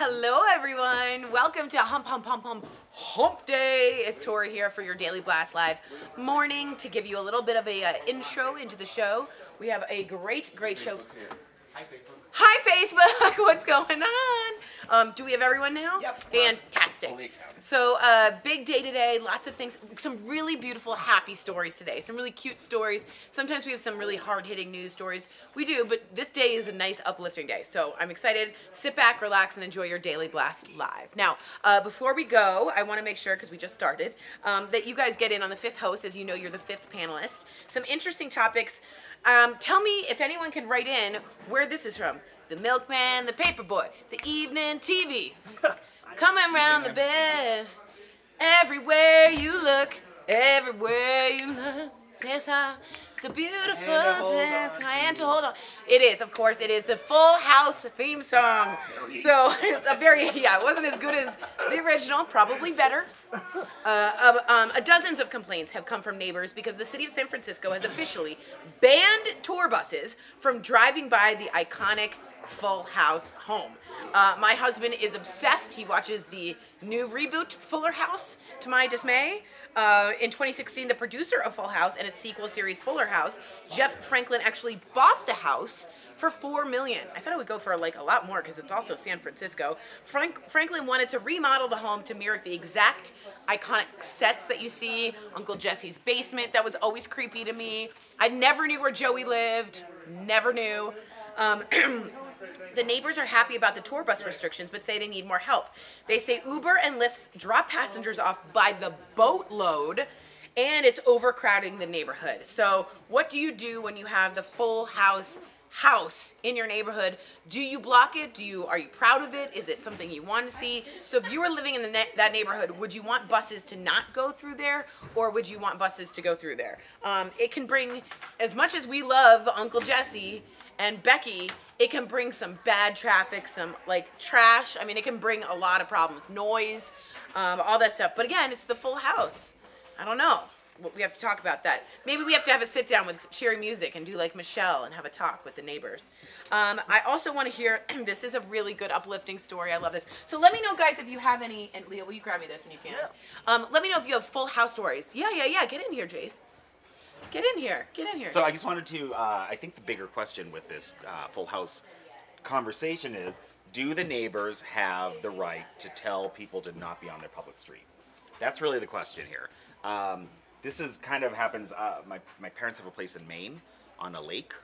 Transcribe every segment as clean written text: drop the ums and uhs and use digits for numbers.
Hello everyone, welcome to Hump Day. It's Tori here for your Daily Blast Live morning to give you a little bit of a intro into the show. We have a great show. Hi Facebook. Hi Facebook, what's going on? Do we have everyone now? Yep. Fantastic. So big day today, lots of things, some really beautiful, happy stories today, some really cute stories. Sometimes we have some really hard-hitting news stories. We do, but this day is a nice, uplifting day. So I'm excited. Sit back, relax, and enjoy your Daily Blast Live. Now, before we go, I want to make sure, because we just started, that you guys get in on the fifth host. As you know, you're the fifth panelist. Some interesting topics. Tell me if anyone can write in where this is from. The milkman, the paperboy, the evening TV. Coming around the bed, everywhere you look, everywhere you look, says how so beautiful, says and to hold on. It is, of course, it is the Full House theme song. So it's a very, yeah, it wasn't as good as the original, probably better. Dozens of complaints have come from neighbors because the city of San Francisco has officially banned tour buses from driving by the iconic Full House home. My husband is obsessed. He watches the new reboot Fuller House, to my dismay. In 2016, the producer of Full House and its sequel series Fuller House, Jeff Franklin, actually bought the house for $4 million. I thought it would go for like a lot more because it's also San Francisco. Franklin wanted to remodel the home to mirror the exact iconic sets that you see. Uncle Jesse's basement, that was always creepy to me. I never knew where Joey lived, never knew. The neighbors are happy about the tour bus restrictions, but say they need more help. They say Uber and Lyft drop passengers off by the boatload, and it's overcrowding the neighborhood. So what do you do when you have the Full House in your neighborhood? Do you block it? Are you proud of it? Is it something you want to see? So if you were living in that neighborhood, would you want buses to not go through there, or would you want buses to go through there? It can bring, as much as we love Uncle Jesse and Becky, it can bring some bad traffic, some like trash. I mean, it can bring a lot of problems, noise, all that stuff. But again, it's the Full House. I don't know. We have to talk about that. Maybe we have to have a sit down with cheery music and do like Michelle and have a talk with the neighbors. I also want to hear, this is a really good uplifting story. I love this. So let me know, guys, if you have any, and Leo, will you grab me this when you can? Yeah. Let me know if you have Full House stories. Yeah. Get in here, Jace. Get in here. So I just wanted to, I think the bigger question with this Full House conversation is, do the neighbors have the right to tell people to not be on their public street? That's really the question here. This is kind of happens, my parents have a place in Maine on a lake.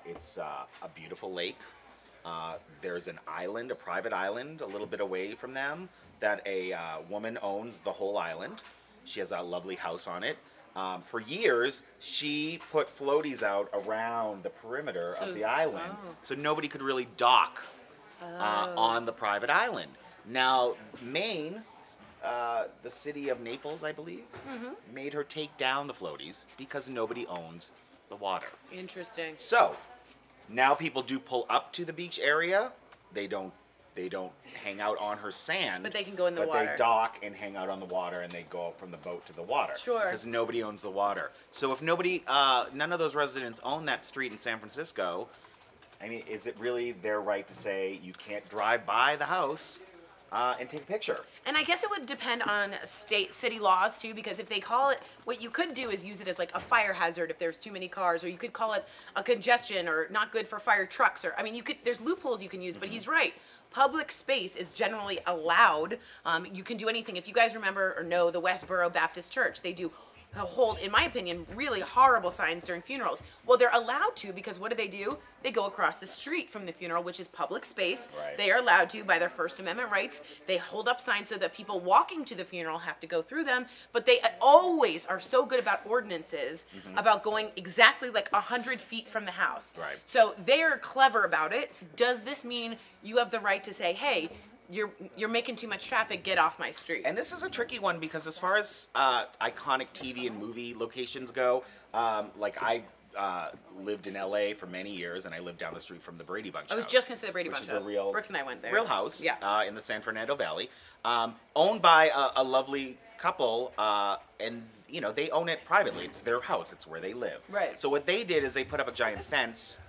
It's a beautiful lake. There's an island, a private island, a little bit away from them that a woman owns the whole island. She has a lovely house on it. For years, she put floaties out around the perimeter of the island, so nobody could really dock on the private island. Now, Maine, the city of Naples, I believe, made her take down the floaties because nobody owns the water. Interesting. So, now people do pull up to the beach area. They don't hang out on her sand. But they can go in the water. But they dock and hang out on the water, and they go from the boat to the water. Sure. Because nobody owns the water. So if nobody, none of those residents own that street in San Francisco, I mean, is it really their right to say you can't drive by the house and take a picture? And I guess it would depend on city laws too, because if they call it, what you could do is use it as like a fire hazard if there's too many cars, or you could call it a congestion or not good for fire trucks, or I mean, there's loopholes you can use. But he's right. Public space is generally allowed. You can do anything. If you guys remember or know the Westboro Baptist Church, they do hold, in my opinion, really horrible signs during funerals. Well, they're allowed to, because what do? They go across the street from the funeral, which is public space. Right. They are allowed to by their First Amendment rights. They hold up signs so that people walking to the funeral have to go through them, but they always are so good about ordinances, about going exactly like 100 feet from the house. Right. So they are clever about it. Does this mean you have the right to say, hey, you're making too much traffic, get off my street? And this is a tricky one because as far as iconic TV and movie locations go, like I lived in LA for many years, and I lived down the street from the Brady Bunch house. I was just gonna say the Brady Bunch house. house. Which is a real, Brooks and I went there. Real house, yeah. In the San Fernando Valley, owned by a lovely couple, and they own it privately. It's their house. It's where they live. Right. So what they did is they put up a giant fence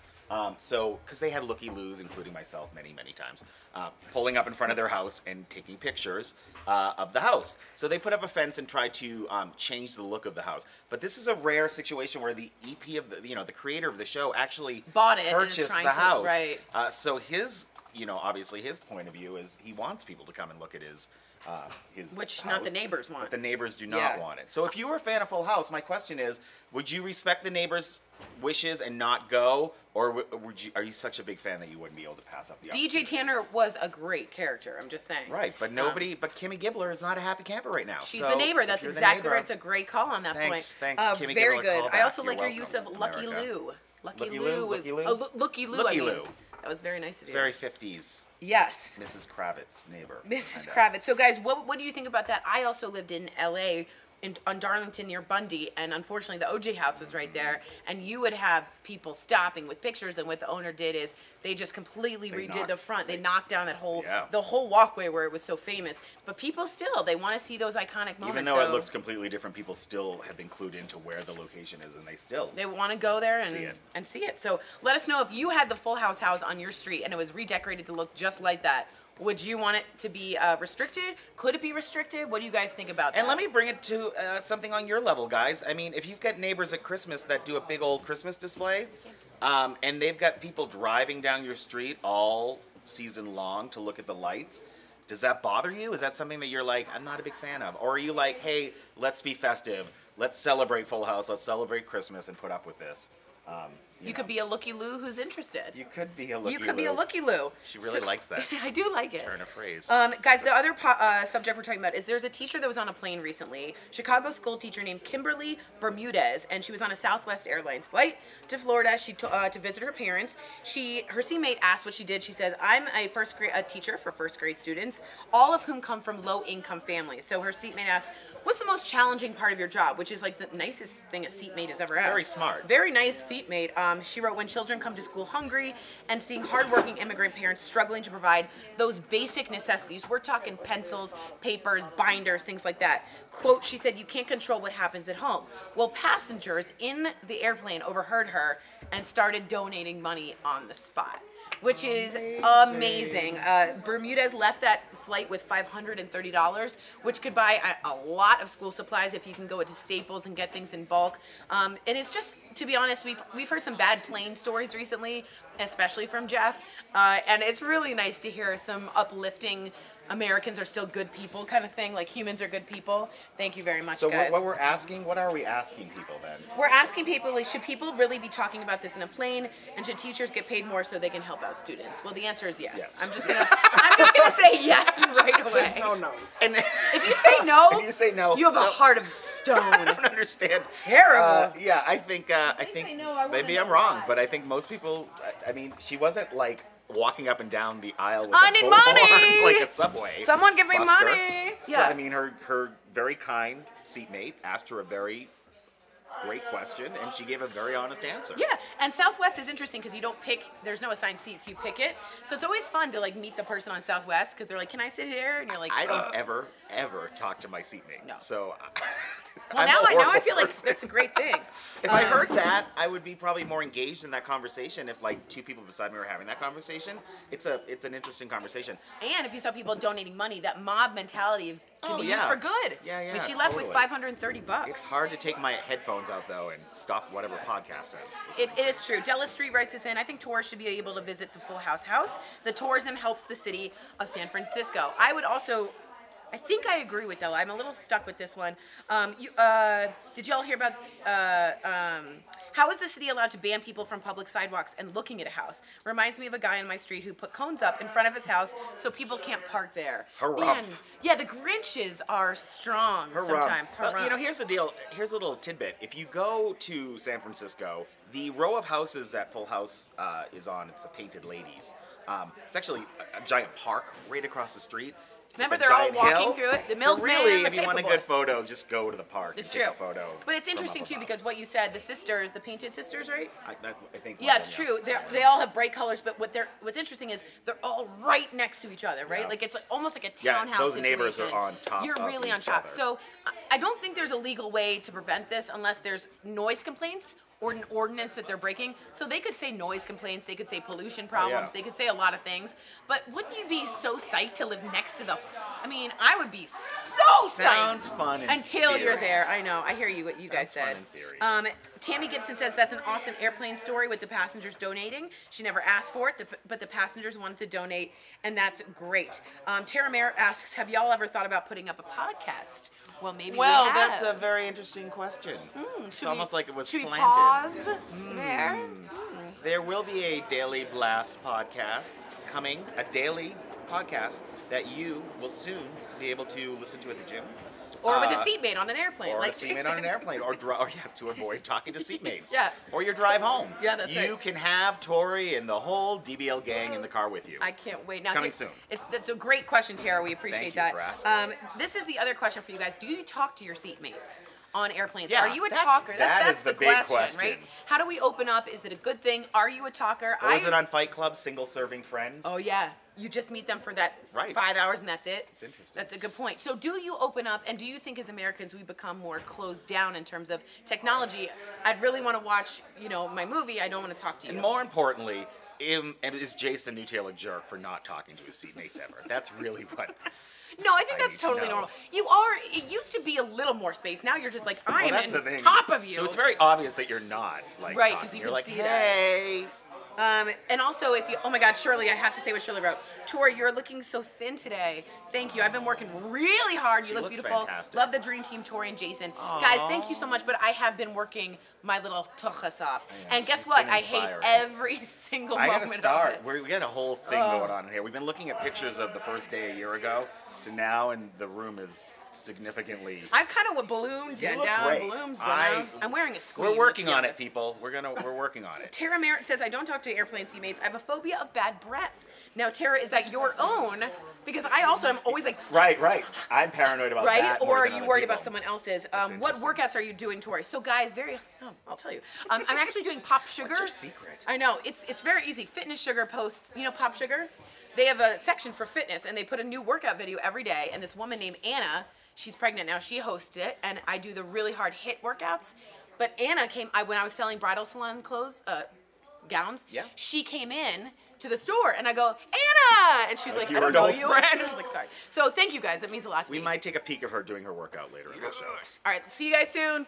So, because they had looky-loos, including myself, many, many times, pulling up in front of their house and taking pictures of the house. So they put up a fence and tried to change the look of the house. But this is a rare situation where the EP of the, the creator of the show actually bought it, purchased and is the trying house. right. So his, obviously his point of view is he wants people to come and look at his which house, not the neighbors want. but the neighbors do not want it. So if you were a fan of Full House, my question is, would you respect the neighbors' wishes and not go, or are you such a big fan that you wouldn't be able to pass up the DJ Tanner was a great character. I'm just saying. Right, but nobody, but Kimmy Gibbler is not a happy camper right now. She's so the neighbor. if That's you're the exactly neighbor, right. It's a great call on that Thanks, point. Kimmy very Gibbler, good. call I back. also You're like your use of welcome, Lucky America. Lou. Lucky Looky Lou Lou, was Looky Lou? Looky Lou. Looky I mean, Lou. that was very nice of It's you. very 50s. Yes. Mrs. Kravitz, neighbor. Mrs. kinda. Kravitz. So, guys, what do you think about that? I also lived in L.A. On Darlington near Bundy, and unfortunately the OJ house was right there, and you would have people stopping with pictures, and what the owner did is they just completely redid the front. They knocked down that whole the whole walkway where it was so famous. But people still, they want to see those iconic moments. Even though it looks completely different, people still have been clued into where the location is, and they want to go there and see it. So let us know if you had the Full House house on your street and it was redecorated to look just like that. Would you want it to be restricted? Could it be restricted? What do you guys think about that? And let me bring it to something on your level, guys. I mean, if you've got neighbors at Christmas that do a big old Christmas display, and they've got people driving down your street all season long to look at the lights, does that bother you? Is that something that you're like, I'm not a big fan of? Or are you like, hey, let's be festive. Let's celebrate Full House. Let's celebrate Christmas and put up with this. You could be a Looky Lou who's interested. You could be a Looky Lou. You could be a Looky Lou. She really likes that. I do like it. Turn of phrase. Guys, the other subject we're talking about is there's a teacher that was on a plane recently, Chicago school teacher named Kimberly Bermudez, and she was on a Southwest Airlines flight to Florida. She to visit her parents. Her seatmate asked what she did. She says, "I'm a teacher for first grade students, all of whom come from low income families." So her seatmate asked, "What's the most challenging part of your job?" Which is like the nicest thing a seatmate has ever asked. Very smart. Very nice seatmate. She wrote, "When children come to school hungry and seeing hardworking immigrant parents struggling to provide those basic necessities." We're talking pencils, papers, binders, things like that. Quote, she said, "You can't control what happens at home." Well, passengers in the airplane overheard her and started donating money on the spot, which is amazing. Bermudez left that flight with $530, which could buy a lot of school supplies if you can go to Staples and get things in bulk. And it's just, to be honest, we've heard some bad plane stories recently, especially from Jeff, and it's really nice to hear some uplifting Americans are still good people kind of thing, like humans are good people. Thank you very much, guys. So what are we asking people then? We're asking people, like, should people really be talking about this in a plane, and should teachers get paid more so they can help out students? Well, the answer is yes. I'm just gonna say yes right away. No no's. And If you say no, if you say no, you have a heart of stone. I don't understand. Terrible. Yeah, I think say no, I wanna maybe know I'm wrong, why. but I think most people. I mean, she wasn't like walking up and down the aisle with I a need bullhorn money! like a subway. Someone give me busker. money! So, Yeah. I mean, her very kind seatmate asked her a very great question, and she gave a very honest answer. Yeah, and Southwest is interesting because you don't pick, there's no assigned seats, you pick it. So it's always fun to like meet the person on Southwest because they're like, "Can I sit here?" And you're like, I don't ever talk to my seatmate. No. So Well, now I feel like that's a great thing. If I heard that, I would be probably more engaged in that conversation. If like two people beside me were having that conversation, it's an interesting conversation. And if you saw people donating money, that mob mentality can be used for good. Yeah, I yeah, mean, she left with totally. $530. It's hard to take my headphones out though and stop whatever podcast I'm listening It is true. Della Street writes this in. "I think tourists should be able to visit the Full House house. The tourism helps the city of San Francisco." I think I agree with Della. I'm a little stuck with this one. Did y'all hear about how is the city allowed to ban people from public sidewalks and looking at a house? Reminds me of a guy on my street who put cones up in front of his house so people can't park there. Harumph. And, yeah, the Grinches are strong sometimes. Well, Harumph. here's the deal. Here's a little tidbit. If you go to San Francisco, the row of houses that Full House is on, it's the Painted Ladies. It's actually a giant park right across the street. Remember, with a they're all giant walking hill. through it? The So milkman really, and the if you want a paperboy. good photo, just go to the park It's and true. take a photo. But it's from interesting up too above. because what you said, the sisters, the Painted Sisters, right? I think. Yeah, one it's of them, true. They all have bright colors, but what's interesting is they're all right next to each other, right? Yeah. Like it's like almost like a Yeah, townhouse those situation. neighbors are on top You're of really on each top. other. So I don't think there's a legal way to prevent this unless there's noise complaints an ordinance that they're breaking. So they could say noise complaints, they could say pollution problems, they could say a lot of things. But wouldn't you be so psyched to live next to the? I mean, I would be so psyched. Sounds fun until theory. you're there. I know. I hear you. What you guys Sounds said. fun in theory. Tammy Gibson says that's an awesome airplane story with the passengers donating. She never asked for it, but the passengers wanted to donate, and that's great. Tara Merritt asks, have y'all ever thought about putting up a podcast? Well, maybe we have. That's a very interesting question. It's almost like it was should planted. We pause there? There will be a Daily Blast podcast coming, a daily podcast that you will soon be able to listen to at the gym. Or with a seatmate on an airplane. Or like a seatmate on an airplane. Or yes, to avoid talking to seatmates. Yeah. Or your drive home. Yeah, that's right. You can have Tori and the whole DBL gang in the car with you. I can't wait. It's coming soon. That's a great question, Tara. We appreciate that. Thank you for asking. This is the other question for you guys. Do you talk to your seatmates on airplanes? Yeah, Are you a that's- talker? That's is the the big question, question. right? How do we open up? Is it a good thing? Are you a talker? Or was it on Fight Club, Single Serving Friends? Oh, yeah. You just meet them for that Right. 5 hours and that's it? It's interesting. That's a good point. So do you open up, and do you think as Americans we become more closed down in terms of technology? I'd really want to watch, my movie. I don't want to talk to you. And more importantly, is Jason Newtail a jerk for not talking to his seatmates ever? That's really what... No, I think I that's need to totally know. normal. It used to be a little more space. Now you're just like, I'm that's the on thing. top of you. So it's very obvious that you're not like Right, talking. 'cause you you're can like, see that. hey. And also, oh my God, Shirley, I have to say what Shirley wrote. Tori, you're looking so thin today. Thank you. I've been working really hard. You She look looks beautiful. fantastic. Love the dream team, Tori and Jason. Guys, thank you so much. But I have been working my little tuchus off. Yeah, and guess she's what? been I hate inspiring. every single I moment gotta of start. it. We got a whole thing going on in here. We've been looking at pictures of the first day a year ago to now, and the room is significantly. I'm kind of ballooned You look down, great. ballooned. I- I'm wearing a squeeze. We're working let's be on it, honest. people. We're working on it. Tara Merritt says, I don't talk to airplane seatmates. I have a phobia of bad breath. Now, Tara, is that your own? Because I also am always like, Right. I'm paranoid about right? that. Or more are than you other worried people. about someone else's? What interesting. workouts are you doing, Tori? So, guys, I'll tell you. I'm actually doing Pop Sugar. What's your secret? I know. It's very easy. Fitness Sugar posts, Pop Sugar? They have a section for fitness, and they put a new workout video every day. And this woman named Anna, she's pregnant now, she hosts it, and I do the really hard HIIT workouts. But Anna when I was selling bridal salon clothes, gowns, Yeah. she came in to the store, and I go, Anna! And she's like, you I were don't an know old you. friend. I was like, sorry. So thank you guys. That means a lot to We me. might take a peek of her doing her workout later in the show. All right, see you guys soon.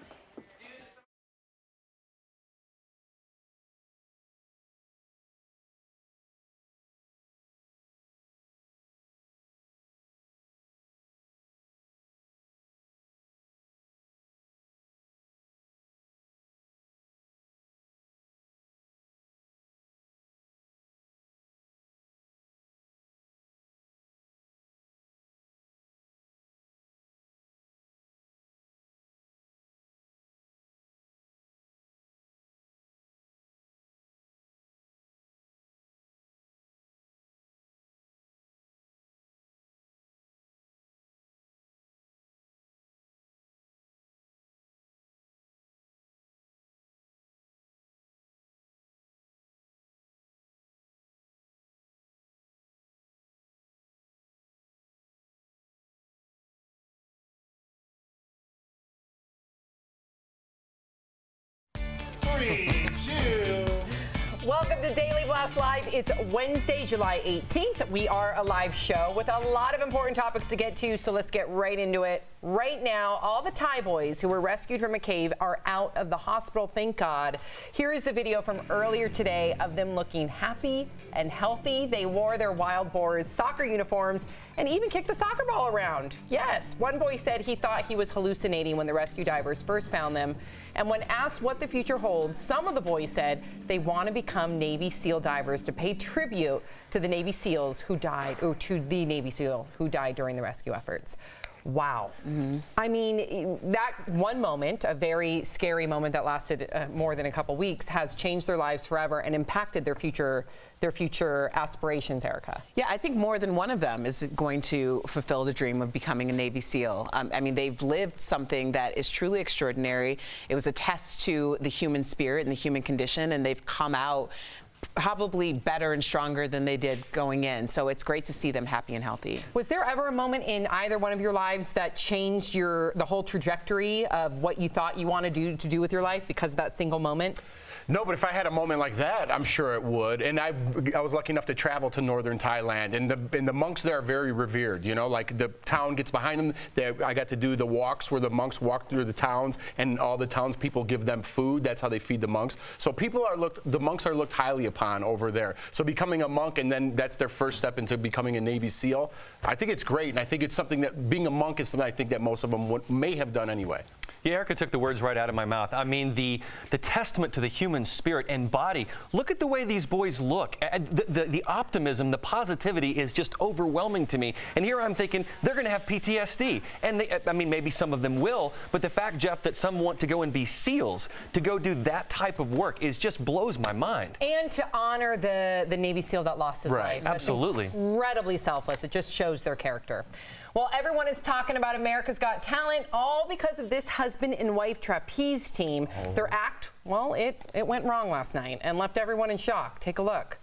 Welcome to Daily Blast Live. It's Wednesday, July 18th. We are a live show with a lot of important topics to get to, so let's get right into it. Right now, all the Thai boys who were rescued from a cave are out of the hospital, thank God. Here is the video from earlier today of them looking happy and healthy. They wore their Wild Boars soccer uniforms and even kicked the soccer ball around. Yes, one boy said he thought he was hallucinating when the rescue divers first found them. And when asked what the future holds, some of the boys said they want to become Navy SEAL divers to pay tribute to the Navy SEALs who died, or to the Navy SEAL who died during the rescue efforts. Wow. I mean, that one moment, a very scary moment that lasted more than a couple weeks, has changed their lives forever and impacted their future aspirations, Erica. Yeah, I think more than one of them is going to fulfill the dream of becoming a Navy SEAL. I mean, they've lived something that is truly extraordinary. It was a test to the human spirit and the human condition, and they've come out probably better and stronger than they did going in. So it's great to see them happy and healthy. Was there ever a moment in either one of your lives that changed the whole trajectory of what you thought you wanted to do with your life because of that single moment? No, but if I had a moment like that, I'm sure it would. And I was lucky enough to travel to northern Thailand, and the monks there are very revered. You know, like the town gets behind them. I got to do the walks where the monks walk through the towns, and all the townspeople give them food. That's how they feed the monks. So the monks are looked highly upon over there. So becoming a monk, and then that's their first step into becoming a Navy SEAL. I think it's great, and I think it's something that being a monk is something I think that most of them may have done anyway. Yeah, Erica took the words right out of my mouth. I mean, the testament to the human spirit and body. Look at the way these boys look. The optimism, the positivity is just overwhelming to me. And here I'm thinking they're going to have PTSD. And I mean, maybe some of them will. But the fact, Jeff, that some want to go and be SEALs, to go do that type of work, just blows my mind. And to honor the Navy SEAL that lost his life. Absolutely. That's incredibly selfless. It just shows their character. Well, everyone is talking about America's Got Talent, all because of this husband and wife trapeze team. Their act, well, it went wrong last night and left everyone in shock. Take a look.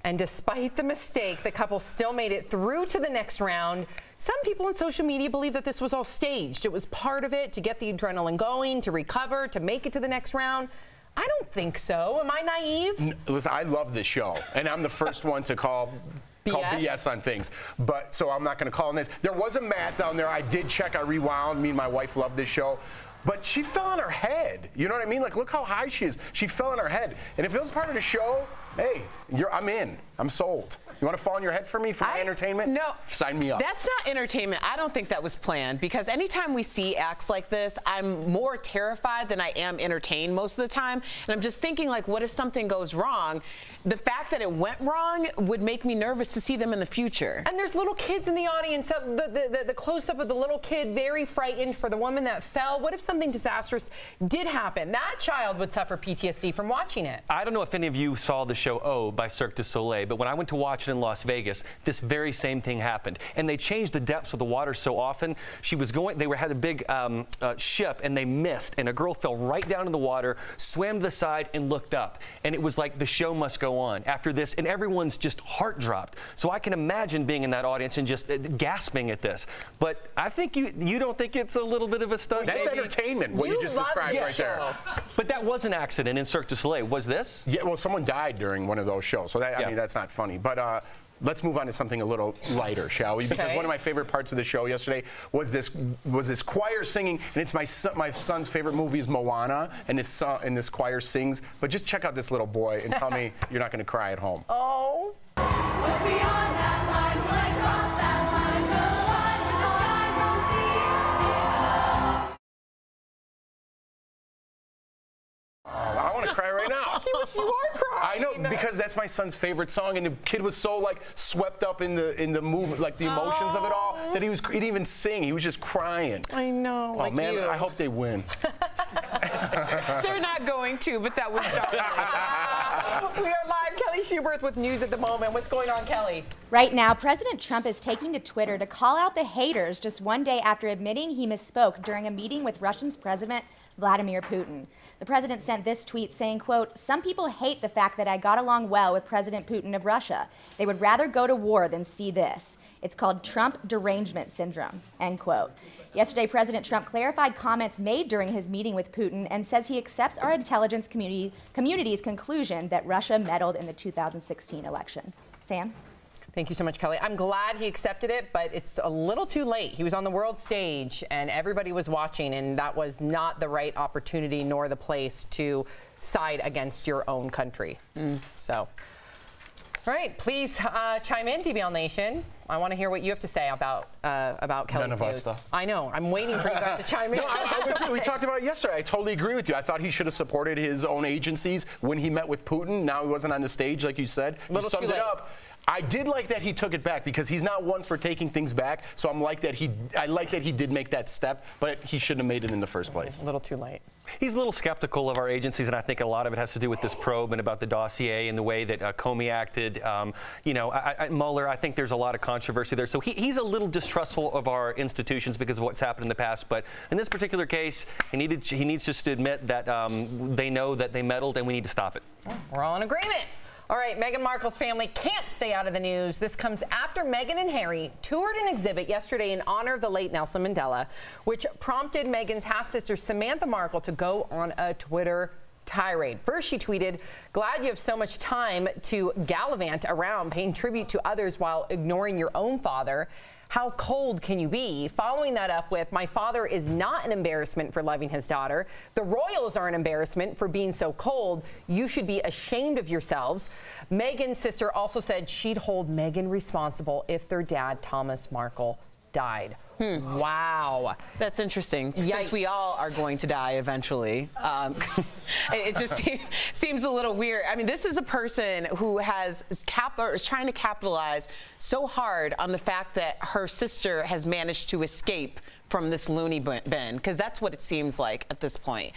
And despite the mistake, the couple still made it through to the next round. Some people on social media believe that this was all staged. It was part of it to get the adrenaline going, to recover, to make it to the next round. I don't think so. Am I naive? Listen, I love this show, and I'm the first one to call BS on things. But so I'm not going to call on this. There was a mat down there. I did check. I rewound. Me and my wife love this show. But she fell on her head. You know what I mean? Like, look how high she is. She fell on her head. And if it was part of the show, hey, I'm in. I'm sold. You want to fall on your head for me for my entertainment? No. Sign me up. That's not entertainment. I don't think that was planned, because anytime we see acts like this, I'm more terrified than I am entertained most of the time. And I'm just thinking, like, what if something goes wrong? The fact that it went wrong would make me nervous to see them in the future. And there's little kids in the audience. The close-up of the little kid, very frightened for the woman that fell. What if something disastrous did happen? That child would suffer PTSD from watching it. I don't know if any of you saw the show O by Cirque du Soleil, but when I went to watch it in Las Vegas, this very same thing happened. And they changed the depths of the water so often. She was going, had a big ship, and they missed, and a girl fell right down in the water, swam to the side, and looked up. And it was like the show must go on after this, and everyone's just heart dropped. So I can imagine being in that audience and just gasping at this. But I think you don't think it's a little bit of a stunt? That's entertainment, what you just described right there. But that was an accident in Cirque du Soleil. Was this? Yeah, well, someone died during one of those shows, so that, I mean, that's not funny. But let's move on to something a little lighter, shall we? Because one of my favorite parts of the show yesterday was this choir singing, and it's my son's favorite movie is Moana, and this choir sings. But just check out this little boy and tell me you're not going to cry at home. Oh. What's beyond that line? Will I cross that line? Will I with the sky I want to cry right now. You are crying. I know, because that's my son's favorite song, and the kid was so like swept up in the movement, like the emotions of it all, that he didn't even sing. He was just crying. I know. Oh man, I hope they win. They're not going to, but that was We are live. Kelly Schuberth with news at the moment. What's going on, Kelly? Right now, President Trump is taking to Twitter to call out the haters just one day after admitting he misspoke during a meeting with Russia's President Vladimir Putin. The president sent this tweet saying, quote, "Some people hate the fact that I got along well with President Putin of Russia. They would rather go to war than see this. It's called Trump derangement syndrome," end quote. Yesterday, President Trump clarified comments made during his meeting with Putin and says he accepts our intelligence community's conclusion that Russia meddled in the 2016 election. Sam? Thank you so much, Kelly. I'm glad he accepted it, but it's a little too late. He was on the world stage, and everybody was watching, and that was not the right opportunity nor the place to side against your own country. So, all right, please chime in, DBL Nation. I want to hear what you have to say about Kelly's None of news. us, though. I know. I'm waiting for you guys to chime in. No, we talked about it yesterday. I totally agree with you. I thought he should have supported his own agencies when he met with Putin. Now he wasn't on the stage, like you said. You summed it up. I did like that he took it back because he's not one for taking things back. So I like that he did make that step, but he shouldn't have made it in the first place. A little too late. He's a little skeptical of our agencies, and I think a lot of it has to do with this probe and about the dossier and the way that Comey acted. You know, Mueller, I think there's a lot of controversy there. So he's a little distrustful of our institutions because of what's happened in the past. But in this particular case, he needs just to admit that they know that they meddled and we need to stop it. We're all in agreement. All right, Meghan Markle's family can't stay out of the news. This comes after Meghan and Harry toured an exhibit yesterday in honor of the late Nelson Mandela, which prompted Meghan's half-sister Samantha Markle to go on a Twitter tirade. First, she tweeted, "Glad you have so much time to gallivant around paying tribute to others while ignoring your own father. How cold can you be?" Following that up with, "My father is not an embarrassment for loving his daughter. The royals are an embarrassment for being so cold. You should be ashamed of yourselves." Meghan's sister also said she'd hold Meghan responsible if their dad, Thomas Markle, died. Wow. That's interesting. Since we all are going to die eventually. It just seems a little weird. I mean, this is a person who is trying to capitalize so hard on the fact that her sister has managed to escape from this loony bin, because that's what it seems like at this point.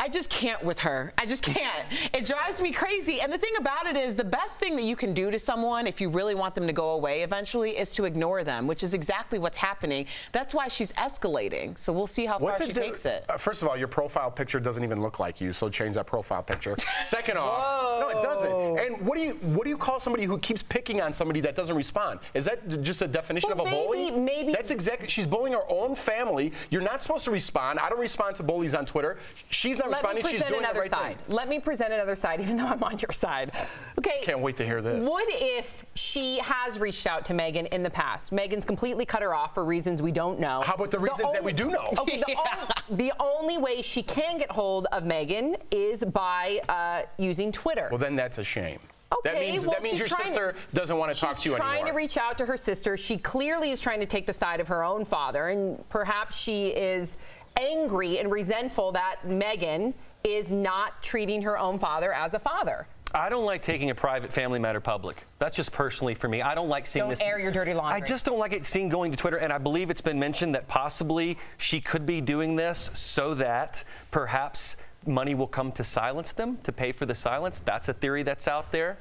I just can't with her. I just can't. It drives me crazy. And the thing about it is the best thing that you can do to someone if you really want them to go away eventually is to ignore them, which is exactly what's happening. That's why she's escalating. So we'll see how far she takes it. First of all, your profile picture doesn't even look like you, so change that profile picture. Second off, no, it doesn't. And what do you call somebody who keeps picking on somebody that doesn't respond? Is that just a definition of a bully? Maybe. That's exactly. She's bullying her own family. You're not supposed to respond. I don't respond to bullies on Twitter. She's not responding. She's doing the right thing. Let me present another side, even though I'm on your side. Okay. Can't wait to hear this. What if she has reached out to Meghan in the past? Meghan's completely cut her off for reasons we don't know. How about the reasons that we do know? Okay, the only way she can get hold of Meghan is by using Twitter. Well, then that's a shame. Okay, that means your sister doesn't want to talk to you anymore. She's trying to reach out to her sister. She clearly is trying to take the side of her own father, and perhaps she is angry and resentful that Meghan is not treating her own father as a father. I don't like taking a private family matter public. That's just personally for me. I don't like seeing this. Don't air your dirty laundry. I just don't like it seeing going to Twitter, and I believe it's been mentioned that possibly she could be doing this so that perhaps money will come to silence them, to pay for the silence. That's a theory that's out there.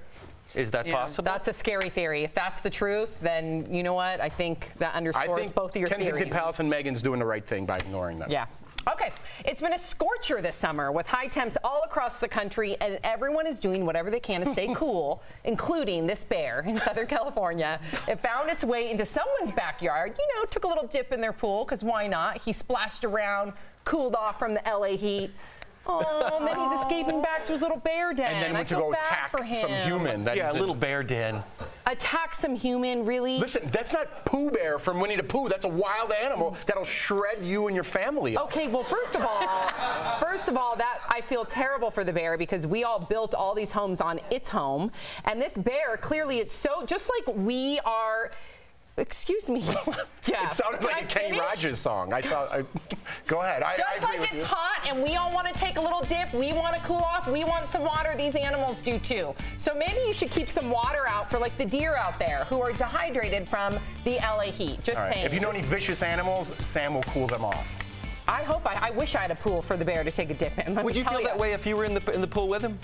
Is that possible? That's a scary theory. If that's the truth, then you know what? I think that underscores both of your theories. Kensington Palace and Meghan's doing the right thing by ignoring them. Yeah. Okay, it's been a scorcher this summer with high temps all across the country, and everyone is doing whatever they can to stay cool, including this bear in Southern California. It found its way into someone's backyard, took a little dip in their pool, because why not? He splashed around, cooled off from the LA heat. Oh, and then he's escaping back to his little bear den. And then went to go attack some human. Yeah, a little bear den. Attack some human, really? Listen, that's not Pooh Bear from Winnie the Pooh. That's a wild animal that'll shred you and your family up. Okay, well, first of all, that I feel terrible for the bear because we all built all these homes on its home, and this bear clearly it's so just like we are. Excuse me, Jeff. It sounded like a Kenny Rogers song. Go ahead. Just like it's hot and we all want to take a little dip, we want to cool off, we want some water, these animals do too. So maybe you should keep some water out for like the deer out there who are dehydrated from the LA heat. Just saying. If you know any vicious animals, Sam will cool them off. I wish I had a pool for the bear to take a dip in. Would you feel that way if you were in the pool with him?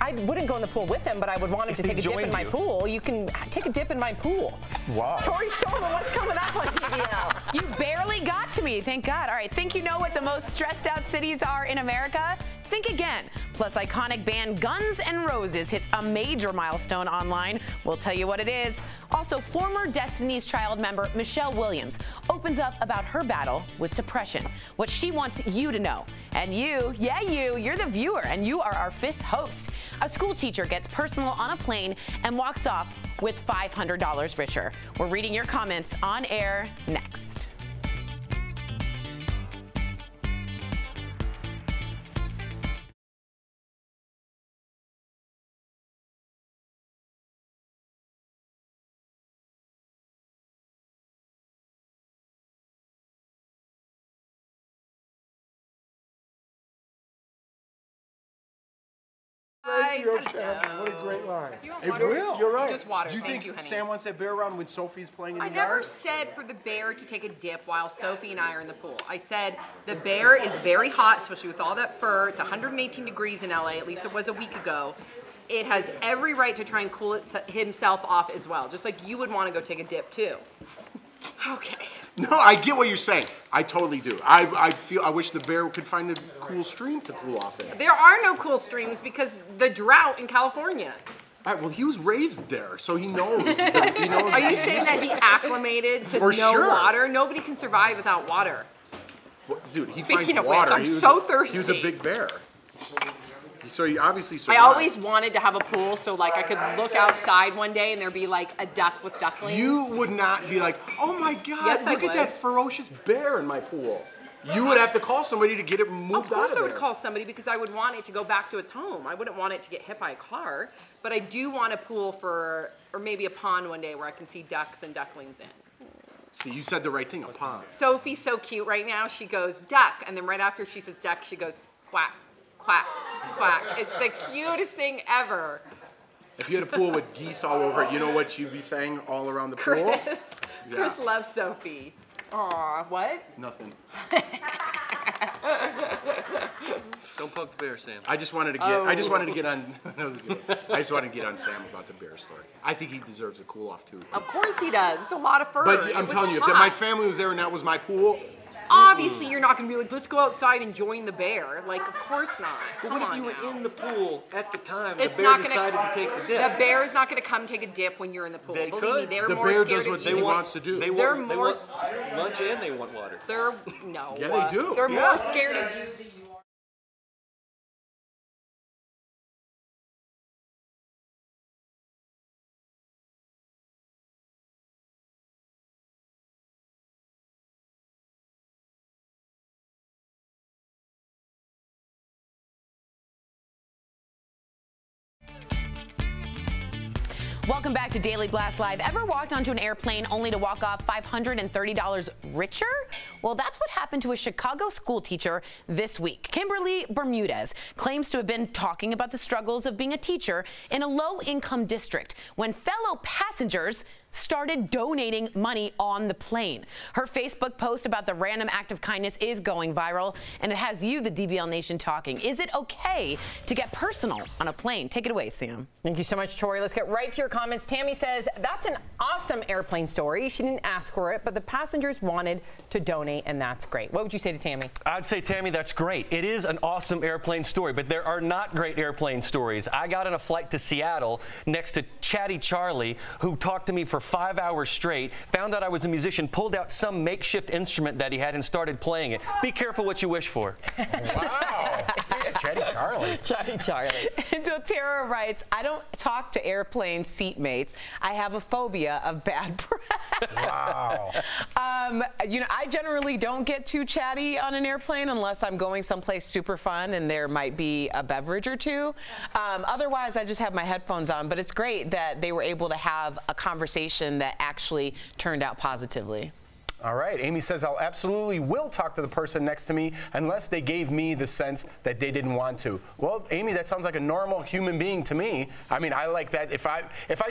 I wouldn't go in the pool with him, but I would want him to take a dip in my pool. You can take a dip in my pool. Wow. Tori Shulman, what's coming up on TVL? You barely got to me, thank God. All right, think you know what the most stressed out cities are in America? Think again. Plus, iconic band Guns N' Roses hits a major milestone online. We'll tell you what it is. Also, former Destiny's Child member Michelle Williams opens up about her battle with depression, what she wants you to know. And you're the viewer, and you are our fifth host. A school teacher gets personal on a plane and walks off with $500 richer. We're reading your comments on air next. Your family. What a great line. Do you want It water? will. You're right. Just water. Do you Thank think you, honey. Sam wants that bear around when Sophie's playing in the I yard? never said for the bear to take a dip while Sophie and I are in the pool. I said the bear is very hot, especially with all that fur. It's 118 degrees in LA, at least it was a week ago. It has every right to try and cool himself off as well, just like you would want to go take a dip too. Okay. No, I get what you're saying. I totally do. I wish the bear could find a cool stream to cool off in. There are no cool streams because the drought in California. All right, well, he was raised there, so he knows. He knows. Are you saying that he acclimated to For no sure. water? Nobody can survive without water. Well, dude, he Speaking finds of which, water. I'm He was so a- thirsty. He was a big bear. So he obviously I survived. always wanted to have a pool so like I could look outside one day and there'd be like a duck with ducklings. You would not be like, oh my God, Yes, I look at would. that ferocious bear in my pool. You would have to call somebody to get it moved Of course out I of would there. call somebody because I would want it to go back to its home. I wouldn't want it to get hit by a car. But I do want a pool or maybe a pond one day where I can see ducks and ducklings in. See, you said the right thing, a pond. Sophie's so cute right now. She goes, duck. And then right after she says duck, she goes, quack, quack, quack. It's the cutest thing ever. If you had a pool with geese all over it, you know what you'd be saying all around the pool? Chris loves Sophie. Aw, what? Nothing. Don't poke the bear, Sam. I just wanted to get. I just wanted to get on. That was good. I just wanted to get on Sam about the bear story. I think he deserves a cool off too. Of course he does. It's a lot of fur. But and I'm it was telling you, if hot. my family was there and that was my pool, Obviously, you're not gonna be like, let's go outside and join the bear. Like, of course not. But Come what if on you now. were in the pool at the time? It's the bear not gonna. decided to take the dip. The bear is not gonna come take a dip when you're in the pool. They Believe me, could. they're The more bear scared does of what you. they wants to do. They They're want, they more. want lunch and they want water. They're no. Yeah, they do. They're Yeah. more scared of you than you are. Welcome back to Daily Blast Live. Ever walked onto an airplane only to walk off $530 richer? Well, that's what happened to a Chicago school teacher this week. Kimberly Bermudez claims to have been talking about the struggles of being a teacher in a low-income district when fellow passengers started donating money on the plane. Her Facebook post about the random act of kindness is going viral, and it has you, the DBL Nation, talking. Is it okay to get personal on a plane? Take it away, Sam. Thank you so much, Tori. Let's get right to your comments. Tammy says, that's an awesome airplane story. She didn't ask for it, but the passengers wanted to donate, and that's great. What would you say to Tammy? I'd say, Tammy, that's great. It is an awesome airplane story, but there are not great airplane stories. I got on a flight to Seattle next to Chatty Charlie, who talked to me for 5 hours straight, found out I was a musician, pulled out some makeshift instrument that he had and started playing it. Be careful what you wish for. Wow. Chatty Charlie. Chatty Charlie. And doTERRA writes, I don't talk to airplane seatmates. I have a phobia of bad breath. Wow. You know, I generally don't get too chatty on an airplane unless I'm going someplace super fun and there might be a beverage or two. Otherwise, I just have my headphones on. But it's great that they were able to have a conversation that actually turned out positively. All right. Amy says, I'll absolutely will talk to the person next to me unless they gave me the sense that they didn't want to. Well, Amy, that sounds like a normal human being to me. I mean, I like that. If I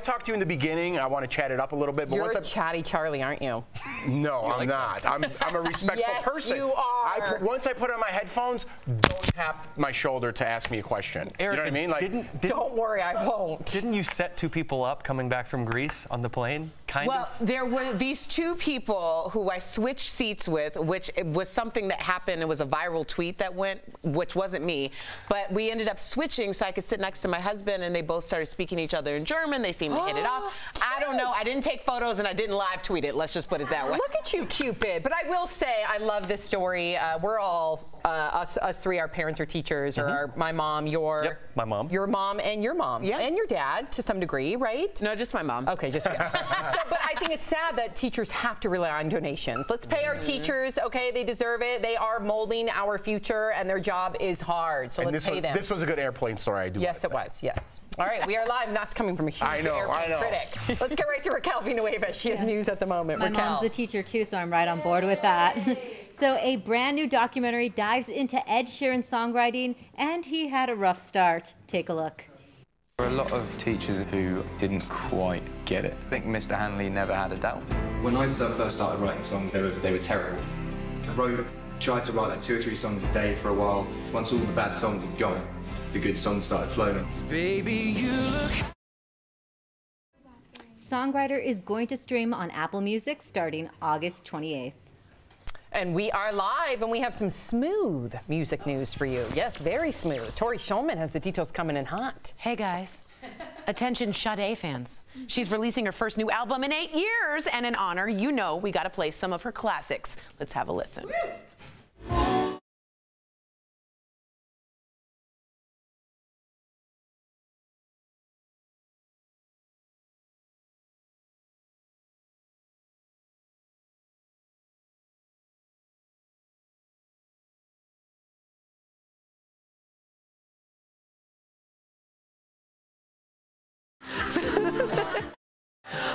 talk to you in the beginning, I want to chat it up a little bit. But You're once a chatty Charlie, aren't you? No, I'm not. I'm a respectful Yes, person. you are. Once I put on my headphones, don't tap my shoulder to ask me a question. Eric, you know what I mean? Like, Don't worry, I won't. Didn't you set 2 people up coming back from Greece on the plane? Well, there were these 2 people who I switched seats with, which was something that happened. It was a viral tweet that went, which wasn't me. But we ended up switching so I could sit next to my husband, and they both started speaking to each other in German. They seemed to hit it off. I don't know. I didn't take photos, and I didn't live tweet it. Let's just put it that way. Look at you, Cupid. But I will say, I love this story. We're all, us 3, our parents are teachers, or my mom, my mom. Your mom and your mom. Yeah. And your dad, to some degree, right? No, just my mom. Okay, just but I think it's sad that teachers have to rely on donations. Let's pay our teachers, okay? They deserve it. They are molding our future, and their job is hard. So let's pay them. This was a good airplane story, I do. Yes, it was. Yes. All right, we are live, and that's coming from a huge airplane critic. Let's get right to Raquel Villanueva. She has news at the moment. My Raquel. mom's a teacher too, so I'm right on board with that. So a brand new documentary dives into Ed Sheeran's songwriting, and he had a rough start. Take a look. There were a lot of teachers who didn't quite get it. I think Mr. Hanley never had a doubt. When I first started writing songs, they were terrible. I tried to write like 2 or 3 songs a day for a while. Once all the bad songs had gone, the good songs started flowing. Baby, you look... Songwriter is going to stream on Apple Music starting August 28th. And we are live, and we have some smooth music news for you. Yes, very smooth. Tori Shulman has the details coming in hot. Hey, guys. Attention Sade fans. She's releasing her first new album in 8 years, and in honor, you know we gotta play some of her classics. Let's have a listen.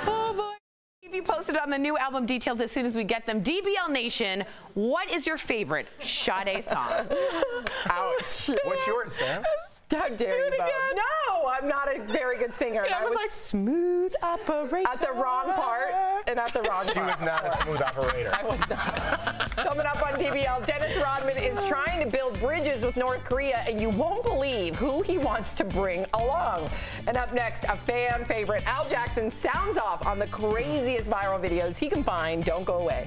Oh boy. Keep you posted on the new album details as soon as we get them. DBL Nation, what is your favorite Sade song? Ouch. What's yours, Sam? How dare you both? No, I'm not a very good singer. Sam was like, smooth operator. At the wrong part and at the wrong part. She was not a smooth operator. I was not. Coming up on DBL, Dennis Rodman is trying to build bridges with North Korea, and you won't believe who he wants to bring along. And up next, a fan favorite. Al Jackson sounds off on the craziest viral videos he can find. Don't go away.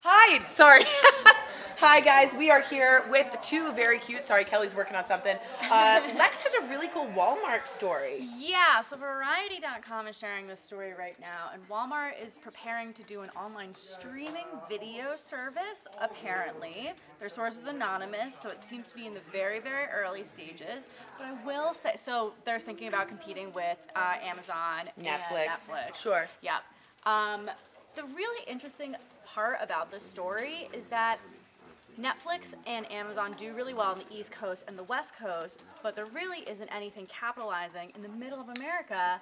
Hi, sorry. Hi guys, we are here with two very cute, sorry Kelly's working on something. Lex has a really cool Walmart story. Yeah, so Variety.com is sharing this story right now, and Walmart is preparing to do an online streaming video service, apparently. Their source is anonymous, so it seems to be in the very, very early stages. But I will say, so they're thinking about competing with Amazon and Netflix. Sure. Yeah. The really interesting part about this story is that Netflix and Amazon do really well on the East Coast and the West Coast, but there really isn't anything capitalizing in the middle of America.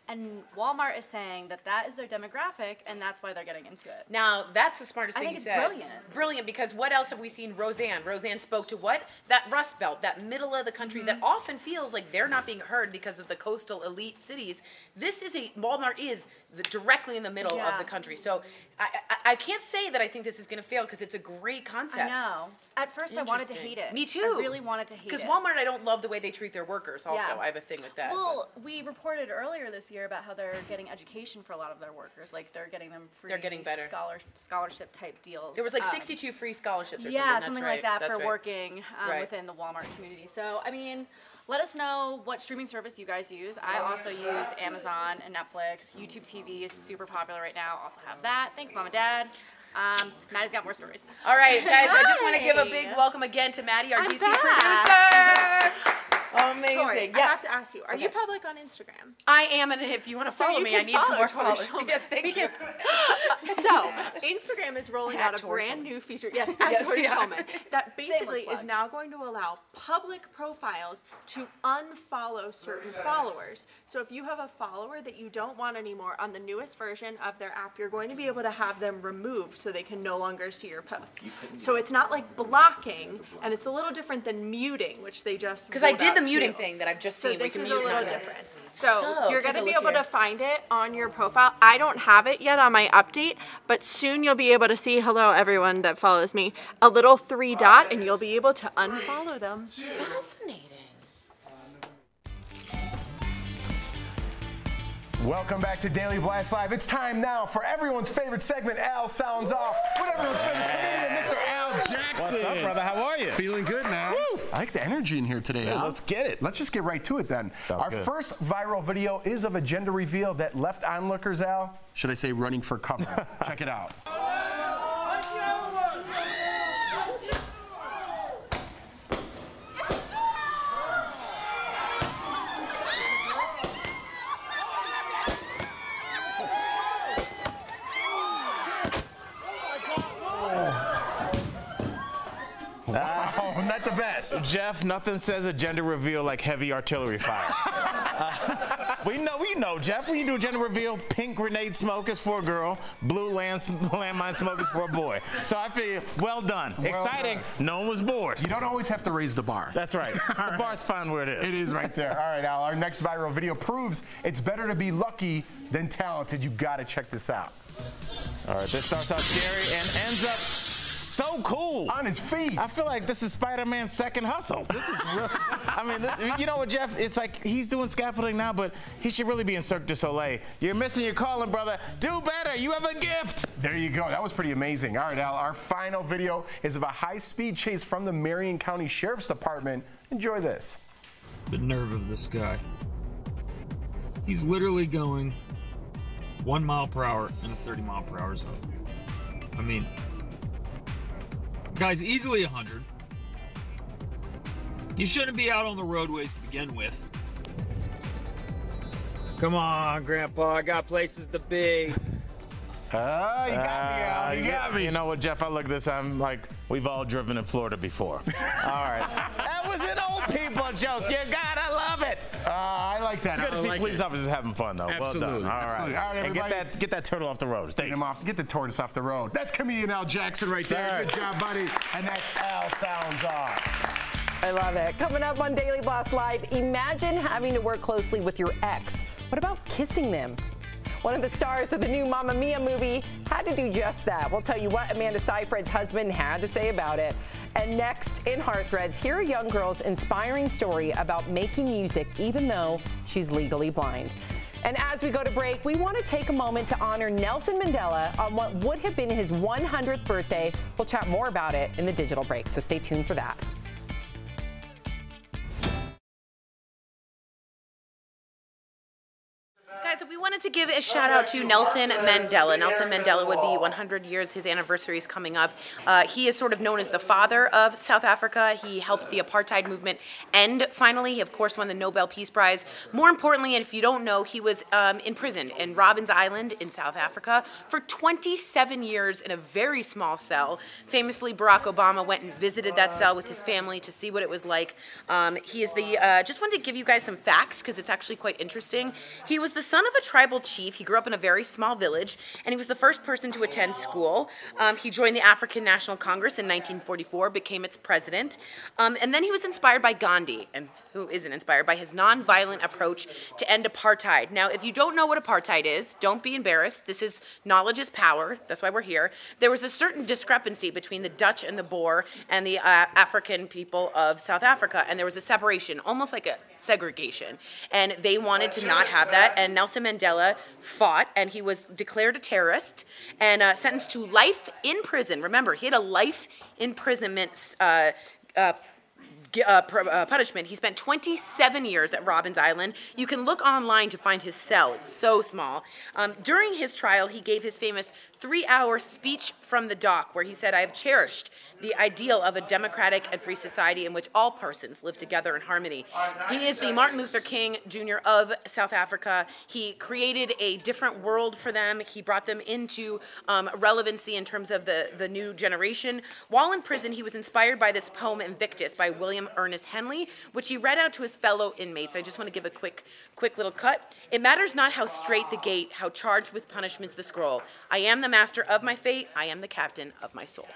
And Walmart is saying that that is their demographic, and that's why they're getting into it. Now, that's the smartest thing you said. I think it's brilliant. Brilliant, because what else have we seen? Roseanne. Roseanne spoke to what? That Rust Belt, that middle of the country that often feels like they're not being heard because of the coastal elite cities. Walmart is directly in the middle of the country. So I can't say that I think this is going to fail because it's a great concept. I know. At first, I wanted to hate it. Me too. I really wanted to hate it. Because Walmart, I don't love the way they treat their workers also. Yeah. I have a thing with that. Well, we reported earlier this year about how they're getting education for a lot of their workers. Like, they're getting them free better. Scholarship type deals. There was like 62 free scholarships or something. Yeah, That's something right. like that That's for right. working within the Walmart community. So, I mean, let us know what streaming service you guys use. I also use Amazon and Netflix. YouTube TV is super popular right now. Also have that. Thanks, Mom and Dad. Maddie's got more stories. All right, guys, I just want to give a big welcome again to Maddie, our DC producer. Amazing. Tori, yes. I have to ask you, are you public on Instagram? I am, and if you want to follow me, I need some more followers. Yes, thank you. So, Instagram is rolling At out a Tori brand Shulman. new feature, yes, Yes, at Tori yeah. Shulman, that basically plug. is now going to allow public profiles to unfollow certain followers. So if you have a follower that you don't want anymore on the newest version of their app, you're going to be able to have them removed so they can no longer see your posts. So it's not like blocking, and it's a little different than muting, which they just Because I rolled did the out muting too. thing that I've just So seen. We this can is mute a little now. different. So you're take going to a be look able here. to find it on your profile. I don't have it yet on my update, but soon you'll be able to see, hello everyone that follows me, a little 3 dot, and you'll be able to unfollow them. Fascinating. Welcome back to Daily Blast Live. It's time now for everyone's favorite segment, Al Sounds Off, with everyone's favorite comedian, Mr. Al Jackson. What's up, brother? How are you? Feeling good, man. Woo! I like the energy in here today, Yeah, Al. let's get it. Let's just get right to it then. Sounds Our good. first viral video is of a gender reveal that left onlookers, Al, should I say running for cover. Check it out. Wow, not the best. Jeff, nothing says a gender reveal like heavy artillery fire. We know, Jeff. When you do a gender reveal, pink grenade smoke is for a girl, blue landmine smoke is for a boy. So I feel well done. Exciting. No one was bored. You don't always have to raise the bar. That's right. The bar's fine where it is. It is right there. All right, Al, our next viral video proves it's better to be lucky than talented. You got to check this out. All right, this starts out scary and ends up so cool. On his feet. I feel like this is Spider-Man's second hustle. This is real. I mean, you know what, Jeff? It's like he's doing scaffolding now, but he should really be in Cirque du Soleil. You're missing your calling, brother. Do better. You have a gift. There you go. That was pretty amazing. All right, Al, our final video is of a high-speed chase from the Marion County Sheriff's Department. Enjoy this. The nerve of this guy. He's literally going 1 mile per hour in a 30 mile per hour zone. I mean, guy's easily 100. You shouldn't be out on the roadways to begin with. Come on, Grandpa, I got places to be. You got me, Al. You got me. You know what, Jeff? I look at this, I'm like, we've all driven in Florida before. All right. That was an old people joke. You gotta love it. I like that. It's good to see like police officers having fun, though. Absolutely. Well done. All Absolutely. right. All right, everybody. And get that turtle off the road. Get the tortoise off the road. That's comedian Al Jackson right there. Good job, buddy. And that's Al Sounds Off. I love it. Coming up on Daily Blast Live, imagine having to work closely with your ex. What about kissing them? One of the stars of the new Mamma Mia movie had to do just that. We'll tell you what Amanda Seyfried's husband had to say about it. And next in Heart Threads, hear a young girl's inspiring story about making music even though she's legally blind. And as we go to break, we want to take a moment to honor Nelson Mandela on what would have been his 100th birthday. We'll chat more about it in the digital break, so stay tuned for that. Guys, we wanted to give a shout out to Nelson Mandela. Nelson Mandela would be 100 years. His anniversary is coming up. He is sort of known as the father of South Africa. He helped the apartheid movement end finally. He, of course, won the Nobel Peace Prize. More importantly, and if you don't know, he was imprisoned in Robben Island in South Africa for 27 years in a very small cell. Famously, Barack Obama went and visited that cell with his family to see what it was like. He is the, just wanted to give you guys some facts because it's actually quite interesting. He was the son of a tribal chief. He grew up in a very small village, and he was the first person to attend school. He joined the African National Congress in 1944, became its president, and then he was inspired by Gandhi, and who isn't inspired by his nonviolent approach to end apartheid. Now, if you don't know what apartheid is, don't be embarrassed. This is knowledge is power. That's why we're here. There was a certain discrepancy between the Dutch and the Boer and the African people of South Africa, and there was a separation, almost like a segregation, and they wanted to not have that, and Nelson Mandela fought, and he was declared a terrorist and sentenced to life in prison. Remember, he had a life imprisonment punishment. He spent 27 years at Robben Island. You can look online to find his cell. It's so small. During his trial, he gave his famous 3-hour speech from the dock where he said, "I have cherished the ideal of a democratic and free society in which all persons live together in harmony." He is the Martin Luther King Jr. of South Africa. He created a different world for them. He brought them into relevancy in terms of the new generation. While in prison, he was inspired by this poem Invictus by William Ernest Henley, which he read out to his fellow inmates. I just want to give a quick little cut. "It matters not how straight the gate, how charged with punishments the scroll. I am the master of my fate. I am the captain of my soul."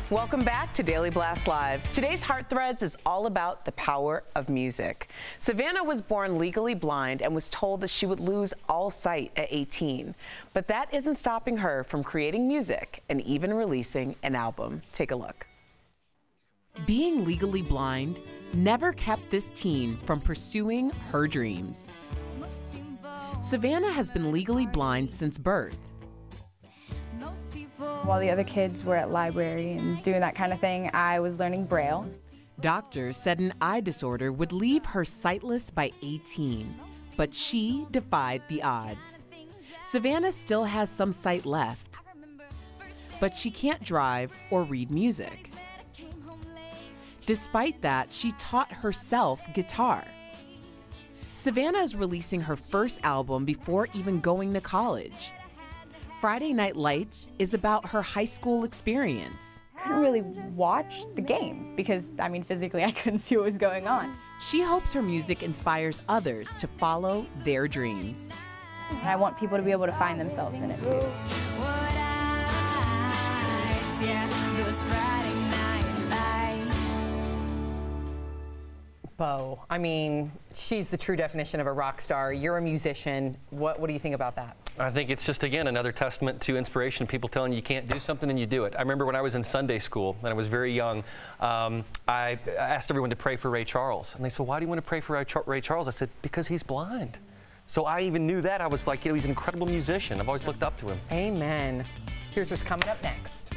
Welcome back to Daily Blast Live. Today's Heart Threads is all about the power of music. Savannah was born legally blind and was told that she would lose all sight at 18. But that isn't stopping her from creating music and even releasing an album. Take a look. Being legally blind never kept this teen from pursuing her dreams. Savannah has been legally blind since birth. While the other kids were at library and doing that kind of thing, I was learning Braille. Doctors said an eye disorder would leave her sightless by 18, but she defied the odds. Savannah still has some sight left, but she can't drive or read music. Despite that, she taught herself guitar. Savannah is releasing her first album before even going to college. Friday Night Lights is about her high school experience. I couldn't really watch the game because, I mean, physically I couldn't see what was going on. She hopes her music inspires others to follow their dreams. And I want people to be able to find themselves in it too. Bo, I mean, she's the true definition of a rock star. You're a musician. What do you think about that? I think it's just, again, another testament to inspiration, people telling you can't do something and you do it. I remember when I was in Sunday school and I was very young, I asked everyone to pray for Ray Charles. And they said, why do you want to pray for Ray Charles? I said, because he's blind. So I even knew that. I was like, you know, he's an incredible musician. I've always looked up to him. Amen. Here's what's coming up next.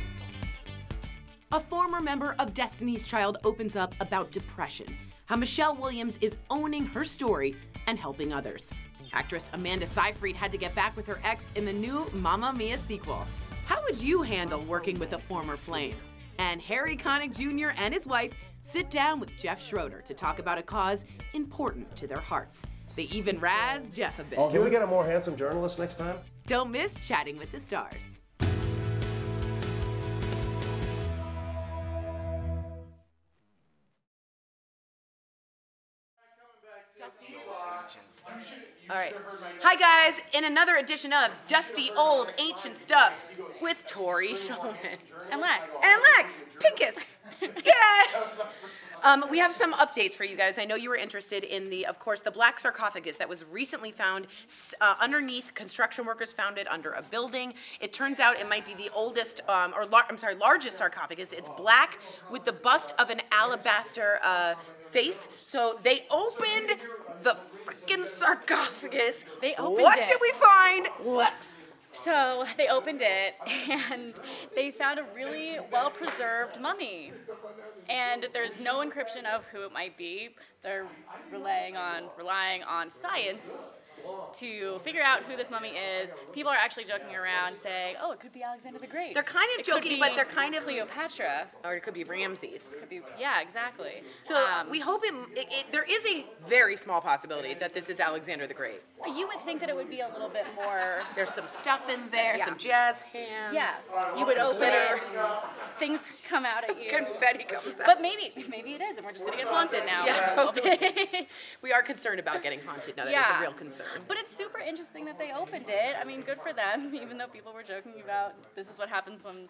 A former member of Destiny's Child opens up about depression, how Michelle Williams is owning her story and helping others. Actress Amanda Seyfried had to get back with her ex in the new Mamma Mia sequel. How would you handle working with a former flame? And Harry Connick Jr. and his wife sit down with Jeff Schroeder to talk about a cause important to their hearts. They even razz Jeff a bit. Can we get a more handsome journalist next time? Don't miss Chatting with the Stars. All right. Hi, guys. In another edition of Dusty Old Ancient Stuff with Tori Schulman. And Lex. And Lex. Pincus. Yeah. We have some updates for you guys. I know you were interested in of course, the black sarcophagus that was recently found underneath. Construction workers found it under a building. It turns out it might be the oldest, largest sarcophagus. It's black with the bust of an alabaster face. So they opened the freaking sarcophagus. They opened What it. did we find? Lex. So they opened it and they found a really well-preserved mummy. And there's no encryption of who it might be. They're relying on science to figure out who this mummy is. People are actually joking around saying, oh, it could be Alexander the Great. They're kind of joking, but they're kind of Cleopatra. Or it could be Ramses. Yeah, exactly. So we hope there is a very small possibility that this is Alexander the Great. You would think that it would be a little bit more. There's some stuff in there, some jazz hands. Yeah, you would open glitter. it, things come out at you. Confetti comes out. But maybe it is, and we're just gonna get haunted now. Yeah, totally. We are concerned about getting haunted now. That is a real concern. But it's super interesting that they opened it. I mean, good for them, even though people were joking about this is what happens when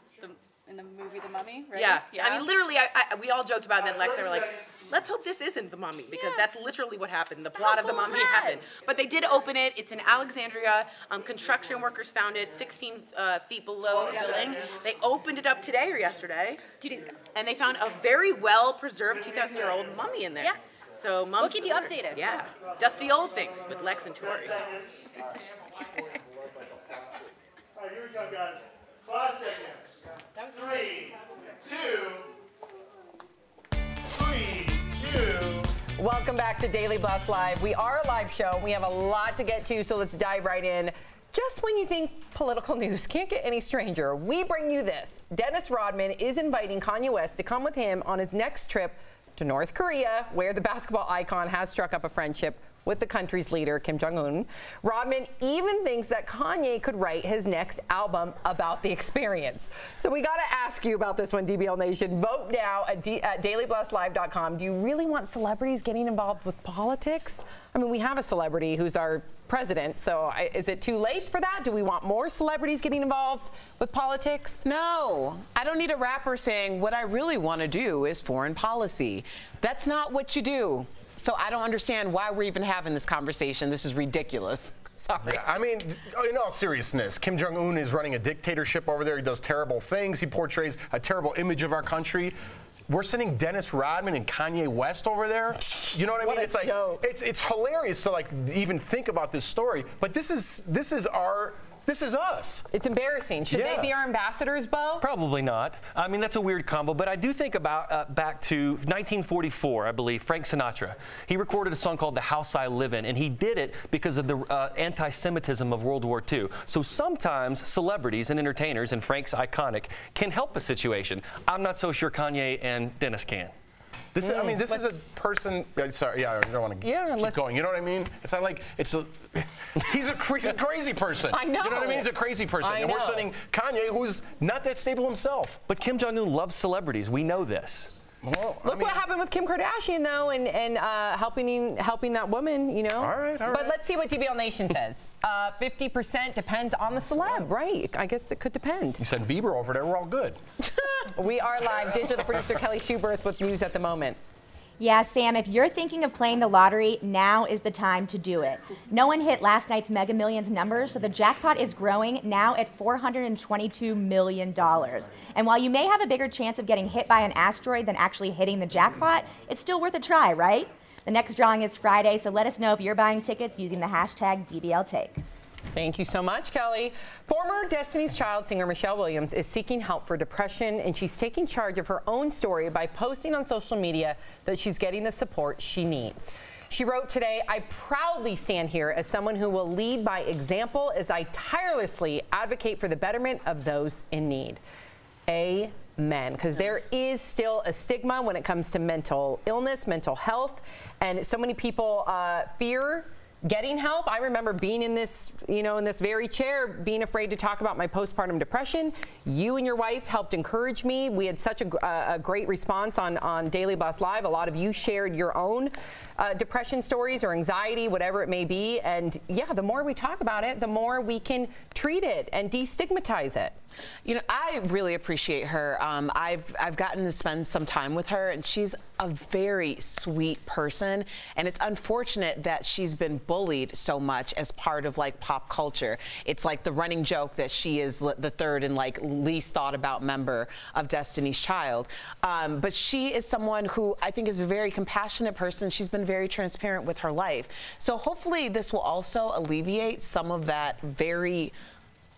in the movie The Mummy, right? Yeah. I mean, literally, we all joked about it, and then Lex and I were like, let's hope this isn't The Mummy, because that's literally what happened. The plot of The Mummy happened. But they did open it. It's in Alexandria. Construction workers found it 16 feet below the building. They opened it up today or yesterday. 2 days ago. And they found a very well-preserved 2,000-year-old mummy in there. Yeah. So we'll keep you updated. Yeah. Dusty Old Things with Lex and Tori. All right, here we come, guys. 5 seconds. That was 3, 2. Welcome back to Daily Blast Live. We are a live show. We have a lot to get to, so let's dive right in. Just when you think political news can't get any stranger, we bring you this. Dennis Rodman is inviting Kanye West to come with him on his next trip to North Korea, where the basketball icon has struck up a friendship with the country's leader, Kim Jong-un. Rodman even thinks that Kanye could write his next album about the experience. So we got to ask you about this one, DBL Nation. Vote now at dailyblastlive.com. Do you really want celebrities getting involved with politics? I mean, we have a celebrity who's our president. So is it too late for that? Do we want more celebrities getting involved with politics? No, I don't need a rapper saying what I really want to do is foreign policy. That's not what you do. So I don't understand why we're even having this conversation. This is ridiculous. Sorry. Yeah, I mean, in all seriousness, Kim Jong-un is running a dictatorship over there. He does terrible things. He portrays a terrible image of our country. We're sending Dennis Rodman and Kanye West over there. You know what I mean? It's like it's hilarious to like even think about this story. But this is us. It's embarrassing. Should they be our ambassadors, Bo? Probably not. I mean, that's a weird combo, but I do think about back to 1944, I believe, Frank Sinatra. He recorded a song called The House I Live In, and he did it because of the anti-Semitism of World War II. So sometimes celebrities and entertainers, and Frank's iconic, can help a situation. I'm not so sure Kanye and Dennis can. This is, I mean, this is a person. Sorry, I don't want to keep going. You know what I mean? It's not like it's a. He's a crazy person. I know. You know what I mean? He's a crazy person, and we're sending Kanye, who's not that stable himself. But Kim Jong-un loves celebrities. We know this. Well, Look what happened with Kim Kardashian, though, and helping that woman, you know. All right. But let's see what TVL Nation says. 50% depends on the celeb, right? I guess it could depend. You send Bieber over there, we're all good. We are live. Digital producer Kelly Schuberth with news at the moment. Yeah, Sam, if you're thinking of playing the lottery, now is the time to do it. No one hit last night's Mega Millions numbers, so the jackpot is growing now at $422 million. And while you may have a bigger chance of getting hit by an asteroid than actually hitting the jackpot, it's still worth a try, right? The next drawing is Friday, so let us know if you're buying tickets using the hashtag DBLTake. Thank you so much, Kelly. Former Destiny's Child singer Michelle Williams is seeking help for depression, and she's taking charge of her own story by posting on social media that she's getting the support she needs. She wrote today, "I proudly stand here as someone who will lead by example as I tirelessly advocate for the betterment of those in need." Amen. Because there is still a stigma when it comes to mental illness, mental health, and so many people fear getting help. I remember being in this, in this very chair, being afraid to talk about my postpartum depression. You and your wife helped encourage me. We had such a great response on Daily Blast Live. A lot of you shared your own depression stories or anxiety, whatever it may be. And yeah, the more we talk about it, the more we can treat it and destigmatize it. You know, I really appreciate her. I've gotten to spend some time with her, and she's a very sweet person. And it's unfortunate that she's been bullied so much as part of like pop culture. It's like the running joke that she is the third and like least thought about member of Destiny's Child. But she is someone who I think is a very compassionate person. She's been very transparent with her life. So hopefully this will also alleviate some of that very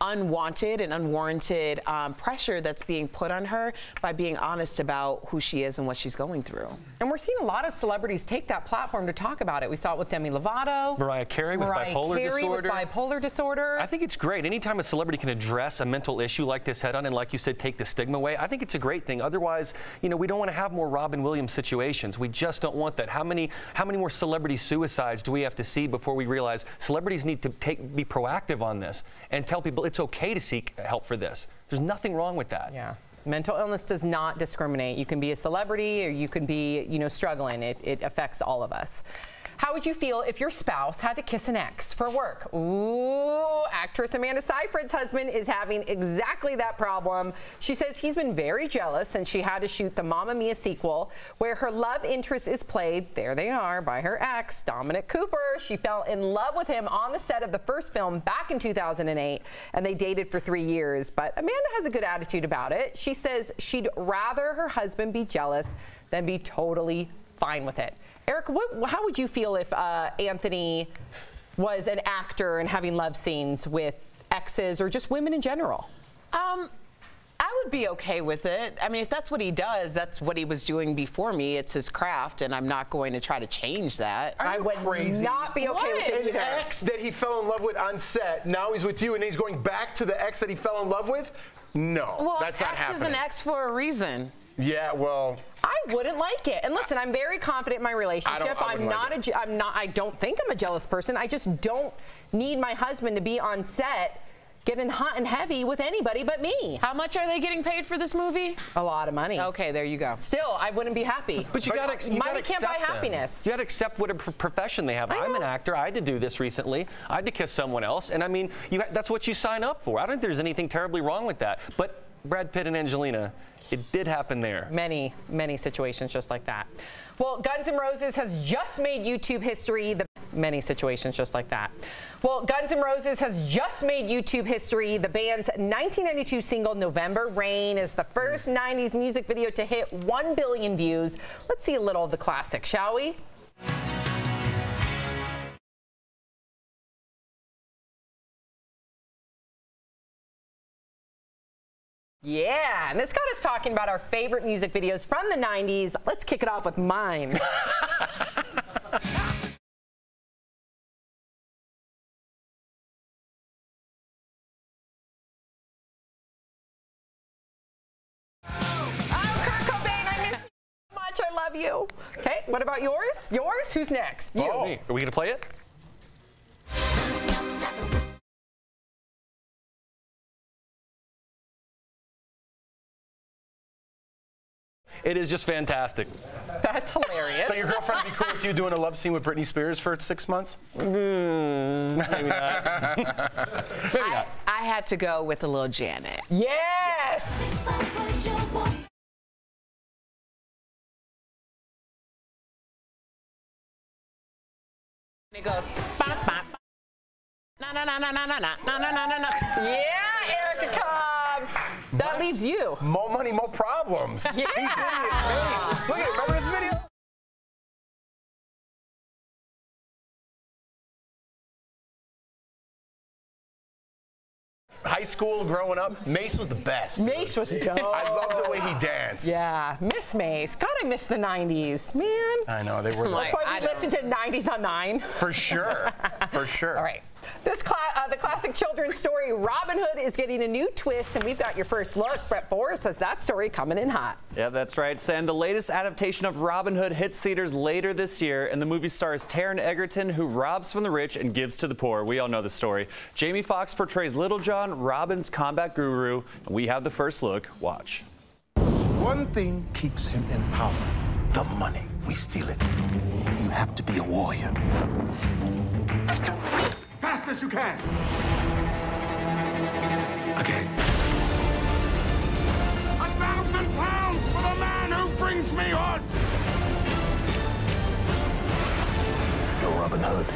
unwanted and unwarranted pressure that's being put on her by being honest about who she is and what she's going through. And we're seeing a lot of celebrities take that platform to talk about it. We saw it with Demi Lovato. Mariah Carey with bipolar disorder. I think it's great. Anytime a celebrity can address a mental issue like this head on and, like you said, take the stigma away, I think it's a great thing. Otherwise, we don't want to have more Robin Williams situations. We just don't want that. How many more celebrity suicides do we have to see before we realize celebrities need to be proactive on this and tell people it's okay to seek help for this? There's nothing wrong with that. Yeah. Mental illness does not discriminate. You can be a celebrity or you can be, struggling. It affects all of us. How would you feel if your spouse had to kiss an ex for work? Ooh, actress Amanda Seyfried's husband is having exactly that problem. She says he's been very jealous since she had to shoot the Mamma Mia sequel, where her love interest is played, there they are, by her ex, Dominic Cooper. She fell in love with him on the set of the first film back in 2008, and they dated for 3 years. But Amanda has a good attitude about it. She says she'd rather her husband be jealous than be totally fine with it. Eric, how would you feel if Anthony was an actor and having love scenes with exes or just women in general? I would be okay with it. I mean, if that's what he does, that's what he was doing before me. It's his craft, and I'm not going to try to change that. I would not be okay with it either. An ex that he fell in love with on set, now he's with you, and he's going back to the ex that he fell in love with? No, well, that's not happening. Well, an ex is an ex for a reason. Yeah, well, I wouldn't like it. And listen, I'm very confident in my relationship. I don't think I'm a jealous person. I just don't need my husband to be on set getting hot and heavy with anybody but me. How much are they getting paid for this movie? A lot of money. Okay, there you go. Still, I wouldn't be happy. But you gotta money can't buy happiness. You gotta accept what a profession they have. I'm an actor. I had to do this recently. I had to kiss someone else, and I mean, that's what you sign up for. I don't think there's anything terribly wrong with that. But Brad Pitt and Angelina, it did happen there. Many, many situations just like that. Well, Guns N' Roses has just made YouTube history. Many situations just like that. Well, Guns N' Roses has just made YouTube history. The band's 1992 single, November Rain, is the first 90s music video to hit 1 billion views. Let's see a little of the classic, shall we? Yeah, and this got us talking about our favorite music videos from the 90s. Let's kick it off with mine. I love you. Okay, what about yours? Yours? Who's next? You. Oh, are we gonna play it? It is just fantastic. That's hilarious. So your girlfriend would be cool with you doing a love scene with Britney Spears for 6 months? Maybe not. Maybe not. I had to go with a little Janet. Yes! It goes, na na na na na na na na na na na. Yeah, Erica Cobb. That leaves you. More money, more problems. Yeah. He's in his face. Look at it. Remember this video? High school, growing up, Mace was the best. Mace was dope. I love the way he danced. Yeah, Miss Mace. God, I miss the 90s, man. I know, they were. That's why we listened to 90s on 9. For sure, for sure. All right. The classic children's story, Robin Hood, is getting a new twist, and we've got your first look. Brett Forrest has that story coming in hot. Yeah, that's right, Sam. The latest adaptation of Robin Hood hits theaters later this year, and the movie stars Taron Egerton, who robs from the rich and gives to the poor. We all know the story. Jamie Foxx portrays Little John, Robin's combat guru, and we have the first look. Watch. One thing keeps him in power: the money. We steal it. You have to be a warrior. Fast as you can. Again. 1,000 pounds for the man who brings me on. Go Robin Hood.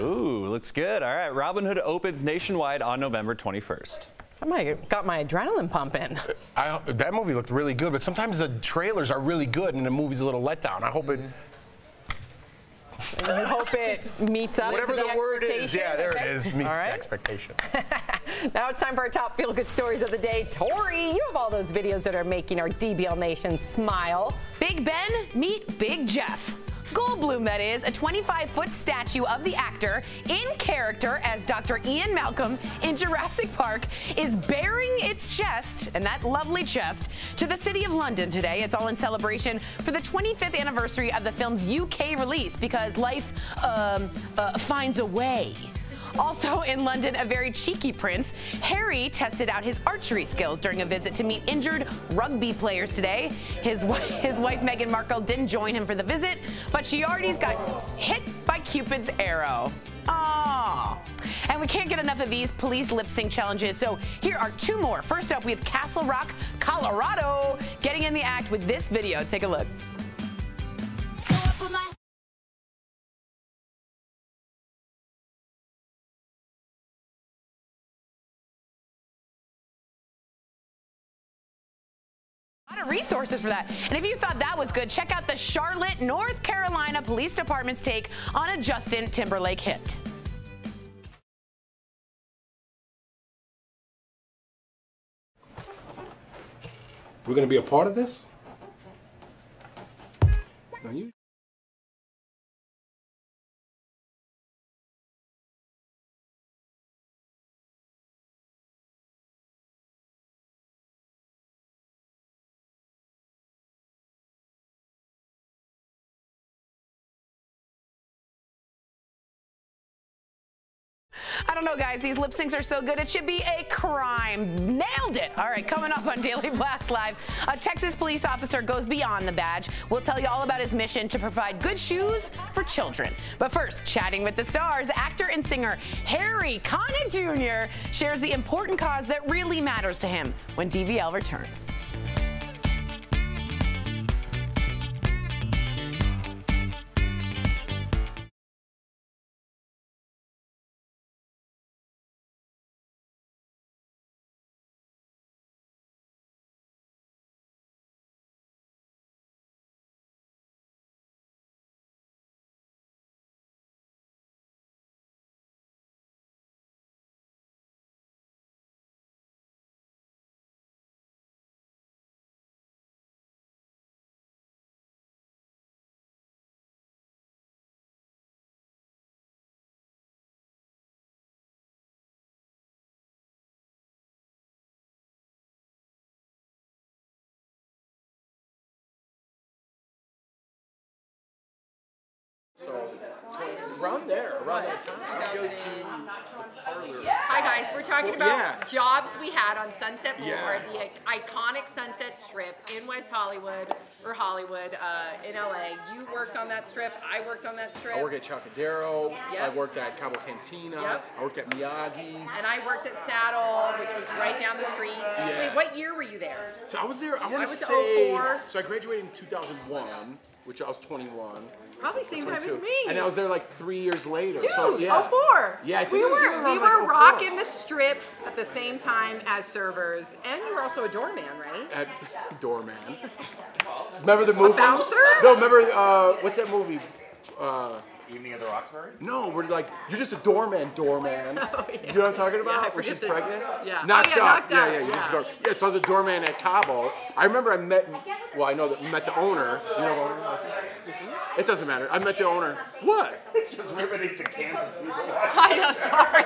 Ooh, looks good. All right, Robin Hood opens nationwide on November 21st. I got my adrenaline pumping. That movie looked really good, but sometimes the trailers are really good and the movie's a little letdown. I hope it. You hope it meets up Whatever to the word is, expectation? yeah, there Okay. it is, meets the expectation. Now it's time for our top feel-good stories of the day. Tori, you have all those videos that are making our DBL Nation smile. Big Ben, meet Big Jeff. Goldblum, that is, a 25-foot statue of the actor in character as Dr. Ian Malcolm in Jurassic Park, is bearing its chest, and that lovely chest, to the City of London today. It's all in celebration for the 25th anniversary of the film's UK release, because life finds a way. Also in London, a very cheeky prince, Harry, tested out his archery skills during a visit to meet injured rugby players today. His wife, Meghan Markle, didn't join him for the visit, but she already got hit by Cupid's arrow. Aww. And we can't get enough of these police lip sync challenges, so here are 2 more. First up, we have Castle Rock, Colorado, getting in the act with this video. Take a look. A lot of resources for that. And if you thought that was good, check out the Charlotte, North Carolina Police Department's take on a Justin Timberlake hit. We're going to be a part of this? No, you. I don't know, guys. These lip syncs are so good, it should be a crime. Nailed it. All right, coming up on Daily Blast Live, a Texas police officer goes beyond the badge. We'll tell you all about his mission to provide good shoes for children. But first, chatting with the stars, actor and singer Harry Connick Jr. shares the important cause that really matters to him when DVL returns. Around that time, I go to the parlor. Hi guys, we're talking about jobs we had on Sunset Boulevard, the iconic Sunset Strip in West Hollywood, or Hollywood, in LA. You worked on that strip, I worked on that strip. I worked at Chocadero, I worked at Cabo Cantina, I worked at Miyagi's. And I worked at Saddle, which was right down the street. Wait, what year were you there? So I was there, I want to was say, 04. so I graduated in 2001, which I was 21. Probably same time 22. as me. And I was there like 3 years later. Dude, so, yeah. 04. Yeah, I think we it was were around like 04. rocking the strip at the same time as servers, and you were also a doorman, right? At doorman. Remember the movie? A bouncer? No, remember what's that movie? Evening at the Roxbury? No, we're like, you're just a doorman. Oh, yeah. You know what I'm talking about? Yeah, I Where she's forget pregnant? Yeah. Knocked up. Knocked up. Yeah, you're just a door. Yeah, so I was a doorman at Cabo. I remember I met, well, I know that we met the owner. You know the owner? It doesn't matter. I met the owner. What? It's just riveting to Kansas people. I know, sorry.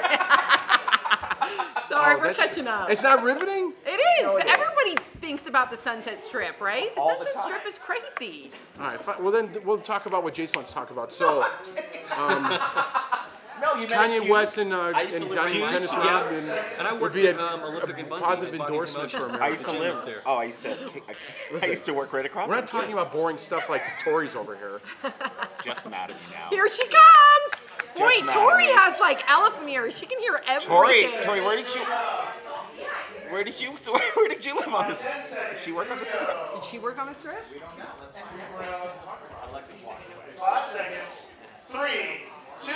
Sorry, we're catching up. It's not riveting? It is. No, it is. Everybody thinks about the Sunset Strip, right? The Sunset Strip is crazy. All right, fine. Well, then we'll talk about what Jason wants to talk about. So, Kanye West and Dennis Rodman would be a positive endorsement for America. I used to live there. Oh, I used to work right across. We're not talking about boring stuff like Tori's over here. Just mad at me now. Here she comes. Just Wait, mad Tori at me. has like elephant ears. She can hear everything. Tori, where did you live on this? Did she work on the script? Did she work on the strip? Alexis, 5 seconds. 3, 2.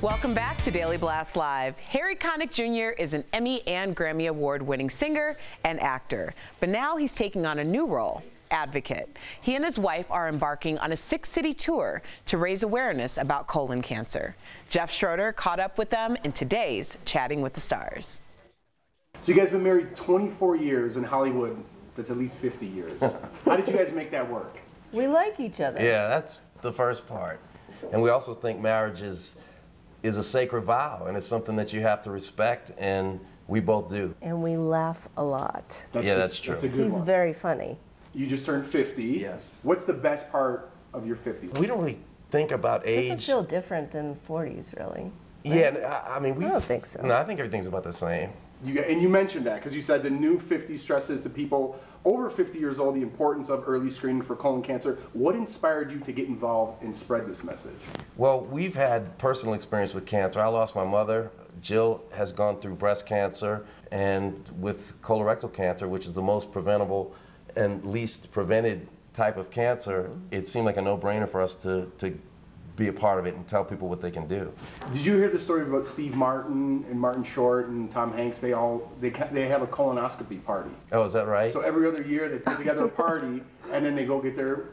Welcome back to Daily Blast Live. Harry Connick Jr. is an Emmy and Grammy Award-winning singer and actor, but now he's taking on a new role, advocate. He and his wife are embarking on a 6-city tour to raise awareness about colon cancer. Jeff Schroeder caught up with them in today's Chatting with the Stars. So you guys been married 24 years in Hollywood. That's at least 50 years. How did you guys make that work? We like each other. Yeah, that's the first part. And we also think marriage is a sacred vow, and it's something that you have to respect, and we both do. And we laugh a lot. That's true. That's a good He's one. very funny. You just turned 50. Yes. What's the best part of your 50s? We don't really think about It doesn't age. feel different than 40s, really. Yeah, I mean, I don't think so. No, I think everything's about the same. And you mentioned that because you said the new 50 stresses to people over 50 years old the importance of early screening for colon cancer. What inspired you to get involved and spread this message? Well, we've had personal experience with cancer. I lost my mother. Jill has gone through breast cancer, and with colorectal cancer, which is the most preventable and least prevented type of cancer, it seemed like a no-brainer for us to be a part of it and tell people what they can do. Did you hear the story about Steve Martin and Martin Short and Tom Hanks? They have a colonoscopy party. Oh, is that right? So every other year they put together a party and then they go get their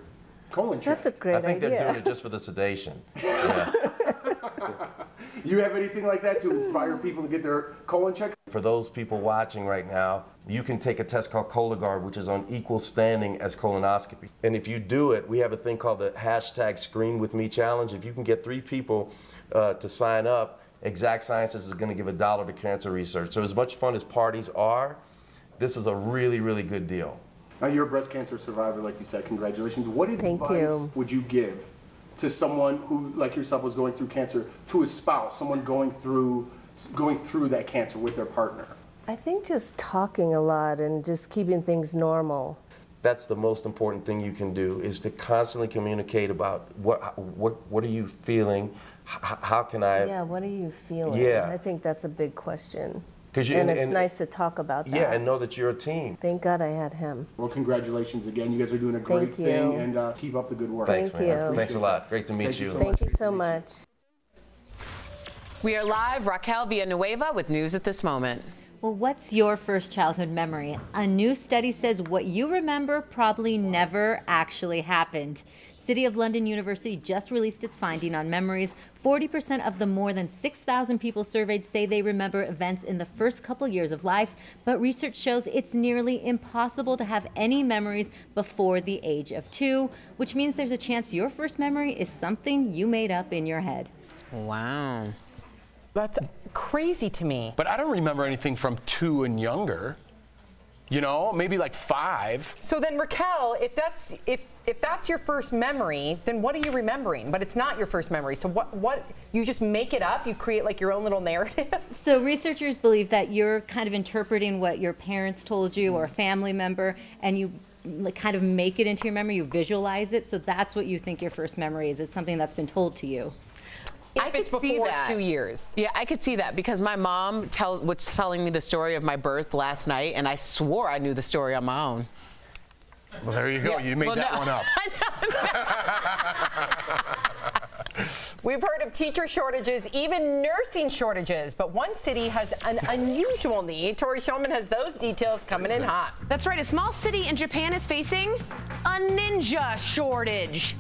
colon checked. That's a great idea. I think they're doing it just for the sedation. Yeah. You have anything like that to inspire people to get their colon checked? For those people watching right now, you can take a test called Cologuard, which is on equal standing as colonoscopy. And if you do it, we have a thing called the hashtag Screen With Me Challenge. If you can get 3 people to sign up, Exact Sciences is going to give $1 to cancer research. So as much fun as parties are, this is a really, really good deal. Now you're a breast cancer survivor, like you said. Congratulations. What advice would you give to someone who, like yourself, was going through cancer, to a spouse, someone going through that cancer with their partner? I think just talking a lot and just keeping things normal. That's the most important thing you can do, is to constantly communicate about what are you feeling, how can I... Yeah, what are you feeling? Yeah. I think that's a big question. And it's nice to talk about that. Yeah, and know that you're a team. Thank God I had him. Well, congratulations again. You guys are doing a great thing, and keep up the good work. Thanks, Thank man. you. Thanks a lot. Great to meet you. Thank you so much. We are live, Raquel Villanueva with news at this moment. Well, what's your first childhood memory? A new study says what you remember probably never actually happened. City of London University just released its finding on memories. 40% of the more than 6,000 people surveyed say they remember events in the first couple years of life, but research shows it's nearly impossible to have any memories before the age of 2, which means there's a chance your first memory is something you made up in your head. Wow. That's crazy to me. But I don't remember anything from 2 and younger. You know, maybe like 5. So then, Raquel, if that's your first memory, then what are you remembering? But it's not your first memory. So what you just make it up? You create like your own little narrative? So researchers believe that you're kind of interpreting what your parents told you or a family member, and you kind of make it into your memory. You visualize it. So that's what you think your first memory is. It's something that's been told to you. I could see that. 2 years. Yeah, I could see that because my mom was telling me the story of my birth last night, and I swore I knew the story on my own. Well, there you go. Yeah. You made that one up. We've heard of teacher shortages, even nursing shortages, but one city has an unusual need. Tori Shulman has those details coming in hot. That's right. A small city in Japan is facing a ninja shortage.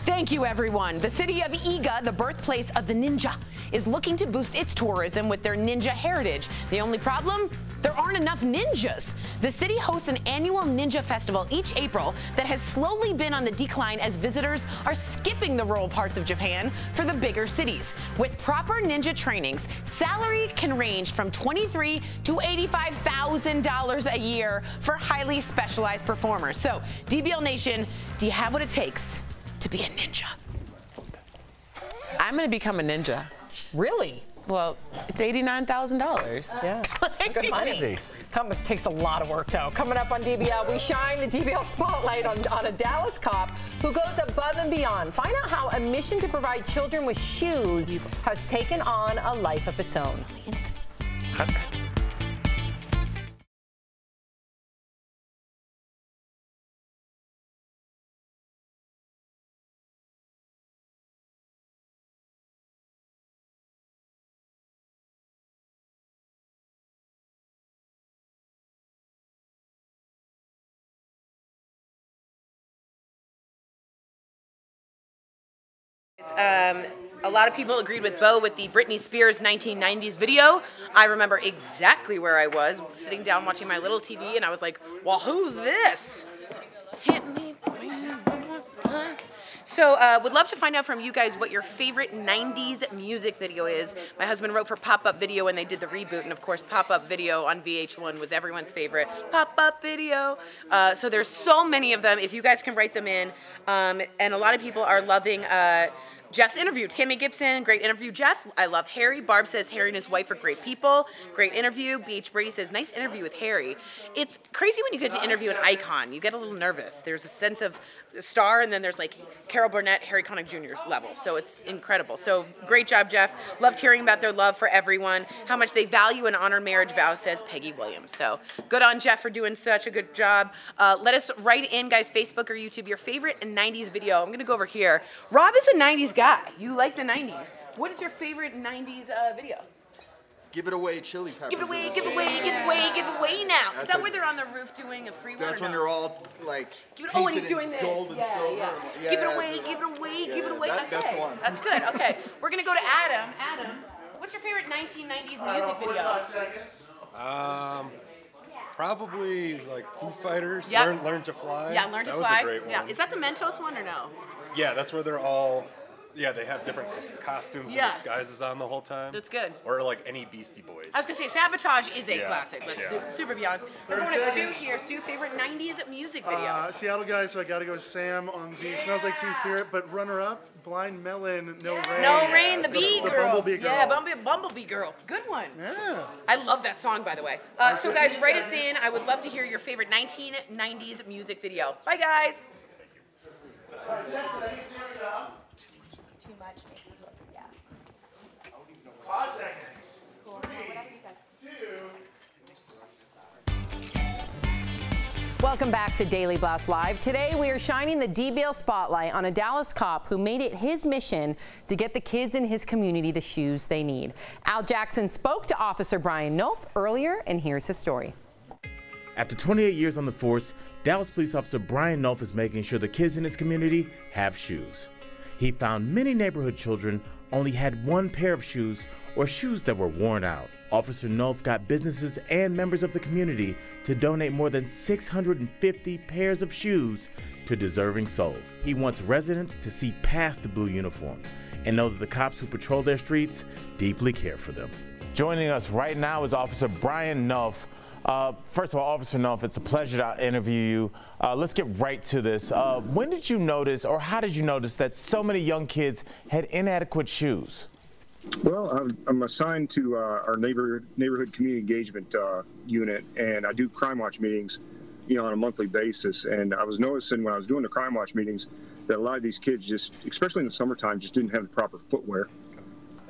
Thank you, everyone. The city of Iga, the birthplace of the ninja, is looking to boost its tourism with their ninja heritage. The only problem? There aren't enough ninjas. The city hosts an annual ninja festival each April that has slowly been on the decline as visitors are skipping the rural parts of Japan for the bigger cities. With proper ninja trainings, salary can range from $23,000 to $85,000 a year for highly specialized performers. So, DBL Nation, do you have what it takes to be a ninja? I'm going to become a ninja. Really? Well, it's $89,000. Yeah, good money. It takes a lot of work, though. Coming up on DBL, we shine the DBL spotlight on a Dallas cop who goes above and beyond. Find out how a mission to provide children with shoes has taken on a life of its own. A lot of people agreed with Bo with the Britney Spears 1990s video. I remember exactly where I was, sitting down watching my little TV, and I was like, well, who's this? Hit me. So would love to find out from you guys what your favorite 90s music video is. My husband wrote for Pop-Up Video when they did the reboot, and of course Pop-Up Video on VH1 was everyone's favorite. Pop-Up Video. So there's so many of them. If you guys can write them in. And a lot of people are loving Jeff's interview. Tammy Gibson, great interview. Jeff, I love Harry. Barb says Harry and his wife are great people. Great interview. B.H. Brady says, nice interview with Harry. It's crazy when you get to interview an icon. You get a little nervous. There's a sense of star, and then there's like Carol Burnett, Harry Connick Jr. level. So it's incredible. So great job, Jeff. Loved hearing about their love for everyone, how much they value and honor marriage vows, says Peggy Williams. So good on Jeff for doing such a good job. Let us write in, guys, Facebook or YouTube, your favorite 90s video. I'm going to go over here. Rob is a 90s guy. You like the 90s. What is your favorite 90s video? Give It Away, Chili Peppers. Give it away, give it away, give it away, give it away now. Is that where they're on the roof doing a free one? That's when they're all like oh, and he's doing this. Gold and silver. Yeah. Give it away, give it away, give it away. That's the one. That's good. Okay, we're gonna go to Adam. Adam, what's your favorite 1990s music video? Probably like Foo Fighters. Yep. Learn to Fly. Yeah, Learn to that Fly. Was a great one. Yeah, is that the Mentos one or no? Yeah, that's where they're all Yeah, they have different costumes Yeah. and disguises on the whole time. That's good. Or like any Beastie Boys. I was gonna say Sabotage is a Yeah. classic. Let's Yeah. super be honest. We're going to Stu here. Stu, favorite '90s music video. Seattle guy, so I got to go with Sam on the Smells Like Teen Spirit. But runner-up, Blind Melon, No Rain. No Rain, the Bee the Girl. Bumblebee Girl. Yeah, Bumblebee Girl. Good one. Yeah. I love that song, by the way. So, guys, write us in. I would love to hear your favorite 1990s music video. Bye, guys. Too much makes it look, yeah. 5 seconds. 3, 2. Welcome back to Daily Blast Live. Today we are shining the DBL spotlight on a Dallas cop who made it his mission to get the kids in his community the shoes they need. Al Jackson spoke to Officer Brian Nolf earlier, and here's his story. After 28 years on the force, Dallas police officer Brian Nolf is making sure the kids in his community have shoes. He found many neighborhood children only had one pair of shoes or shoes that were worn out. Officer Nolf got businesses and members of the community to donate more than 650 pairs of shoes to deserving souls. He wants residents to see past the blue uniform and know that the cops who patrol their streets deeply care for them. Joining us right now is Officer Brian Nolf. First of all, Officer Nolf, it's a pleasure to interview you. Let's get right to this. When did you notice, or how did you notice, that so many young kids had inadequate shoes? Well, I'm assigned to our neighborhood community engagement unit, and I do Crime Watch meetings, on a monthly basis. And I was noticing when I was doing the Crime Watch meetings that a lot of these kids just, especially in the summertime, just didn't have the proper footwear.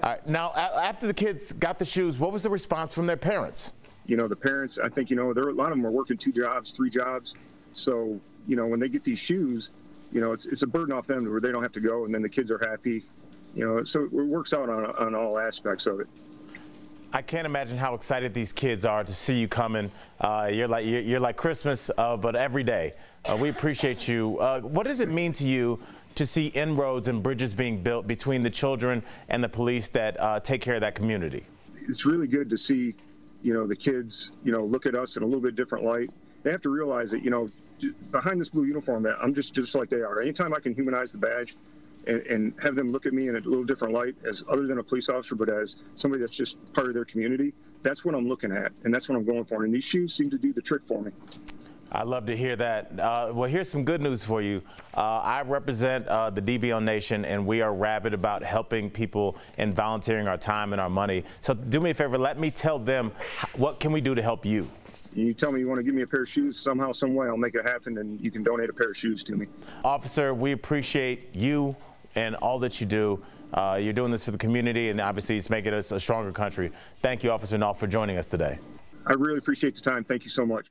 All right. Now, after the kids got the shoes, what was the response from their parents? The parents, I think, a lot of them are working 2 jobs, 3 jobs. So, when they get these shoes, it's a burden off them where they don't have to go, and then the kids are happy. So it works out on all aspects of it. I can't imagine how excited these kids are to see you coming. You're like Christmas, but every day. We appreciate you. What does it mean to you to see inroads and bridges being built between the children and the police that take care of that community? It's really good to see, the kids, look at us in a little bit different light. They have to realize that, behind this blue uniform, I'm just like they are. Anytime I can humanize the badge and have them look at me in a little different light, as other than a police officer, but as somebody that's just part of their community, that's what I'm looking at, and that's what I'm going for. And these shoes seem to do the trick for me. I love to hear that. Well, here's some good news for you. I represent the DBL Nation, and we are rabid about helping people and volunteering our time and our money. So do me a favor, let me tell them, what can we do to help you? You tell me you want to give me a pair of shoes, somehow, some way, I'll make it happen, and you can donate a pair of shoes to me. Officer, we appreciate you and all that you do. You're doing this for the community, and obviously it's making us a stronger country. Thank you, Officer Nolf, for joining us today. I really appreciate the time. Thank you so much.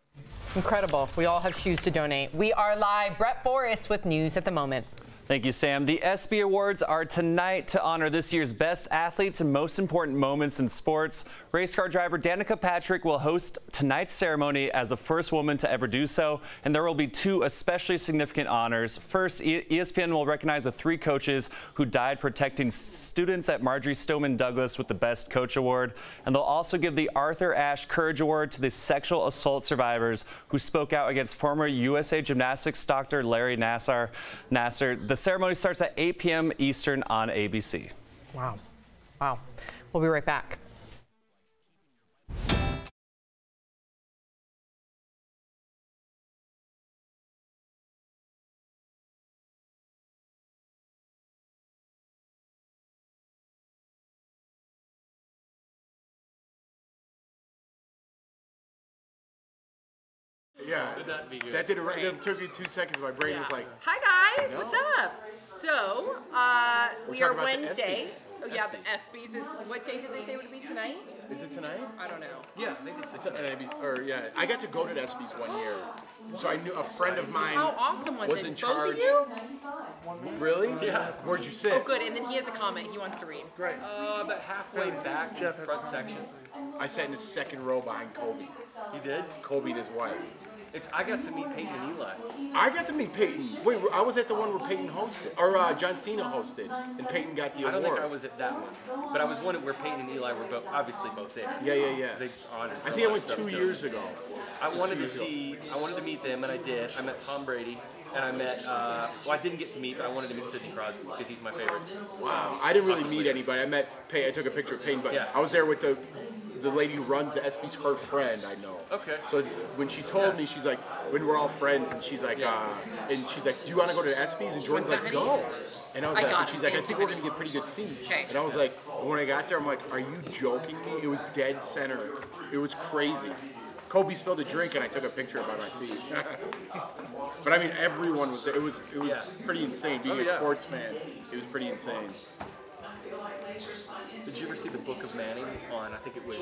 Incredible. We all have shoes to donate. We are live. Brett Forrest with news at the moment. Thank you, Sam. The ESPY Awards are tonight to honor this year's best athletes and most important moments in sports. Race car driver Danica Patrick will host tonight's ceremony as the first woman to ever do so, and there will be 2 especially significant honors. First, ESPN will recognize the 3 coaches who died protecting students at Marjory Stoneman Douglas with the Best Coach Award, and they'll also give the Arthur Ashe Courage Award to the sexual assault survivors who spoke out against former USA Gymnastics doctor Larry Nassar. The ceremony starts at 8 p.m. Eastern on ABC. Wow. Wow. We'll be right back. Yeah, that did it right. It took me 2 seconds. My brain was like, Hi guys, No. what's up? So, we are talking about the Wednesday. ESPYs. Oh yeah, the ESPYs is, what day did they say it would be tonight? is it tonight? I don't know. Yeah, I think it's an ESPYs, or yeah. I got to go to the ESPYs one year, so I knew a friend of mine. How awesome was in it? charge. Both of you? Really? Yeah. Where'd you sit? Oh good, and then he has a comment he wants to read. Great. About halfway back, front section. I sat in the second row behind Kobe. You did? Kobe and his wife. I got to meet Peyton and Eli. I got to meet Peyton. Wait, I was at the one where Peyton hosted, or John Cena hosted, and Peyton got the award. I don't think I was at that one, but I was one where Peyton and Eli were obviously both there. Yeah. They honored I think I went 2 years ago. I wanted to meet them, and I did. I met Tom Brady, and I met, well, I didn't get to meet, but I wanted to meet Sidney Crosby because he's my favorite. Wow. I didn't really meet anybody. I met Peyton. I took a picture of Peyton, but I was there with the lady who runs the ESPYs, her friend, I know. Okay. So when she told me, she's like, when we're all friends, and she's like, do you want to go to the ESPYs? And Jordan's like, go. And I was like, and she's like, I think we're going to get pretty good seats. Okay. And I was like, when I got there, I'm like, are you joking me? It was dead center. It was crazy. Kobe spilled a drink, and I took a picture of it by my feet. But I mean, everyone was there. It was pretty insane. Being a sports fan, it was pretty insane. Did you ever see the Book of Manning on, I think it was...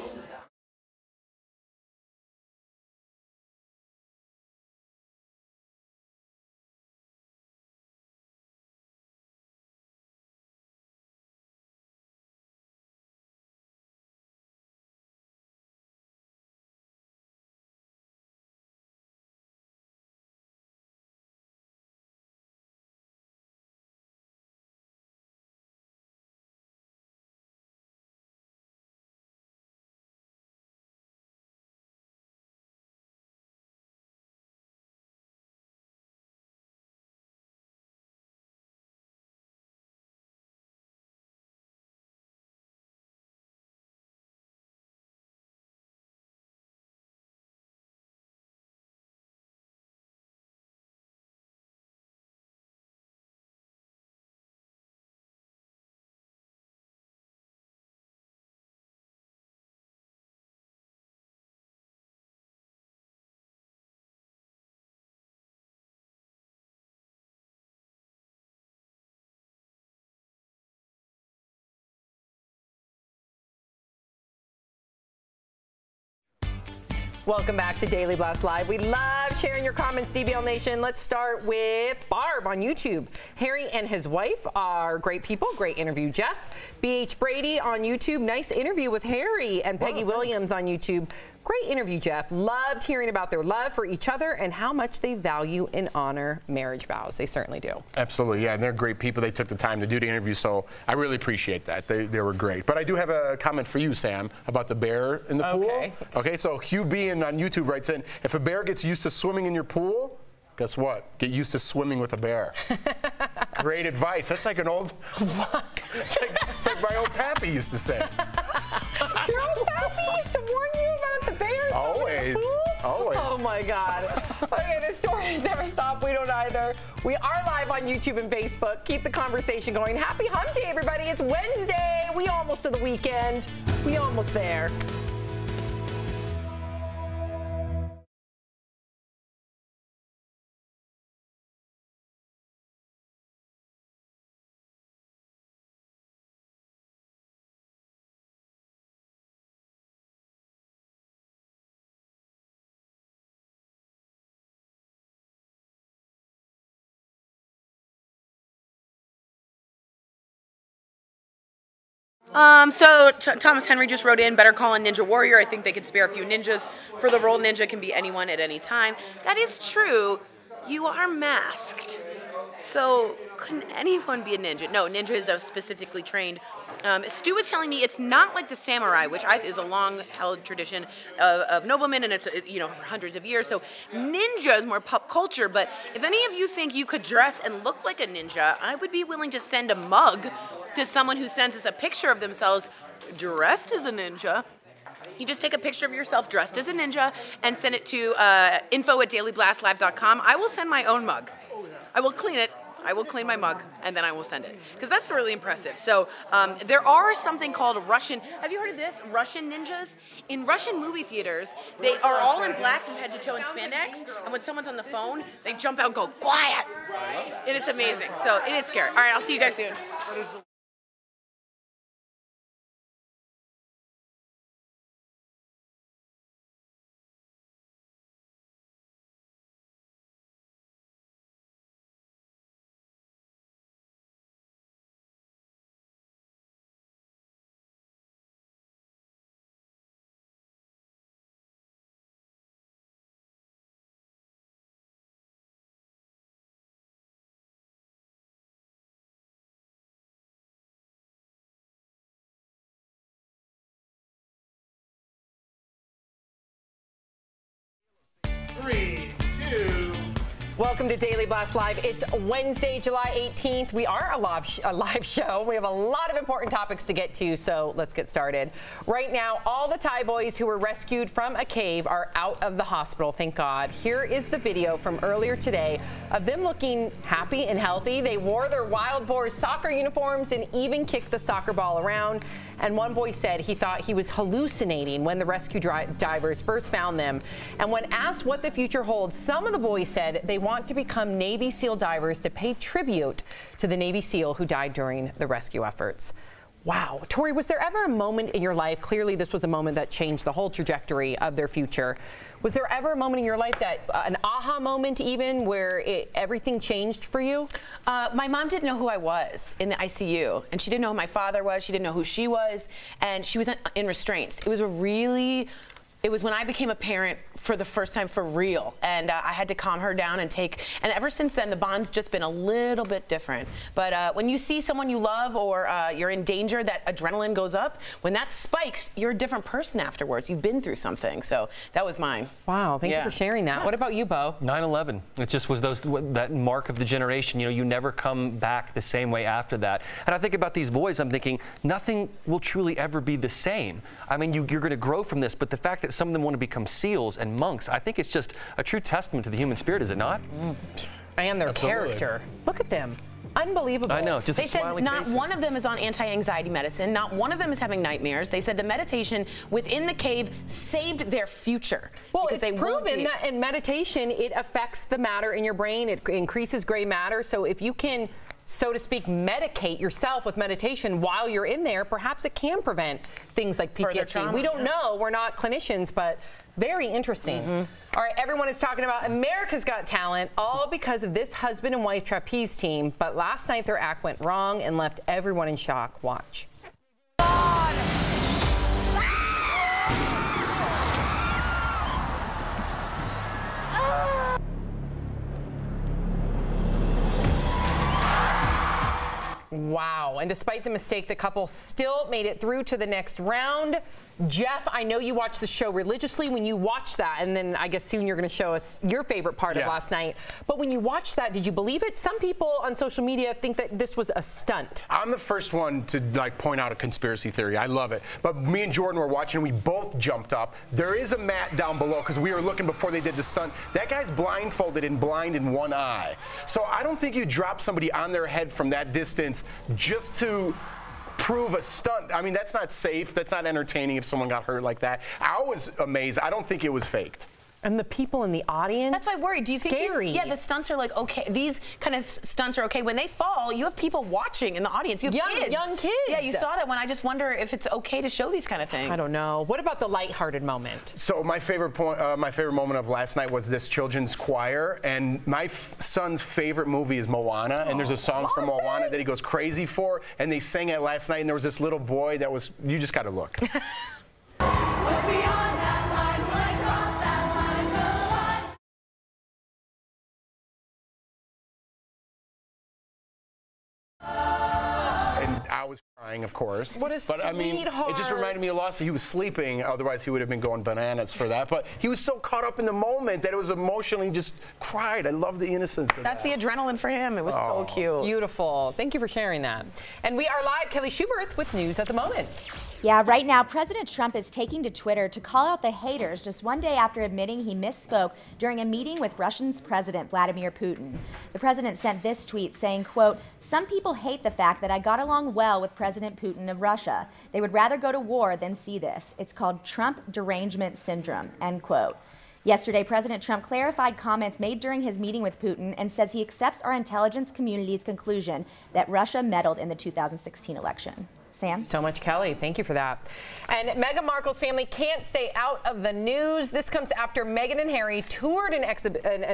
Welcome back to Daily Blast Live. We love sharing your comments, DBL Nation. Let's start with Barb on YouTube. Harry and his wife are great people. Great interview, Jeff. BH Brady on YouTube. Nice interview with Harry. And Peggy Williams on YouTube. Great interview, Jeff. Loved hearing about their love for each other and how much they value and honor marriage vows. They certainly do. Absolutely, yeah, and they're great people. They took the time to do the interview, so I really appreciate that. They were great. But I do have a comment for you, Sam, about the bear in the pool. Okay, so Hugh Bean on YouTube writes in, if a bear gets used to swimming in your pool, guess what? Get used to swimming with a bear. Great advice. That's like an old... it's like my old pappy used to say. Your old pappy used to warn you about the bears? Always. Always. Oh my God. Okay, the stories never stop. We don't either. We are live on YouTube and Facebook. Keep the conversation going. Happy Hump Day, everybody. It's Wednesday. We almost to the weekend. We almost there. So Thomas Henry just wrote in, better call a Ninja Warrior. I think they could spare a few ninjas for the role. Ninja can be anyone at any time. That is true. You are masked. So couldn't anyone be a ninja? No, ninja is a specifically trained. Stu was telling me it's not like the samurai, which is a long-held tradition of noblemen, and it's for hundreds of years. So ninja is more pop culture. But if any of you think you could dress and look like a ninja, I would be willing to send a mug to someone who sends us a picture of themselves dressed as a ninja. You just take a picture of yourself dressed as a ninja and send it to info@dailyblastlive.com. I will send my own mug. I will clean it. I will clean my mug, and then I will send it. Because that's really impressive. So there are something called Russian, have you heard of this? Russian ninjas? In Russian movie theaters, they are all in black from head to toe in spandex, and when someone's on the phone, they jump out and go, quiet! And it's amazing. So it is scary. All right, I'll see you guys soon. 3, 2. Welcome to Daily Blast Live. It's Wednesday, July 18th. We are a live show. We have a lot of important topics to get to, so let's get started. Right now, all the Thai boys who were rescued from a cave are out of the hospital, thank God. Here is the video from earlier today of them looking happy and healthy. They wore their Wild Boars soccer uniforms and even kicked the soccer ball around. And one boy said he thought he was hallucinating when the rescue divers first found them. And when asked what the future holds, some of the boys said they want to become Navy SEAL divers to pay tribute to the Navy SEAL who died during the rescue efforts. Wow. Tori, was there ever a moment in your life, clearly this was a moment that changed the whole trajectory of their future. Was there ever a moment in your life that, an aha moment even, where everything changed for you? My mom didn't know who I was in the ICU, and she didn't know who my father was, she didn't know who she was, and she was in restraints. It was when I became a parent for the first time for real, and I had to calm her down and and ever since then, the bond's just been a little bit different. But when you see someone you love or you're in danger, that adrenaline goes up. When that spikes, you're a different person afterwards. You've been through something, so that was mine. Wow, thank you for sharing that. What about you, Bo? 9/11. It just was that mark of the generation. You know, you never come back the same way after that. And I think about these boys, I'm thinking, nothing will truly ever be the same. I mean, you're going to grow from this, but the fact that some of them want to become SEALs and monks, I think it's just a true testament to the human spirit, is it not? And their character. Look at them. Unbelievable. I know, just they said not one of them is on anti-anxiety medicine, not one of them is having nightmares. They said the meditation within the cave saved their future. Well, it's proven that in meditation, it affects the matter in your brain. It increases gray matter. So if you can, so to speak, medicate yourself with meditation while you're in there, perhaps it can prevent things like PTSD. We don't know. We're not clinicians, but very interesting. All right, everyone is talking about America's Got Talent, all because of this husband and wife trapeze team. But last night, their act went wrong and left everyone in shock. Watch. Wow. And despite the mistake, the couple still made it through to the next round. Jeff, I know you watched the show religiously. When you watched that, and then I guess soon you're going to show us your favorite part of last night. But when you watched that, did you believe it? Some people on social media think that this was a stunt. I'm the first one to point out a conspiracy theory. I love it. But me and Jordan were watching. We both jumped up. There is a mat down below because we were looking before they did the stunt. That guy's blindfolded and blind in one eye. So I don't think you drop somebody on their head from that distance just to prove a stunt. I mean, that's not safe. That's not entertaining if someone got hurt like that. I was amazed. I don't think it was faked. And the people in the audience. That's why I worry. Do you think the stunts are like okay? These kind of stunts are okay. When they fall, you have people watching in the audience. You have young kids. Yeah, you saw that one. I just wonder if it's okay to show these kind of things. I don't know. What about the lighthearted moment? So my favorite moment of last night was this children's choir, and my son's favorite movie is Moana, and there's a song from Moana that he goes crazy for, and they sang it last night, and there was this little boy that was, you just got to look. I was crying, of course. What a But I mean, it just reminded me a lot. So he was sleeping, otherwise he would have been going bananas for that. But he was so caught up in the moment that it was emotionally just cried. I love the innocence of That's the adrenaline for him. It was so cute. Beautiful. Thank you for sharing that. And we are live, Kelly Schubert with news at the moment. Yeah, right now, President Trump is taking to Twitter to call out the haters just one day after admitting he misspoke during a meeting with Russia's President Vladimir Putin. The president sent this tweet saying, quote, "Some people hate the fact that I got along well with President Putin of Russia. They would rather go to war than see this. It's called Trump derangement syndrome," end quote. Yesterday, President Trump clarified comments made during his meeting with Putin and says he accepts our intelligence community's conclusion that Russia meddled in the 2016 election. Sam? So much, Kelly. Thank you for that. And Meghan Markle's family can't stay out of the news. This comes after Meghan and Harry toured an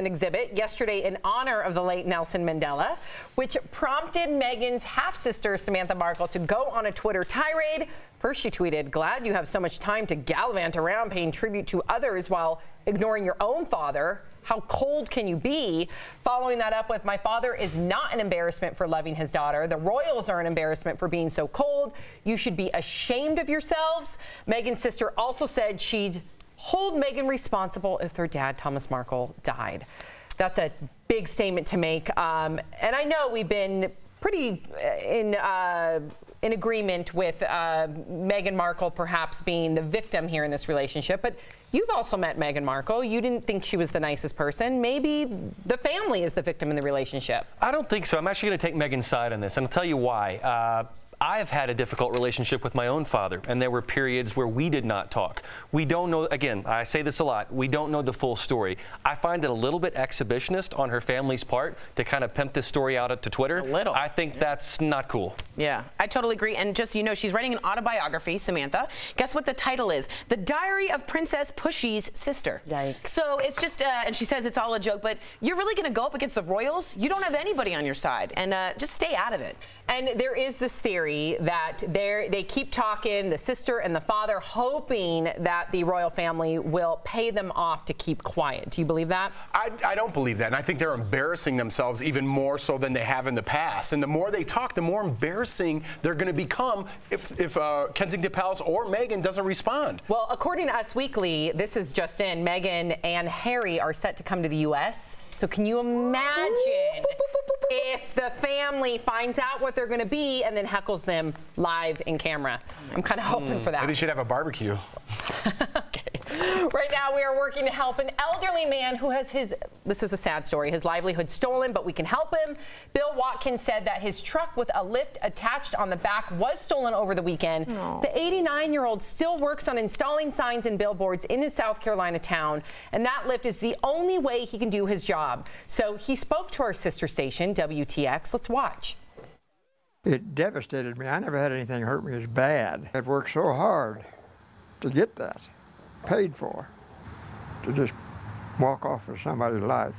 exhibit yesterday in honor of the late Nelson Mandela, which prompted Meghan's half-sister, Samantha Markle, to go on a Twitter tirade. First, she tweeted, "Glad you have so much time to gallivant around paying tribute to others while ignoring your own father. How cold can you be?" Following that up with, "My father is not an embarrassment for loving his daughter. The royals are an embarrassment for being so cold. You should be ashamed of yourselves." Meghan's sister also said she'd hold Meghan responsible if their dad, Thomas Markle, died. That's a big statement to make. And I know we've been pretty in agreement with Meghan Markle perhaps being the victim here in this relationship, but you've also met Meghan Markle. You didn't think she was the nicest person. Maybe the family is the victim in the relationship. I don't think so. I'm actually going to take Meghan's side on this, and I'll tell you why. I've had a difficult relationship with my own father, and there were periods where we did not talk. We don't know, again, I say this a lot, we don't know the full story. I find it a little bit exhibitionist on her family's part to kind of pimp this story out to Twitter. A little. I think that's not cool. Yeah, I totally agree. And just so you know, she's writing an autobiography, Samantha. Guess what the title is? The Diary of Princess Pushy's Sister. Yikes. So it's just, and she says it's all a joke, but you're really going to go up against the royals? You don't have anybody on your side, and just stay out of it. And there is this theory that they keep talking, the sister and the father, hoping that the royal family will pay them off to keep quiet. Do you believe that? I don't believe that. And I think they're embarrassing themselves even more so than they have in the past. And the more they talk, the more embarrassing they're going to become if Kensington Palace or Meghan doesn't respond. Well, according to Us Weekly, this is just in, Meghan and Harry are set to come to the U.S. So can you imagine if the family finds out what they're going to be and then heckles them live in camera? I'm kind of hoping for that. Maybe they should have a barbecue. Right now, we are working to help an elderly man who has this is a sad story, his livelihood stolen, but we can help him. Bill Watkins said that his truck with a lift attached on the back was stolen over the weekend. Aww. The 89-year-old still works on installing signs and billboards in his South Carolina town, and that lift is the only way he can do his job. So he spoke to our sister station, WTX. Let's watch. It devastated me. I never had anything hurt me as bad. I'd worked so hard to get that, paid for, to just walk off with somebody's life.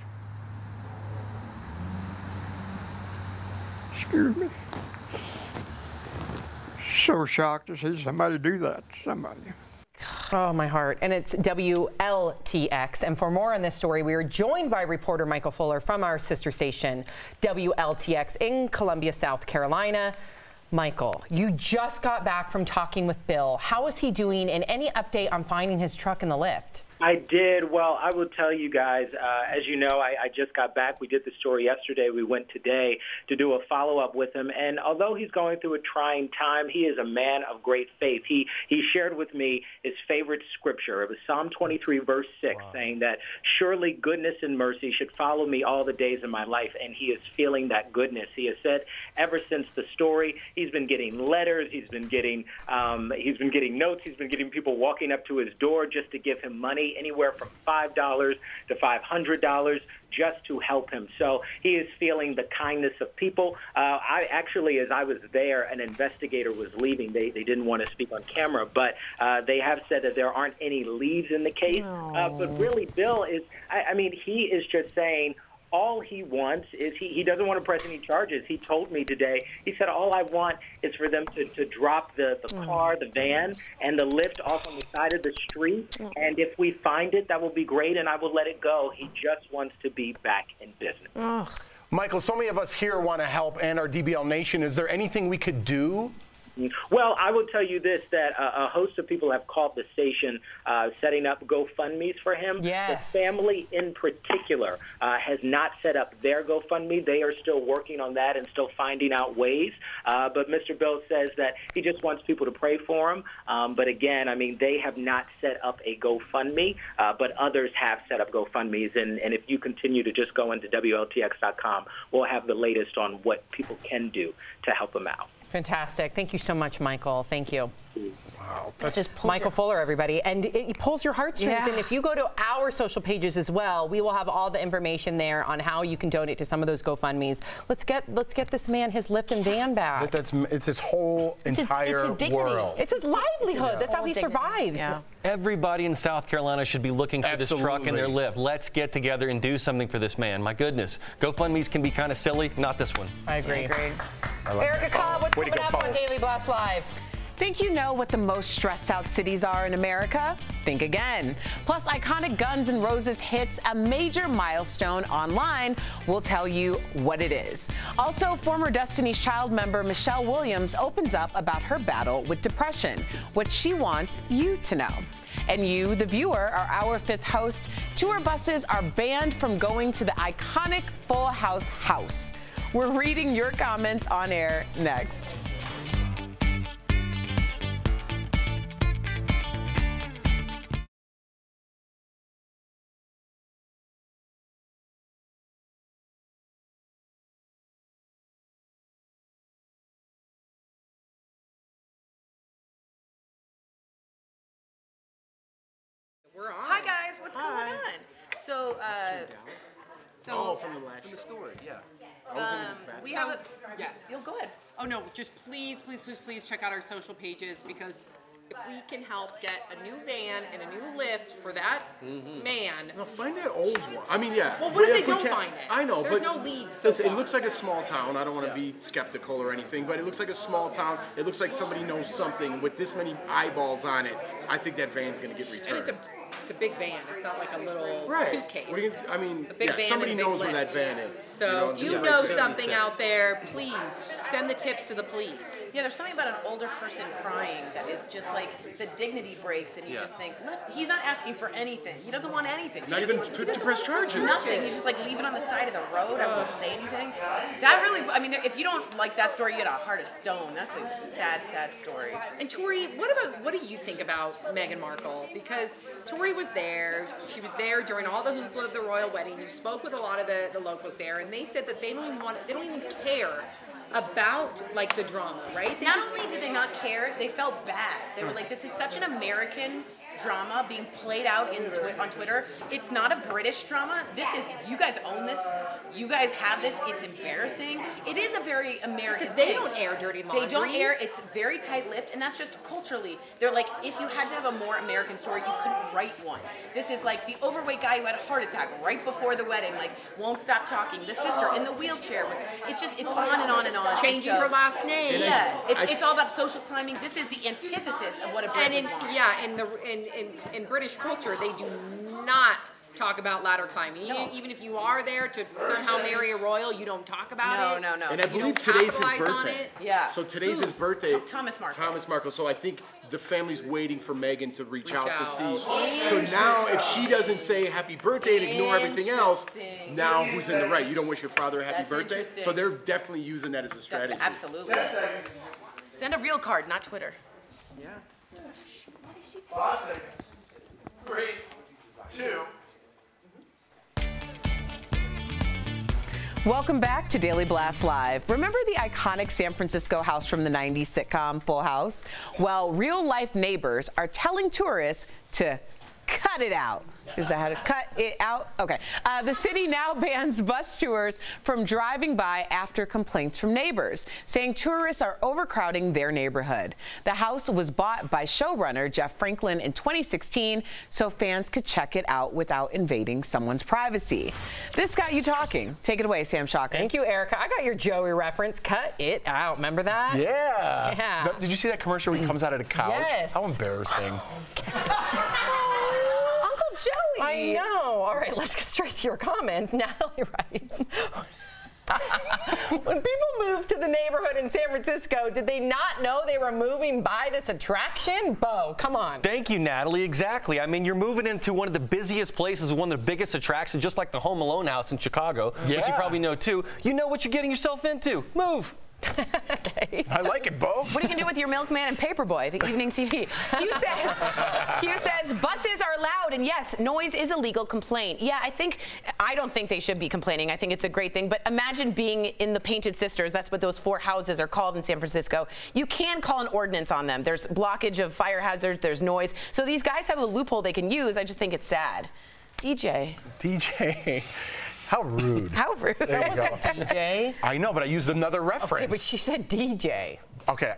Excuse me. So shocked to see somebody do that to somebody. Oh, my heart. And it's WLTX. And for more on this story, we are joined by reporter Michael Fuller from our sister station, WLTX, in Columbia, South Carolina. Michael, you just got back from talking with Bill. How is he doing, and any update on finding his truck in the lift? I did. Well, I will tell you guys, as you know, I just got back. We did the story yesterday. We went today to do a follow-up with him. And although he's going through a trying time, he is a man of great faith. He shared with me his favorite scripture. It was Psalm 23, verse 6, saying that surely goodness and mercy should follow me all the days of my life. And he is feeling that goodness. He has said ever since the story, he's been getting letters. He's been getting notes. He's been getting people walking up to his door just to give him money, anywhere from $5 to $500 just to help him. So he is feeling the kindness of people. I actually, as I was there, an investigator was leaving. They didn't want to speak on camera, but they have said that there aren't any leads in the case. But really, Bill is, I mean, he is just saying, all he wants is he doesn't want to press any charges. He told me today, he said, all I want is for them to drop the car, the van, and the lift off on the side of the street. And if we find it, that will be great, and I will let it go. He just wants to be back in business. Michael, so many of us here want to help, and our DBL Nation. Is there anything we could do? Well, I will tell you this, that a host of people have called the station setting up GoFundMes for him. Yes. The family in particular has not set up their GoFundMe. They are still working on that and still finding out ways. But Mr. Bill says that he just wants people to pray for him. But again, I mean, they have not set up a GoFundMe, but others have set up GoFundMes. And if you continue to just go into WLTX.com, we'll have the latest on what people can do to help him out. Fantastic. Thank you so much, Michael. Thank you. Wow. Just Michael Fuller, everybody. And it pulls your heartstrings. Yeah. And if you go to our social pages as well, we will have all the information there on how you can donate to some of those GoFundMes. Let's get this man his lift and van back. It's his whole entire world. It's his livelihood. That's how he survives. Yeah. Everybody in South Carolina should be looking for this truck and their lift. Let's get together and do something for this man. My goodness. GoFundMes can be kind of silly. Not this one. I agree. Erica Cobb, what's coming up on Daily Blast Live? Think you know what the most stressed out cities are in America? Think again. Plus, iconic Guns N' Roses hits a major milestone online. We'll tell you what it is. Also, former Destiny's Child member Michelle Williams opens up about her battle with depression, what she wants you to know. And you, the viewer, are our 5th host. Tour buses are banned from going to the iconic Full House house. We're reading your comments on air next. We're on. Hi guys, what's going on? So, from the last story, yeah. we have a yes. You'll go ahead. Oh no, just please check out our social pages, because if we can help get a new van and a new lift for that man. No, find that old one. I mean, yeah. Well, what if they don't find it? I know, There's but no leads. Listen, it looks like a small town. I don't want to be skeptical or anything, but it looks like a small town. It looks like somebody knows something. With this many eyeballs on it, I think that van's going to get returned. And it's a big van. It's not like a little suitcase. I mean, it's a big van somebody and a big knows where lift. that van is. So if you know something out there, please send the tips to the police. Yeah, there's something about an older person crying that is just like the dignity breaks, and you just think, he's not asking for anything. He doesn't want anything. Not even to press charges. Nothing. He's just like leave it on the side of the road. I won't say anything. That really, I mean, if you don't like that story, you had a heart of stone. That's a sad, sad story. And Tori, what do you think about Meghan Markle? Because Tori was there. She was there during all the hoopla of the royal wedding. You spoke with a lot of the locals there, and they said that they don't even care about like the drama, right? Not only did they not care, they felt bad. They were like, this is such an American drama being played out on Twitter. It's not a British drama. This is, you guys own this. You guys have this. It's embarrassing. It is a very American thing. Because they thing. don't air dirty laundry. They don't air. It's very tight-lipped, and that's just culturally. They're like, if you had to have a more American story, you couldn't write one. This is like the overweight guy who had a heart attack right before the wedding, like won't stop talking. The sister in the wheelchair. It's on and on and on. Changing her last name. Yeah, it's all about social climbing. This is the antithesis of what a Brit would want. Yeah, in British culture, they do not talk about ladder climbing. No. Even if you are there to somehow marry a royal, you don't talk about it. No. And I believe today's his birthday. Yeah. So today's his birthday. Thomas Markle. Thomas Markle. So I think the family's waiting for Meghan to reach out to see. So now, if she doesn't say happy birthday and ignore everything else, now who's in the right? You don't wish your father a happy birthday? So they're definitely using that as a strategy. Absolutely. Send a real card, not Twitter. Yeah. 5 seconds. 3, 2. Welcome back to Daily Blast Live. Remember the iconic San Francisco house from the 90s sitcom Full House? Well, real-life neighbors are telling tourists to cut it out. Is that how to cut it out? Okay. The city now bans bus tours from driving by after complaints from neighbors, saying tourists are overcrowding their neighborhood. The house was bought by showrunner Jeff Franklin in 2016 so fans could check it out without invading someone's privacy. This got you talking. Take it away, Sam Shocker. Thank you, Erica. I got your Joey reference. Cut it out. Remember that? Yeah. Did you see that commercial where he comes out of the couch? Yes. How embarrassing. Joey. I know. All right, let's get straight to your comments. Natalie writes, when people moved to the neighborhood in San Francisco, did they not know they were moving by this attraction? Bo, come on. Thank you, Natalie. Exactly. I mean, you're moving into one of the busiest places, one of the biggest attractions, just like the Home Alone house in Chicago, which you probably know too. You know what you're getting yourself into. Move. Okay. I like it, Bo. What are you going to do with your Milkman and Paperboy, the evening TV? Hugh says, buses are loud, and yes, noise is a legal complaint. Yeah, I don't think they should be complaining. I think it's a great thing. But imagine being in the Painted Sisters. That's what those 4 houses are called in San Francisco. You can call an ordinance on them. There's blockage of fire hazards. There's noise. So these guys have a loophole they can use. I just think it's sad. DJ. How rude. How rude. That wasn't DJ. I know, but I used another reference. Okay, but she said DJ. Okay,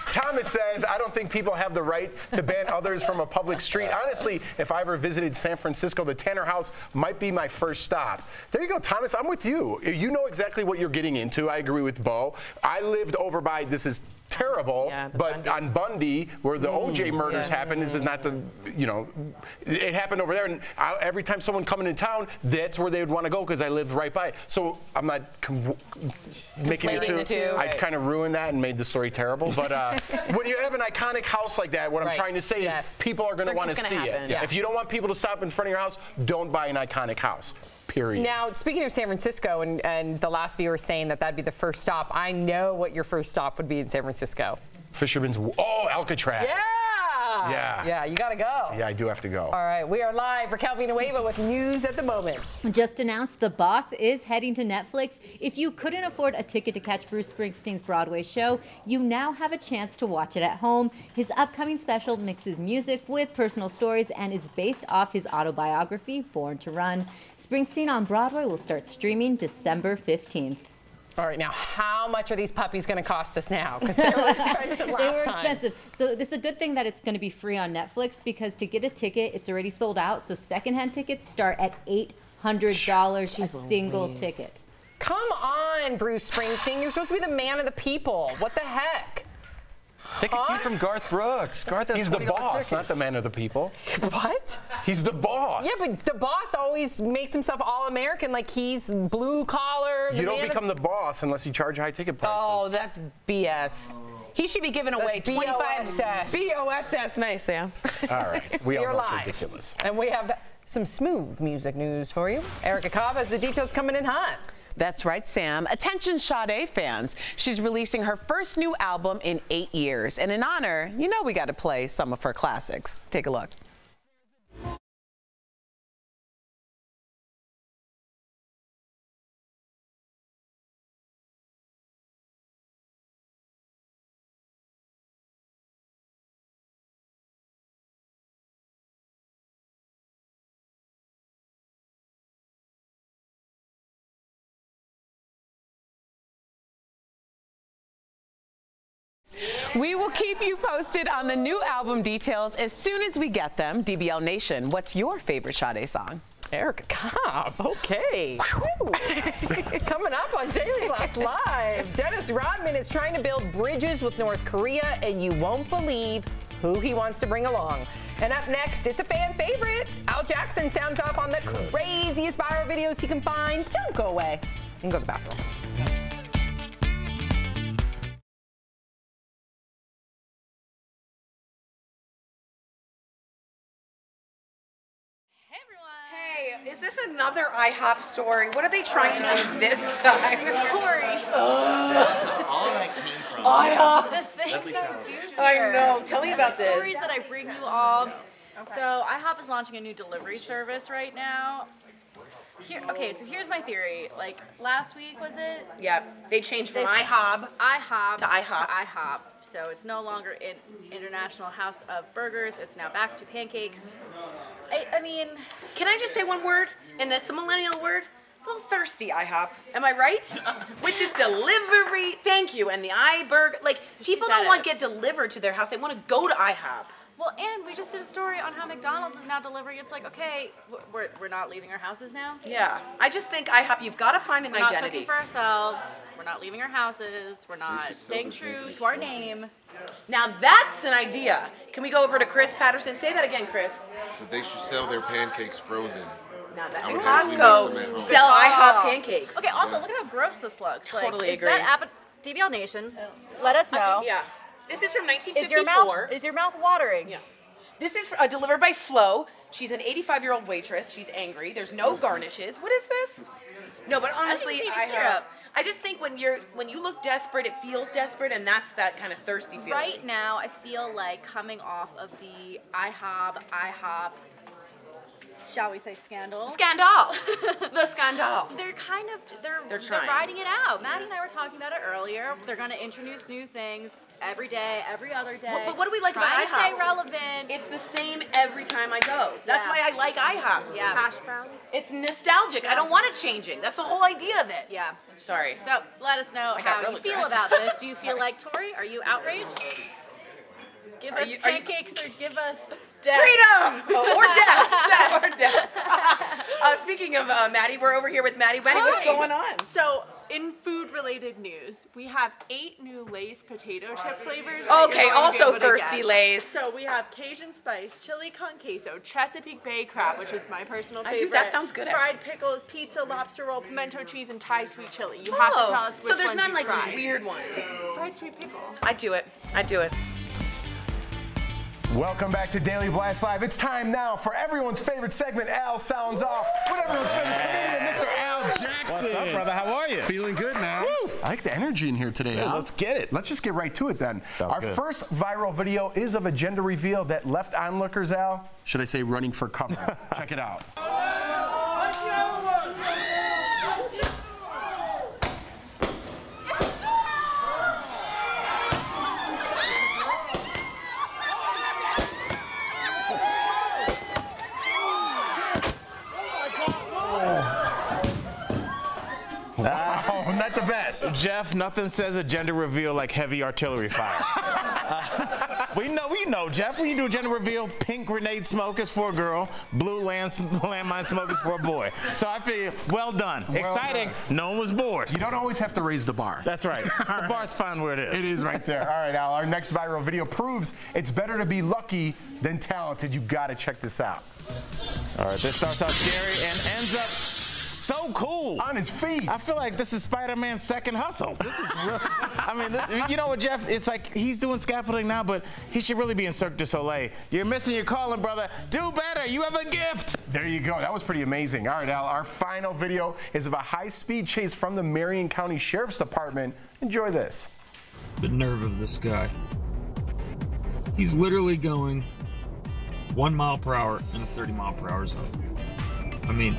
Thomas says, I don't think people have the right to ban others from a public street. Honestly, if I ever visited San Francisco, the Tanner House might be my first stop. There you go, Thomas, I'm with you. You know exactly what you're getting into. I agree with Bo. I lived over by, this is terrible, but on Bundy, where the OJ murders happened, this is not the, you know, it happened over there. And every time someone coming in town, that's where they would want to go because I lived right by it. So I'm not making it too. I kind of ruined that and made the story terrible. But when you have an iconic house like that, what I'm trying to say is people are going to want to see it. Yeah. If you don't want people to stop in front of your house, don't buy an iconic house. Period. Now, speaking of San Francisco, and the last viewer saying that that'd be the first stop, I know what your first stop would be in San Francisco. Fisherman's, Alcatraz. Yeah. Yeah. Yeah, you gotta go. Yeah, I do have to go. All right, we are live for Calvin Nueva with news at the moment. Just announced The Boss is heading to Netflix. If you couldn't afford a ticket to catch Bruce Springsteen's Broadway show, you now have a chance to watch it at home. His upcoming special mixes music with personal stories and is based off his autobiography, Born to Run. Springsteen on Broadway will start streaming December 15th. All right, now how much are these puppies going to cost us now? Because they were expensive last time. They were expensive. So this is a good thing that it's going to be free on Netflix because to get a ticket, it's already sold out. So secondhand tickets start at $800 a single ticket. Come on, Bruce Springsteen. You're supposed to be the man of the people. What the heck? Take a cue from Garth Brooks. Garth has He's the $20 boss, tickets. not the man of the people. What? He's the boss. Yeah, but the boss always makes himself all-American, like he's blue collar. You don't become the boss unless you charge high ticket prices. Oh, that's BS. He should be giving away 25 BOSS. Nice, Sam. All right, we all You're know it's live. ridiculous. And we have some smooth music news for you. Erica Cobb has the details coming in hot. That's right, Sam. Attention Sade fans. She's releasing her first new album in 8 years. And in honor, you know we got to play some of her classics. Take a look. We will keep you posted on the new album details as soon as we get them. DBL Nation, what's your favorite Sade song? Erica Cobb, okay. Coming up on Daily Blast Live, Dennis Rodman is trying to build bridges with North Korea, and you won't believe who he wants to bring along. And up next, it's a fan favorite. Al Jackson sounds off on the craziest viral videos he can find. Don't go away. You can go to the bathroom. Hey, is this another IHOP story? What are they trying to do this time? Corey. All that came from IHOP. the things I do here. I know. Tell me about the this. stories that I bring you all. So IHOP is launching a new delivery service right now. Okay, so here's my theory. Like last week, was it? Yeah, they changed from IHOB to IHOP. IHOP. So it's no longer in International House of Burgers. It's now back to pancakes. I mean, can I just say one word? And that's a millennial word. A little thirsty, IHOP. Am I right? With this delivery, thank you, and the iBurger. Like, people don't want to get delivered to their house. They want to go to IHOP. Well, and we just did a story on how McDonald's is now delivering. It's like, okay, we're not leaving our houses now. Yeah, I just think IHOP, you've got to find an We're not identity. cooking for ourselves. We're not leaving our houses. We're not staying true to our name. Now that's an idea. Can we go over to Chris Patterson? Say that again, Chris. So they should sell their pancakes frozen. Now that I in would happily make Costco, some at home. sell IHOP pancakes. Okay, also, look at how gross this looks. Totally like, agree. Is that DBL Nation? Let us know. Yeah. This is from 1954. Is your mouth watering? Yeah. This is delivered by Flo. She's an 85-year-old waitress. She's angry. There's no garnishes. What is this? No, but honestly, I just think when you look desperate, it feels desperate, and that's that kind of thirsty feeling. Right now, I feel like coming off of the IHOP, shall we say, scandal? Scandal. The scandal. They're kind of they're trying. riding it out. Maddie and I were talking about it earlier. They're going to introduce new things every day, every other day. But what do we like about IHOP? Trying to stay relevant. It's the same every time I go. That's why I like IHOP. Yeah. Hash browns. It's nostalgic. I don't want it changing. That's the whole idea of it. Yeah. Sorry. So let us know I got how real you feel aggressive. about this. Do you feel like Tori? Are you outraged? Give us pancakes or give us freedom or death. Or death. Speaking of Maddie, we're over here with Maddie. Maddie, what's going on? So in food-related news, we have 8 new Lay's potato chip flavors. Okay, also thirsty Lay's. So we have Cajun spice, chili con queso, Chesapeake Bay crab, which is my personal favorite. Dude, that sounds good. Fried pickles, pizza, lobster roll, pimento cheese, and Thai sweet chili. You have to tell us which so there's ones none you like tried. a weird one. Fried sweet pickle. I do it. I do it. Welcome back to Daily Blast Live. It's time now for everyone's favorite segment, Al Sounds Off, with everyone's favorite comedian, Mr. Al Jackson. What's up, brother? How are you? Feeling good, man. Woo. I like the energy in here today, Good, Al. let's get it. Let's just get right to it then. Our good. first viral video is of a gender reveal that left onlookers, Al, should I say running for cover. Check it out. Wow, not the best. Jeff, nothing says a gender reveal like heavy artillery fire. We know, Jeff. When you do a gender reveal, pink grenade smoke is for a girl, blue landmine smoke is for a boy. So I feel well done. Well exciting. Done. No one was bored. You don't always have to raise the bar. That's right. The bar's fine where it is. It is right there. All right, Al, our next viral video proves it's better to be lucky than talented. You got to check this out. All right, this starts out scary and ends up so cool. On his feet. I feel like this is Spider-Man's second hustle. This is real. I mean, you know what, Jeff? It's like he's doing scaffolding now, but he should really be in Cirque du Soleil. You're missing your calling, brother. Do better. You have a gift. There you go. That was pretty amazing. All right, Al, our final video is of a high-speed chase from the Marion County Sheriff's Department. Enjoy this. The nerve of this guy. He's literally going 1 mile per hour in a 30 mile per hour zone. I mean,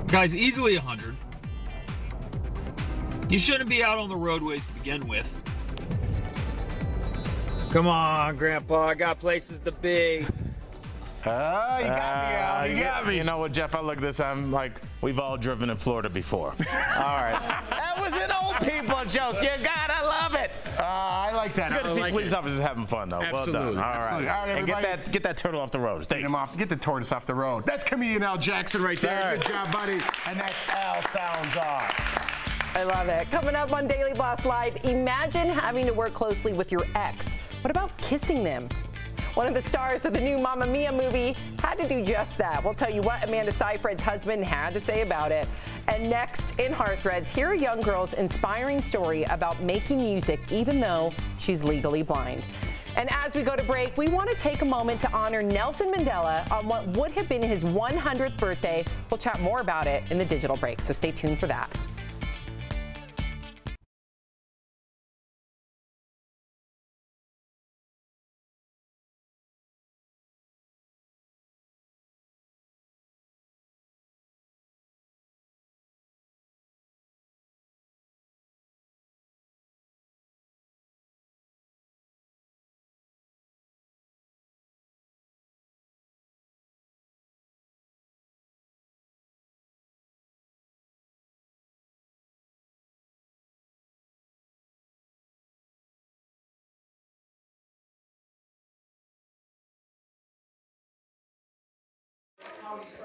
guy's easily 100. You shouldn't be out on the roadways to begin with. Come on, Grandpa, I got places to be. You got me, Al. You got me. You know what, Jeff? I look at this, I'm like, we've all driven in Florida before. All right. That was an old people joke. You gotta love it. I like that. It's good to see police officers having fun, though. Absolutely. Well done. All right. Absolutely. All right, and everybody. get that turtle off the road. Get the tortoise off the road. That's comedian Al Jackson right there. Sorry. Good job, buddy. And that's Al Sounds Off. I love it. Coming up on Daily Blast Live, imagine having to work closely with your ex. What about kissing them? One of the stars of the new Mamma Mia movie had to do just that. We'll tell you what Amanda Seyfried's husband had to say about it. And next, in Heart Threads, hear a young girl's inspiring story about making music even though she's legally blind. And as we go to break, we want to take a moment to honor Nelson Mandela on what would have been his 100th birthday. We'll chat more about it in the digital break, so stay tuned for that.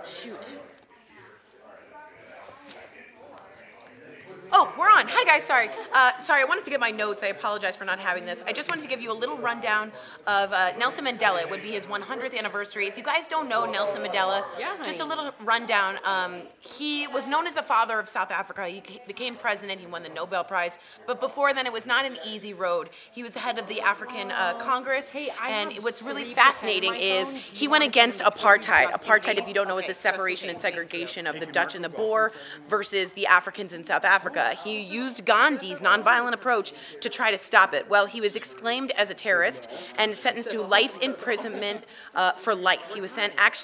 Shoot. Oh, we're on. Hi, guys. Sorry. I wanted to get my notes. I apologize for not having this. I just wanted to give you a little rundown of Nelson Mandela. It would be his 100th anniversary. If you guys don't know Nelson Mandela, just a little rundown. He was known as the father of South Africa. He became president. He won the Nobel Prize. But before then, it was not an easy road. He was the head of the African Congress. And what's really fascinating is he went against apartheid. Apartheid, if you don't know, is the separation and segregation of the Dutch and the Boer versus the Africans in South Africa. He used Gandhi's nonviolent approach to try to stop it. Well, he was exclaimed as a terrorist and sentenced to life imprisonment for life. He was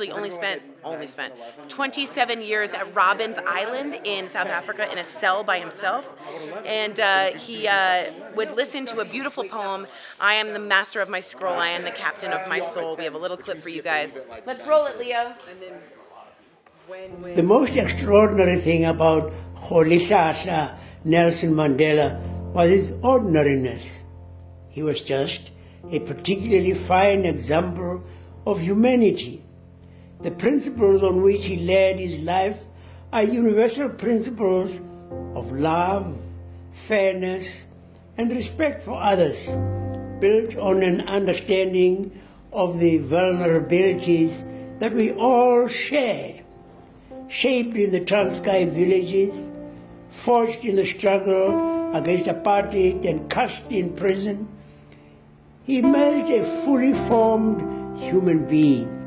only spent 27 years at Robben's Island in South Africa in a cell by himself. And he would listen to a beautiful poem, I am the master of my scroll, I am the captain of my soul. We have a little clip for you guys. Let's roll it, Leo. The most extraordinary thing about Rolihlahla Nelson Mandela was his ordinariness. He was just a particularly fine example of humanity. The principles on which he led his life are universal principles of love, fairness, and respect for others, built on an understanding of the vulnerabilities that we all share, shaped in the Transkei villages, forged in the struggle against apartheid and cast in prison, he emerged a fully formed human being.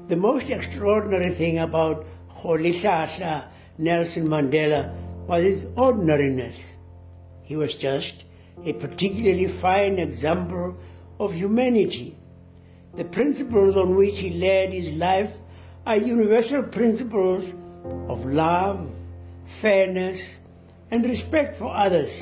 The most extraordinary thing about Rolihlahla Nelson Mandela was his ordinariness. He was just a particularly fine example of humanity. The principles on which he led his life are universal principles of love, fairness, and respect for others,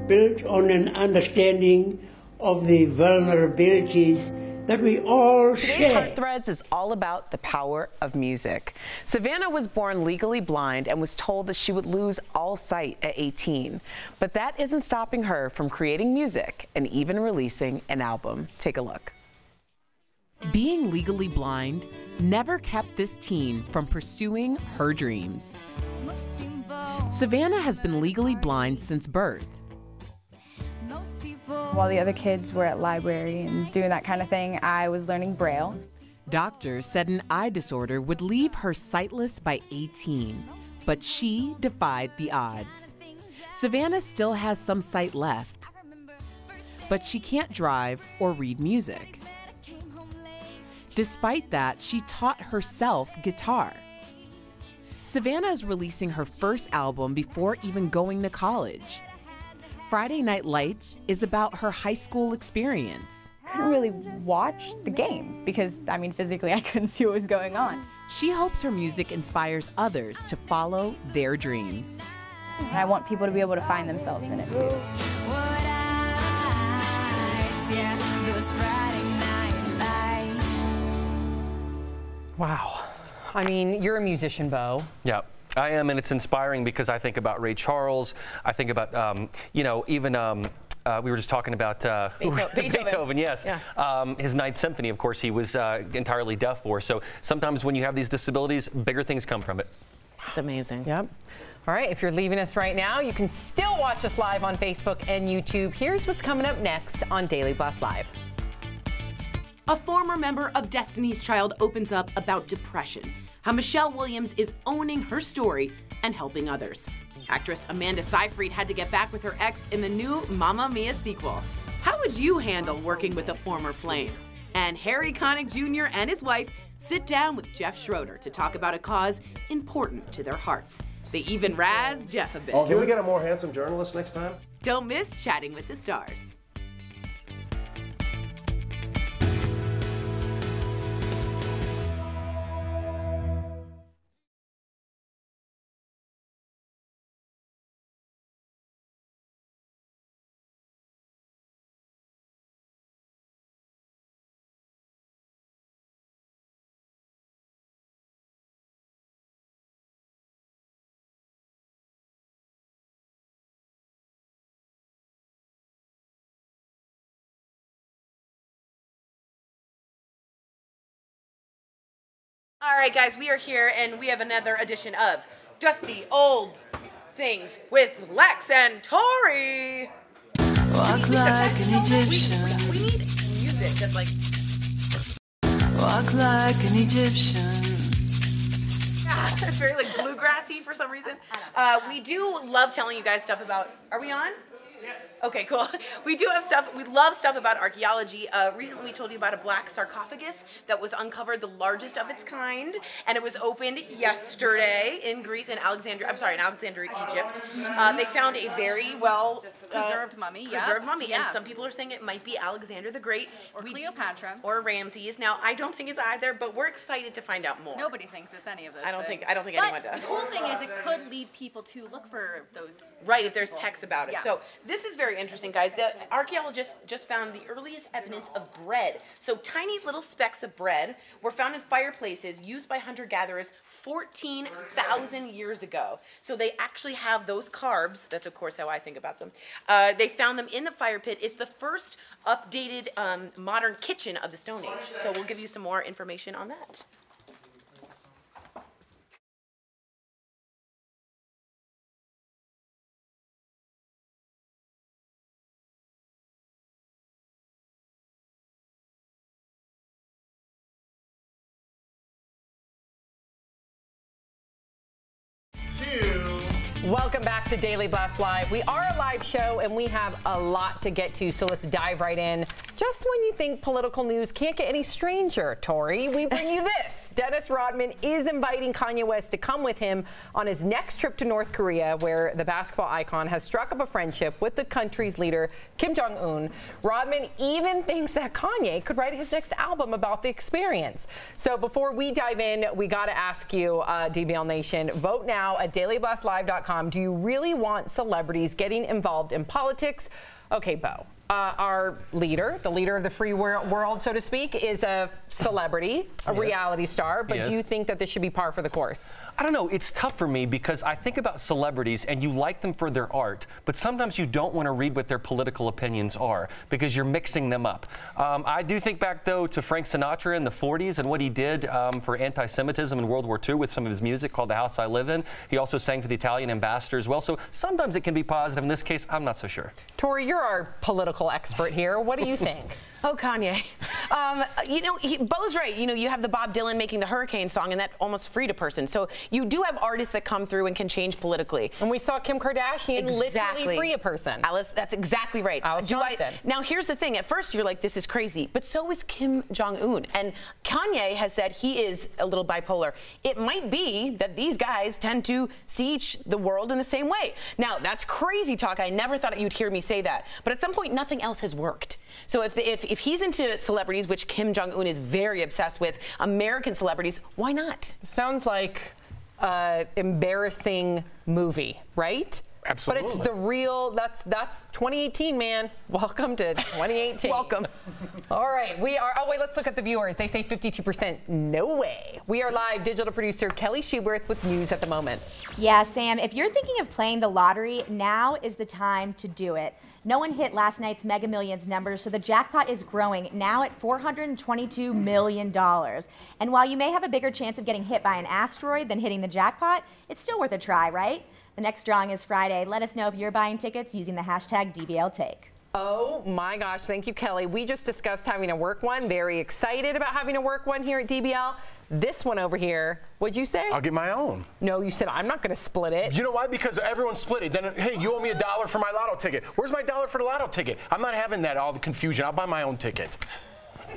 built on an understanding of the vulnerabilities that we all share. Today's Heart Threads is all about the power of music. Savannah was born legally blind and was told that she would lose all sight at 18. But that isn't stopping her from creating music and even releasing an album. Take a look. Being legally blind never kept this teen from pursuing her dreams. Savannah has been legally blind since birth. While the other kids were at library and doing that kind of thing, I was learning Braille. Doctors said an eye disorder would leave her sightless by 18, but she defied the odds. Savannah still has some sight left, but she can't drive or read music. Despite that, she taught herself guitar. Savannah is releasing her first album before even going to college. Friday Night Lights is about her high school experience. I couldn't really watch the game because, I mean, physically I couldn't see what was going on. She hopes her music inspires others to follow their dreams. And I want people to be able to find themselves in it too. Wow. I mean, you're a musician, Bo. Yeah. I am, and it's inspiring because I think about Ray Charles. I think about, you know, even we were just talking about Beethoven, yes. Yeah. His Ninth Symphony, of course, he was entirely deaf for. So sometimes when you have these disabilities, bigger things come from it. It's amazing. Yep. All right, if you're leaving us right now, you can still watch us live on Facebook and YouTube. Here's what's coming up next on Daily Blast Live. A former member of Destiny's Child opens up about depression, how Michelle Williams is owning her story and helping others. Actress Amanda Seyfried had to get back with her ex in the new Mamma Mia sequel. How would you handle working with a former flame? And Harry Connick Jr. and his wife sit down with Jeff Schroeder to talk about a cause important to their hearts. They even razz Jeff a bit. Can we get a more handsome journalist next time? Don't miss Chatting with the Stars. All right, guys, we are here, and we have another edition of Dusty Old Things with Lex and Tori. Walk like an Egyptian. We need music that's like... Walk like an Egyptian. Yeah, it's very like bluegrassy for some reason. We do love telling you guys stuff about... Are we on? Yes. Okay, cool. We do have stuff, we love stuff about archaeology. Recently we told you about a black sarcophagus that was uncovered, the largest of its kind, and it was opened yesterday in Greece, in Alexandria, Egypt. They found a very well preserved mummy, preserved mummy, and some people are saying it might be Alexander the Great. Or Cleopatra. Or Ramses. Now, I don't think it's either, but we're excited to find out more. Nobody thinks it's any of those I don't things. think anyone does. The cool thing is it could lead people to look for those. Right, if there's text about it. Yeah. So This is very interesting, guys. The archaeologists just found the earliest evidence of bread. So tiny little specks of bread were found in fireplaces used by hunter-gatherers 14,000 years ago. So they actually have those carbs. That's, of course, how I think about them. They found them in the fire pit. It's the first updated modern kitchen of the Stone Age. So we'll give you some more information on that. Welcome back to Daily Blast Live. We are a live show and we have a lot to get to, so let's dive right in. Just when you think political news can't get any stranger, Tori, we bring you this. Dennis Rodman is inviting Kanye West to come with him on his next trip to North Korea, where the basketball icon has struck up a friendship with the country's leader, Kim Jong-un. Rodman even thinks that Kanye could write his next album about the experience. So before we dive in, we got to ask you, DBL Nation, vote now at dailyblastlive.com. Do you really want celebrities getting involved in politics? Okay, Bo. Our leader, the leader of the free world, so to speak, is a celebrity, a reality star, but do you think that this should be par for the course? I don't know. It's tough for me because I think about celebrities and you like them for their art, but sometimes you don't want to read what their political opinions are because you're mixing them up. I do think back, though, to Frank Sinatra in the 40s and what he did for anti-Semitism in World War II with some of his music called The House I Live In. He also sang for the Italian ambassador as well. So sometimes it can be positive. In this case, I'm not so sure. Tori, you're our political expert here. What do you think? Oh, Kanye. You know, Bo's right. You know, you have the Bob Dylan making the Hurricane song, and that almost freed a person. So you do have artists that come through and can change politically. And we saw Kim Kardashian literally free a person. Alice, that's exactly right. Alice Johnson. Now, here's the thing. At first, you're like, this is crazy. But so is Kim Jong-un. And Kanye has said he is a little bipolar. It might be that these guys tend to see the world in the same way. Now, that's crazy talk. I never thought you'd hear me say that. But at some point, nothing else has worked. So if he's into celebrities, which Kim Jong-un is very obsessed with, American celebrities, why not? Sounds like an embarrassing movie, right? Absolutely. But it's the real, that's 2018, man. Welcome to 2018. Welcome. All right, we are, oh wait, let's look at the viewers. They say 52%, no way. We are live, digital producer Kelly Schuberth with news at the moment. Yeah, Sam, if you're thinking of playing the lottery, now is the time to do it. No one hit last night's Mega Millions numbers, so the jackpot is growing, now at $422 million. And while you may have a bigger chance of getting hit by an asteroid than hitting the jackpot, it's still worth a try, right? The next drawing is Friday. Let us know if you're buying tickets using the hashtag DBLTake. Oh my gosh, thank you, Kelly. We just discussed having a work one. Very excited about having a work one here at DBL. This one over here, what'd you say? I'll get my own. No, you said I'm not going to split it. You know why? Because everyone split it. Then, hey, you owe me $1 for my lotto ticket. Where's my $1 for the lotto ticket? I'm not having that, all the confusion. I'll buy my own ticket.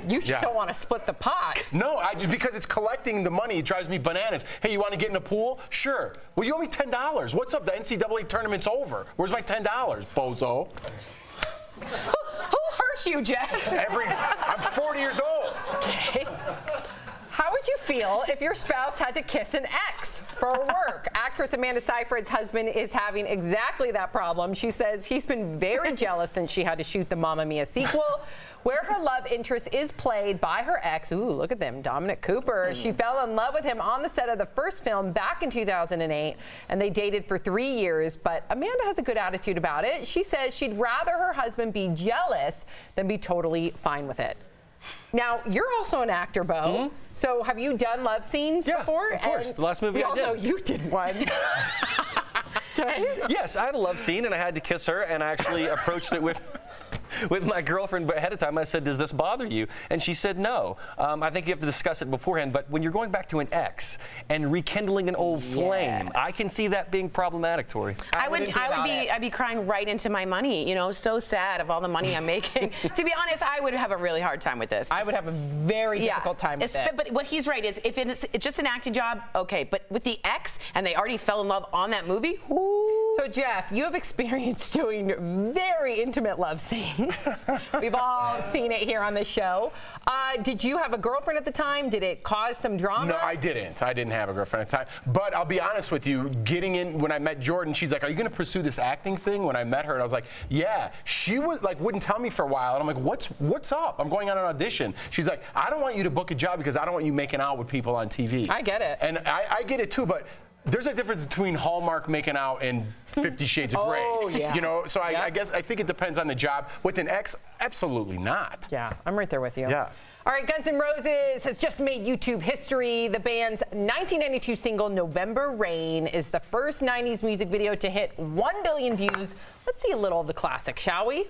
You just don't want to split the pot. No, because it's collecting the money. It drives me bananas. Hey, you want to get in a pool? Sure. Well, you owe me $10. What's up? The NCAA tournament's over. Where's my $10, bozo? Who hurt you, Jeff? I'm 40 years old. Okay. How would you feel if your spouse had to kiss an ex for work? Actress Amanda Seyfried's husband is having exactly that problem. She says he's been very jealous since she had to shoot the Mamma Mia sequel, where her love interest is played by her ex. Ooh, look at them, Dominic Cooper. She fell in love with him on the set of the first film back in 2008, and they dated for 3 years, but Amanda has a good attitude about it. She says she'd rather her husband be jealous than be totally fine with it. Now, you're also an actor, Bo. So have you done love scenes before? Of course. The last movie I did. We all know you did one. Okay. Yes, I had a love scene, and I had to kiss her, and I actually approached it with my girlfriend ahead of time. I said, does this bother you? And she said no. I think you have to discuss it beforehand, but when you're going back to an ex and rekindling an old flame, I can see that being problematic, Tori. I'd be crying right into my money, you know, so sad of all the money I'm making. To be honest, I would have a really hard time with this. I would have a very difficult time with it. But what he's right is, if it's just an acting job, okay, but with the ex and they already fell in love on that movie, ooh. So, Jeff, you have experience doing very intimate love scenes. We've all seen it here on the show. Did you have a girlfriend at the time? Did it cause some drama? No, I didn't. I didn't have a girlfriend at the time. But I'll be honest with you, getting in, when I met Jordan, she's like, are you going to pursue this acting thing? When I met her, and I was like, yeah. She was like, wouldn't tell me for a while. And I'm like, what's up? I'm going on an audition. She's like, I don't want you to book a job because I don't want you making out with people on TV. I get it. And I get it too, but there's a difference between Hallmark making out and 50 Shades of Grey. Oh, yeah. You know, so I think it depends on the job. With an ex, absolutely not. Yeah, I'm right there with you. Yeah. All right, Guns N' Roses has just made YouTube history. The band's 1992 single, November Rain, is the first 90s music video to hit 1 billion views. Let's see a little of the classic, shall we?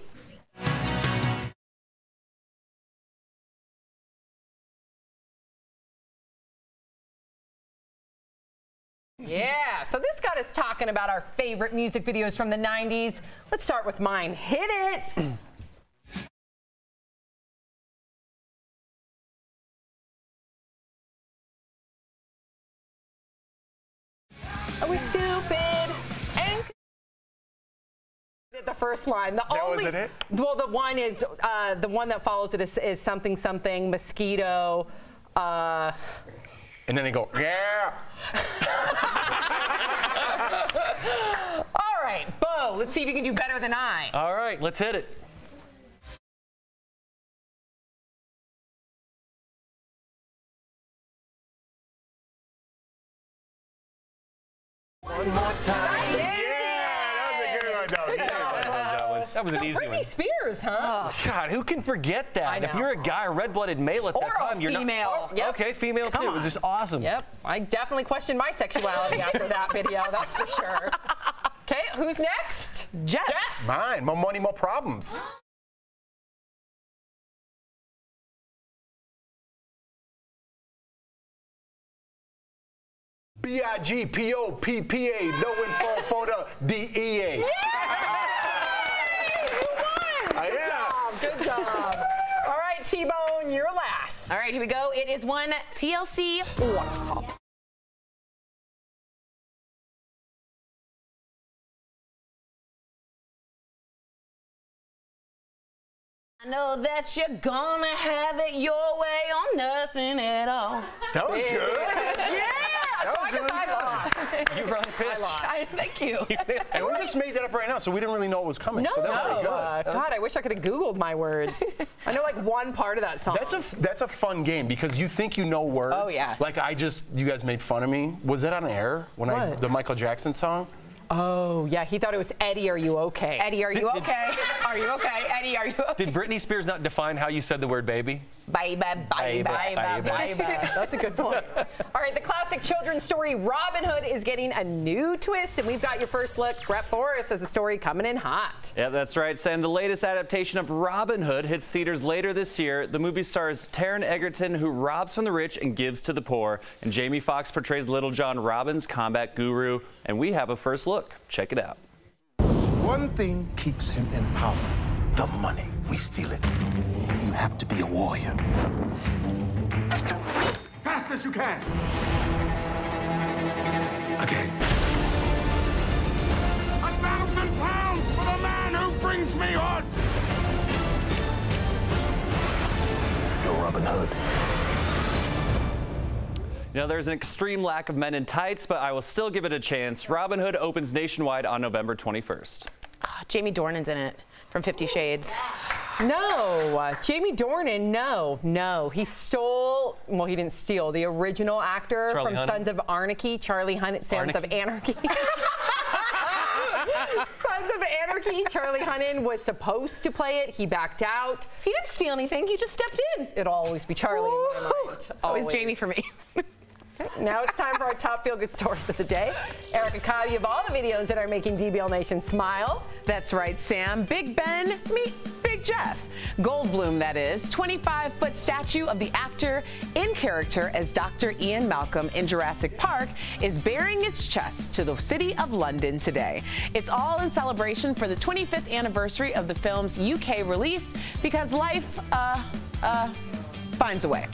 Yeah, so this got us talking about our favorite music videos from the 90s. Let's start with mine. Hit it! Are we stupid? And the first line. That wasn't it? Well, the one is the one that follows it is something something mosquito. And then they go, yeah. All right, Bo, let's see if you can do better than I. All right, let's hit it. One more time. Yeah, that was a good one, though. That was an easy Britney one. Spears, huh? Oh, God, who can forget that? I know. If you're a guy, a red-blooded male at that time, you're female. not. Yep. Okay, female Come too. on. It was just awesome. Yep. I definitely questioned my sexuality after that video. That's for sure. Okay, who's next? Jeff. Mine. More money, more problems. B-I-G-P-O-P-P-A, no info for the DEA. Good job. All right, T-Bone, you're last. All right, here we go. It is one TLC waterfall. I know that you're gonna have it your way or nothing at all. That was good. Yeah, That was really I lost. You were on pitch. I lost. Thank you. And we just made that up right now, so we didn't really know it was coming. No, so that was pretty good. God, I wish I could have Googled my words. I know like one part of that song. That's a fun game because you think you know words. Oh, yeah. Like you guys made fun of me. Was that on air when the Michael Jackson song? Oh, yeah, he thought it was Eddie, are you okay? Eddie, are you okay? Are you okay? Eddie, are you okay? Did Britney Spears not define how you said the word baby? Baby. That's a good point. All right, the classic children's story Robin Hood is getting a new twist, and we've got your first look. Brett Forrest has the story coming in hot. Yeah, that's right, Sam. The latest adaptation of Robin Hood hits theaters later this year. The movie stars Taron Egerton, who robs from the rich and gives to the poor, and Jamie Foxx portrays Little John Robbins, combat guru, and we have a first look. Check it out. One thing keeps him in power: the money. We steal it. You have to be a warrior. Fast as you can. Okay. 1,000 pounds for the man who brings me on. You're Robin Hood. You know, there's an extreme lack of men in tights, but I will still give it a chance. Robin Hood opens nationwide on November 21st. Oh, Jamie Dornan's in it from 50 Shades. No, Jamie Dornan, no. He stole, well, he didn't steal, the original actor Charlie from Hunnam. Sons of Anarchy, Charlie Hunnam, Sons of Anarchy. Sons of Anarchy, Charlie Hunnam was supposed to play it. He backed out. So he didn't steal anything, he just stepped in. It'll always be Charlie in my mind. Always Jamie for me. Okay, now it's time for our top feel-good stories of the day. Erica Kyle, you have all the videos that are making DBL Nation smile. That's right, Sam. Big Ben meet Big Jeff. Goldblum, that is, 25-foot statue of the actor in character as Dr. Ian Malcolm in Jurassic Park is bearing its chest to the City of London today. It's all in celebration for the 25th anniversary of the film's UK release because life, finds a way.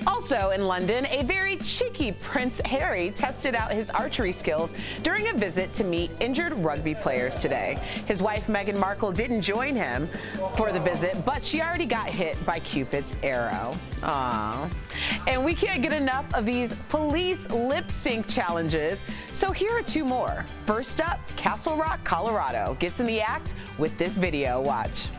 Also in London, a very cheeky Prince Harry tested out his archery skills during a visit to meet injured rugby players today. His wife Meghan Markle didn't join him for the visit, but she already got hit by Cupid's arrow. Aww. And we can't get enough of these police lip sync challenges, so here are two more. First up, Castle Rock, Colorado gets in the act with this video. Watch.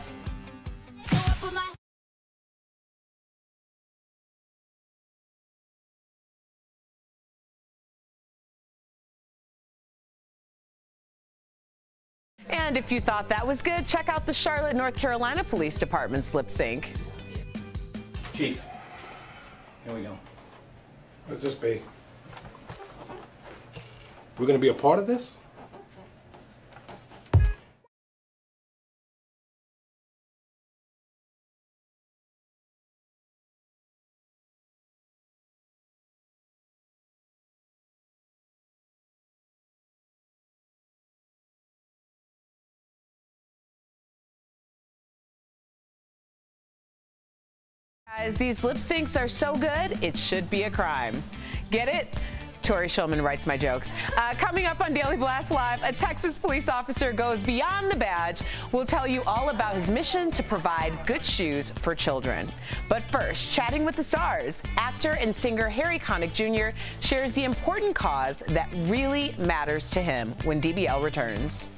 And if you thought that was good, check out the Charlotte, North Carolina Police Department's lip sync. Chief, here we go. What's this be? We're going to be a part of this? Guys, these lip syncs are so good, it should be a crime. Get it? Tori Shulman writes my jokes. Coming up on Daily Blast Live, a Texas police officer goes beyond the badge. We'll tell you all about his mission to provide good shoes for children. But first, chatting with the stars, actor and singer Harry Connick Jr. shares the important cause that really matters to him when DBL returns.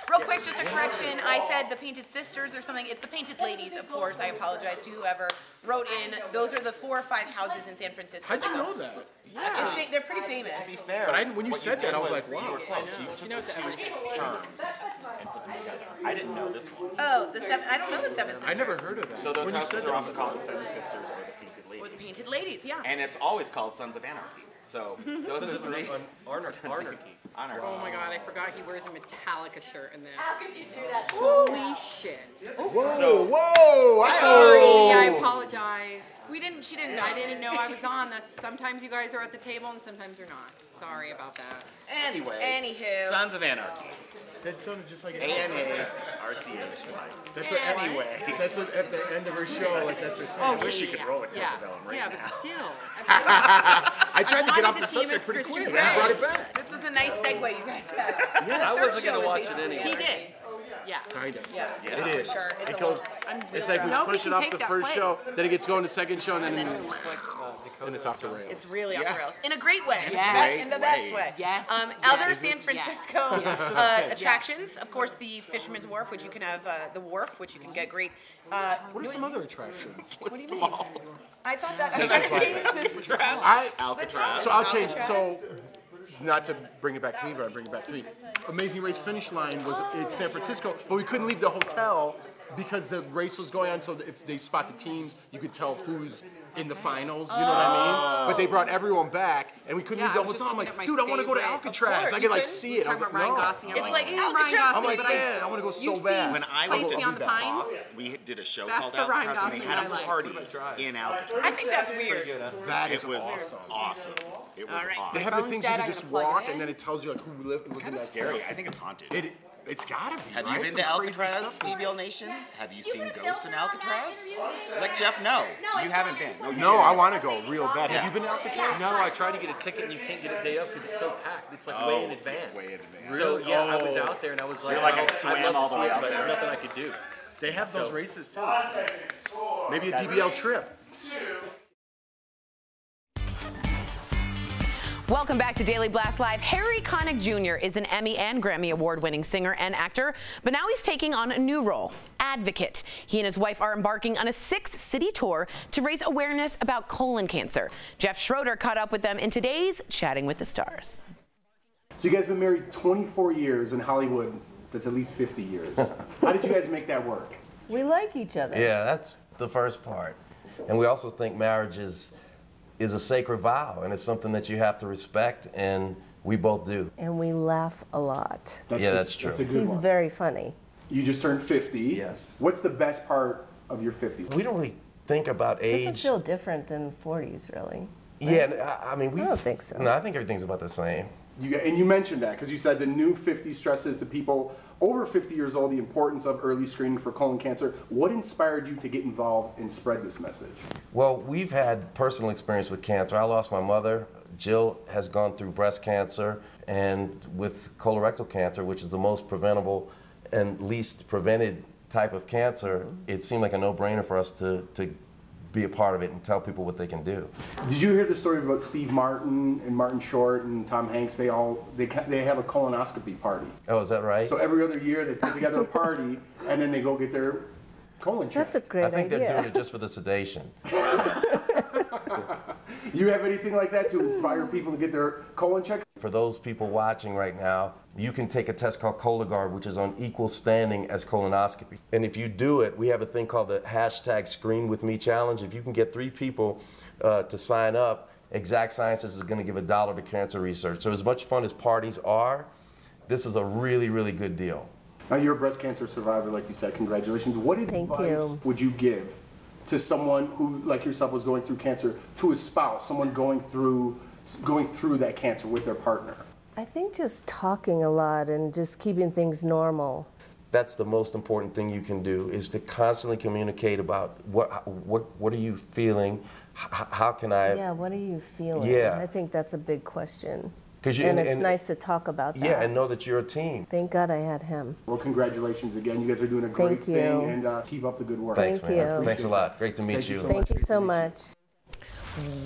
Real quick, just a correction. I said the Painted Sisters or something. It's the Painted Ladies, of course. I apologize to whoever wrote in. Those are the 4 or 5 houses in San Francisco. How'd you know that? Yeah. They're pretty famous. To be fair, but when you said that, I was like, wow. You were close. She knows everything. Terms and put them together. I didn't know this one. Oh, I don't know the Seven Sisters. I never heard of that. So those houses are also called the Seven Sisters or the Painted Ladies. Or the Painted Ladies, yeah. And it's always called Sons of Anarchy. So those are the 3. Anarchy. Oh my God, I forgot he wears a Metallica shirt in this. How could you do that? Holy shit. Whoa, whoa! Sorry, I apologize. She didn't. I didn't know I was on. That's sometimes you guys are at the table and sometimes you're not. Sorry about that. Anyway. Anywho. Sons of Anarchy. That sounded just like A-N-A-R-C-H. That's what anyway. That's what at the end of her show, like that's her thing. I wish you could roll a Cocomelon right now. But still. I tried to get off the subject pretty quick. I brought it back. This was a nice segue you guys had. Yeah, I wasn't going to watch it anyway. He did. Yeah. Kind of. Yeah. It is. Sure. It goes. It's like we push it off the first show, then it gets going to second show, and then it's off the rails. It's really off the rails. In a great way. Yes. In the best way. Yes. Other San Francisco attractions, of course, the Fisherman's Wharf, which you can have the wharf, which you can get great. What are some other attractions? What do you mean? I thought that I was going to change this. Alcatraz. So I'll change. So, not to bring it back to me, but I bring it back to me. Amazing Race finish line was in San Francisco, but we couldn't leave the hotel because the race was going on. So that if they spot the teams, you could tell who's in the finals. You know what I mean? But they brought everyone back, and we couldn't leave the hotel. I'm like, dude, I want to go to Alcatraz. I could like see it. I was like, no. It's like Alcatraz. I'm like, man, I want to go so bad. When I was in the Fox, we did a show called Alcatraz, and they had a party in Alcatraz. I think that's weird. That is awesome. It was awesome. They have the things you can just walk, and then it tells you like who lived. It's kind of scary. I think it's haunted. It's gotta be. Have you been to Alcatraz, DBL Nation? Have you seen ghosts in Alcatraz? Like Jeff, no. You haven't been. No, I want to go real bad. Have you been to Alcatraz? No, I tried to get a ticket and you can't get a day of because it's so packed. It's like way in advance. Way in advance. So yeah, I was out there and I was like, you're like, I swam all the way out but there. nothing I could do. They have those races too. Maybe a DBL trip. Welcome back to Daily Blast Live. Harry Connick Jr. is an Emmy and Grammy Award-winning singer and actor, but now he's taking on a new role, advocate. He and his wife are embarking on a 6-city tour to raise awareness about colon cancer. Jeff Schroeder caught up with them in today's Chatting with the Stars. So you guys been married 24 years in Hollywood. That's at least 50 years. How did you guys make that work? We like each other. Yeah, that's the first part. And we also think marriage is a sacred vow, and it's something that you have to respect, and we both do. And we laugh a lot. That's true. That's a good He's very funny. You just turned 50. Yes. What's the best part of your 50s? We don't really think about age. Doesn't feel different than 40s, really. Yeah, I mean, I don't think so. No, I think everything's about the same. And you mentioned that because you said the new 50 stresses to people over 50 years old the importance of early screening for colon cancer. What inspired you to get involved and spread this message? Well, we've had personal experience with cancer. I lost my mother. Jill has gone through breast cancer, and with colorectal cancer, which is the most preventable and least prevented type of cancer, it seemed like a no-brainer for us to be a part of it and tell people what they can do. Did you hear the story about Steve Martin and Martin Short and Tom Hanks? They have a colonoscopy party. Oh, is that right? So every other year they put together a party and then they go get their colon checked. That's a great idea. I think they're doing it just for the sedation. You have anything like that to inspire people to get their colon checked? For those people watching right now, you can take a test called Cologuard, which is on equal standing as colonoscopy. And if you do it, we have a thing called the #ScreenWithMe challenge. If you can get 3 people to sign up, Exact Sciences is going to give $1 to cancer research. So as much fun as parties are, this is a really, really good deal. Now you're a breast cancer survivor, like you said. Congratulations. What advice would you give to someone who, like yourself, was going through cancer, to a spouse, someone going through that cancer with their partner? I think just talking a lot and just keeping things normal. That's the most important thing you can do, is to constantly communicate about what are you feeling, how can I... Yeah, what are you feeling? Yeah. I think that's a big question. And it's nice to talk about that. Yeah, and know that you're a team. Thank God I had him. Well, congratulations again. You guys are doing a great thing, and keep up the good work. Thanks, man. Thanks a lot. Great to meet you. Thank you so much.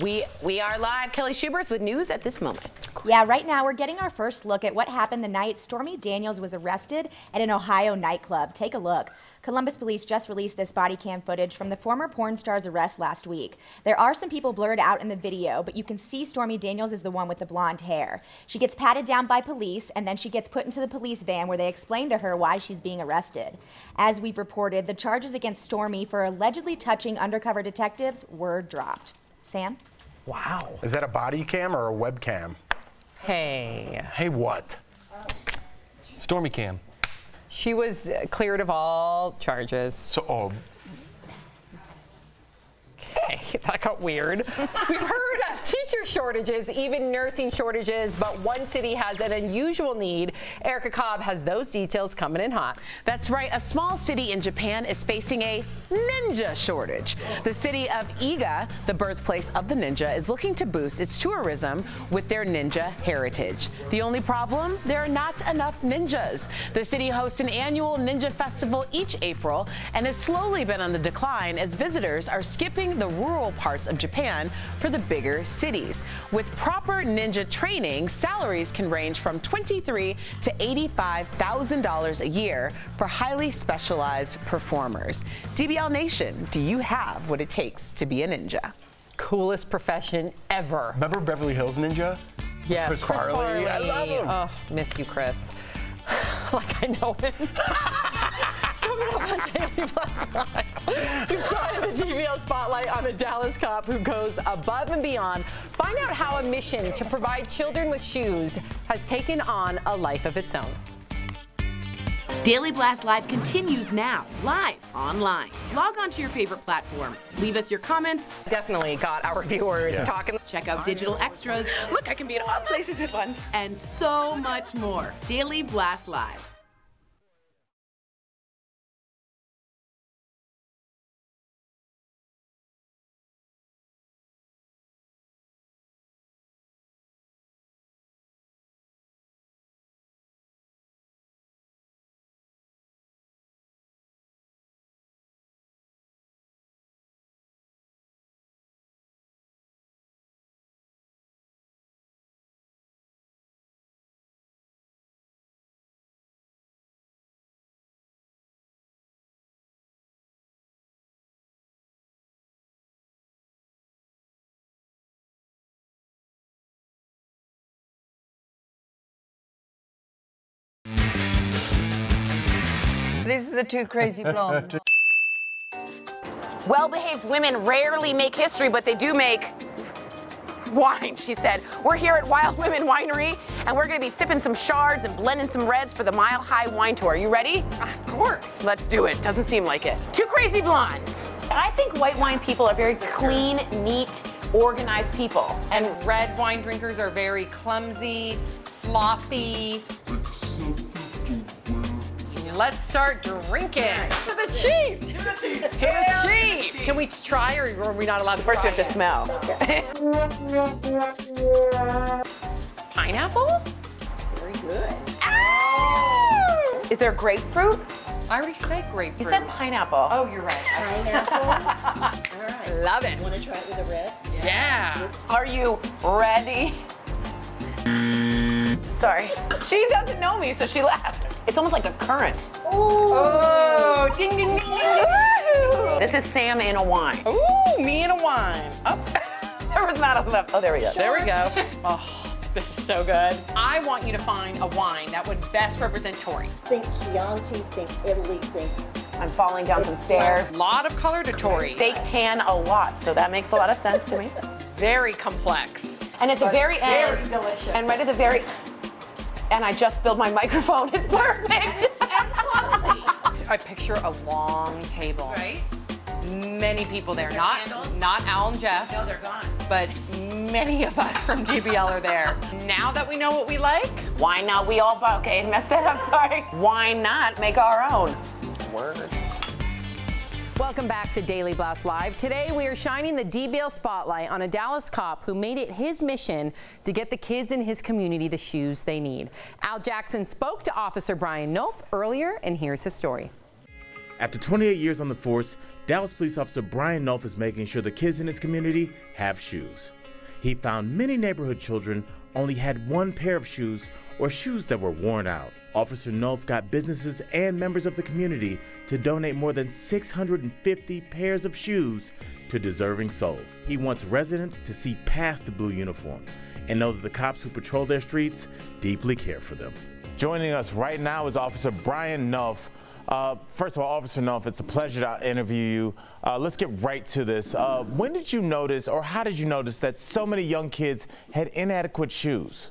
We are live. Kelly Schuberth with news at this moment. Yeah, right now we're getting our first look at what happened the night Stormy Daniels was arrested at an Ohio nightclub. Take a look. Columbus police just released this body cam footage from the former porn star's arrest last week. There are some people blurred out in the video, but you can see Stormy Daniels is the one with the blonde hair. She gets patted down by police, and then she gets put into the police van where they explain to her why she's being arrested. As we've reported, the charges against Stormy for allegedly touching undercover detectives were dropped. Sam? Wow. Is that a body cam or a webcam? Hey. Hey, what? Stormy cam. She was cleared of all charges. So, Okay, that got weird. We've heard of teacher shortages, even nursing shortages, but one city has an unusual need. Erica Cobb has those details coming in hot. That's right. A small city in Japan is facing a ninja shortage. The city of Iga, the birthplace of the ninja, is looking to boost its tourism with their ninja heritage. The only problem? There are not enough ninjas. The city hosts an annual ninja festival each April and has slowly been on the decline as visitors are skipping the rural parts of Japan for the bigger cities. With proper ninja training, salaries can range from $23,000 to $85,000 a year for highly specialized performers. DBL Nation, do you have what it takes to be a ninja? Coolest profession ever. Remember Beverly Hills Ninja? Yes, Chris Farley. I love him. Oh, miss you, Chris. Like I know him. Coming up on Daily Blast Live, we shine the DBL spotlight on a Dallas cop who goes above and beyond. Find out how a mission to provide children with shoes has taken on a life of its own. Daily Blast Live continues now, live online. Log on to your favorite platform. Leave us your comments. Definitely got our viewers talking. Check out digital extras. Look, I can be in all places at once. And so much more. Daily Blast Live. This is the two crazy blondes. Well-behaved women rarely make history, but they do make wine, she said. We're here at Wild Women Winery, and we're going to be sipping some shards and blending some reds for the Mile High Wine Tour. You ready? Of course. Let's do it. Doesn't seem like it. Two crazy blondes. I think white wine people are very clean, neat, organized people. And red wine drinkers are very clumsy, sloppy. Let's start drinking. To the chief. To the chief. To the chief. Can we try, or are we not allowed to? First, we have to smell. Pineapple? Very good. Oh! Is there grapefruit? I already said grapefruit. You said pineapple. Oh, you're right. Pineapple. All right. Love it. Want to try it with a red? Yeah. Are you ready? Sorry. She doesn't know me, so she laughed. It's almost like a currant. Oh, ding, ding, ding, ding. This is Sam in a wine. Ooh, me in a wine. Oh. There was not enough. Oh, there we go. There we go. Oh, this is so good. I want you to find a wine that would best represent Tori. Think Chianti, think Italy, think... I'm falling down some stairs. A lot of color to Tori. Fake tan a lot, so that makes a lot of sense to me. Very complex. And at the very end. Very delicious. And right at the very... And I just spilled my microphone. It's perfect. I picture a long table. Right? Many people there. Candles? Not Al and Jeff. No, they're gone. But many of us from DBL are there. Now that we know what we like. Why not? We all... Okay, messed that up, sorry. Why not make our own? Word. Welcome back to Daily Blast Live. Today we are shining the DBL spotlight on a Dallas cop who made it his mission to get the kids in his community the shoes they need. Al Jackson spoke to Officer Brian Nolf earlier, and here's his story. After 28 years on the force, Dallas Police Officer Brian Nolf is making sure the kids in his community have shoes. He found many neighborhood children only had one pair of shoes or shoes that were worn out. Officer Nolf got businesses and members of the community to donate more than 650 pairs of shoes to deserving souls. He wants residents to see past the blue uniform and know that the cops who patrol their streets deeply care for them. Joining us right now is Officer Brian Nolf. First of all, Officer Nolf, it's a pleasure to interview you. Let's get right to this. When did you notice, or how did you notice, that so many young kids had inadequate shoes?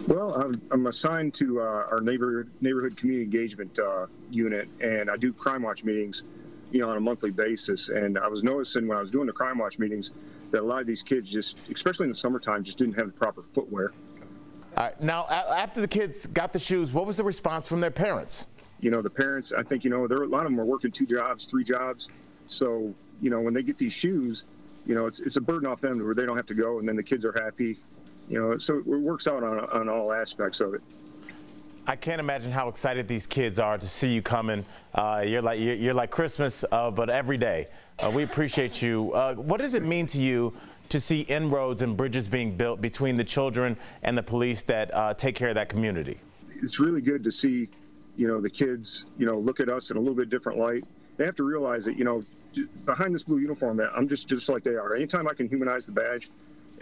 Well, I'm assigned to our neighborhood community engagement unit, and I do Crime Watch meetings, on a monthly basis. And I was noticing when I was doing the Crime Watch meetings that a lot of these kids just, especially in the summertime, just didn't have the proper footwear. All right. Now, after the kids got the shoes, what was the response from their parents? The parents, I think, a lot of them are working 2 jobs, 3 jobs. So, when they get these shoes, it's a burden off them where they don't have to go, and then the kids are happy. So it works out on all aspects of it. I can't imagine how excited these kids are to see you coming. You're like Christmas, but every day. We appreciate you. What does it mean to you to see inroads and bridges being built between the children and the police that take care of that community? It's really good to see, the kids, look at us in a little bit different light. They have to realize that, behind this blue uniform, I'm just like they are. Anytime I can humanize the badge,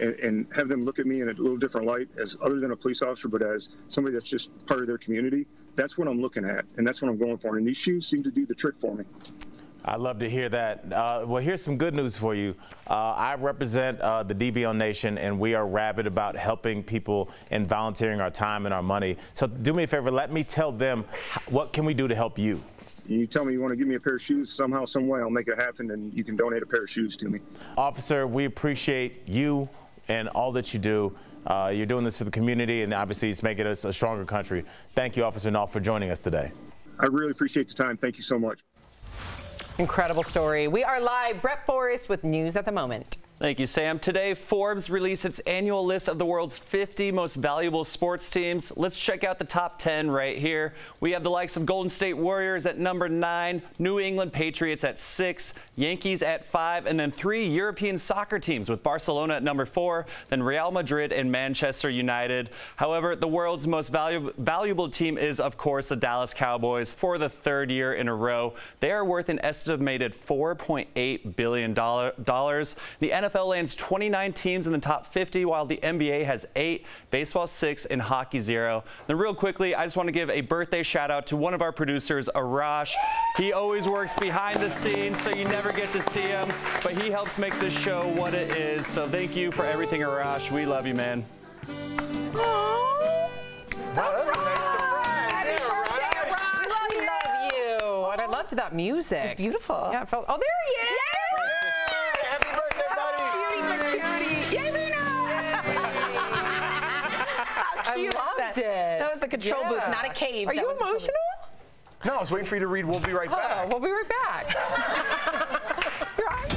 and have them look at me in a little different light, as other than a police officer, but as somebody that's just part of their community, that's what I'm looking at, and that's what I'm going for. And these shoes seem to do the trick for me. I love to hear that. Well, here's some good news for you. I represent the DBL Nation, and we are rabid about helping people and volunteering our time and our money. So do me a favor, let me tell them, what can we do to help you? You tell me you want to give me a pair of shoes, somehow, some way, I'll make it happen, and you can donate a pair of shoes to me. Officer, we appreciate you and all that you do. You're doing this for the community, and obviously it's making us a stronger country. Thank you, Officer Nolf, for joining us today. I really appreciate the time. Thank you so much. Incredible story. We are live. Brett Forrest with news at the moment. Thank you, Sam. Today, Forbes released its annual list of the world's 50 most valuable sports teams. Let's check out the top 10 right here. We have the likes of Golden State Warriors at number 9, New England Patriots at 6, Yankees at 5, and then 3 European soccer teams with Barcelona at number 4, then Real Madrid and Manchester United. However, the world's most valuable team is, of course, the Dallas Cowboys for the 3rd year in a row. They are worth an estimated $4.8 billion. The NFL lands 29 teams in the top 50, while the NBA has 8, baseball 6, and hockey 0. Then real quickly, I just want to give a birthday shout out to one of our producers, Arash. He always works behind the scenes, so you never get to see him, but he helps make this show what it is. So thank you for everything, Arash. We love you, man. Wow, that's a nice surprise. We love you. And I loved that music. It's beautiful. Yeah, oh, there he is. I loved it. That was a control booth, not a cave. Are you emotional? No, I was waiting for you to read We'll Be Right Back. We'll be right back. Your eyes.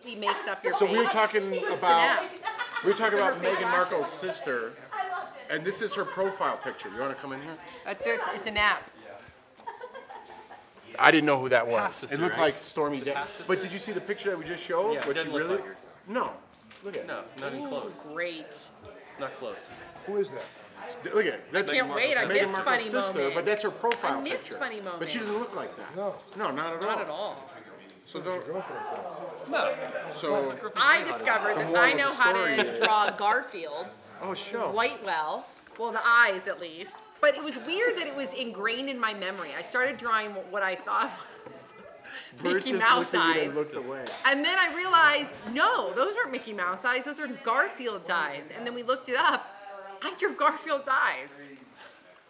He makes up your So face. we were talking about Her big Meghan lashes. Markle's sister, and this is her profile picture. You want to come in here? It's an app. I didn't know who that was. Half-sister, It looked right? like Stormy Daniels. But did you see the picture that we just showed? Yeah, What doesn't she look really? like hers. No. Look at it. No, not even close. Great. Not close. Who is that? Look at it. That's Can't wait, I Meghan missed Markle's funny sister, moments. but that's her profile I missed picture. funny But she moments. doesn't look like that. No, not at all. Not at all. So don't. No. So I discovered The that moral I of know the how story to is- draw Garfield Oh, show. quite well. Well, the eyes at least. But it was weird that it was ingrained in my memory. I started drawing what I thought was Bert Mickey just Mouse looked at you eyes. and looked away. And then I realized, no, those aren't Mickey Mouse eyes. Those are Garfield's eyes. And then we looked it up. I drew Garfield's eyes.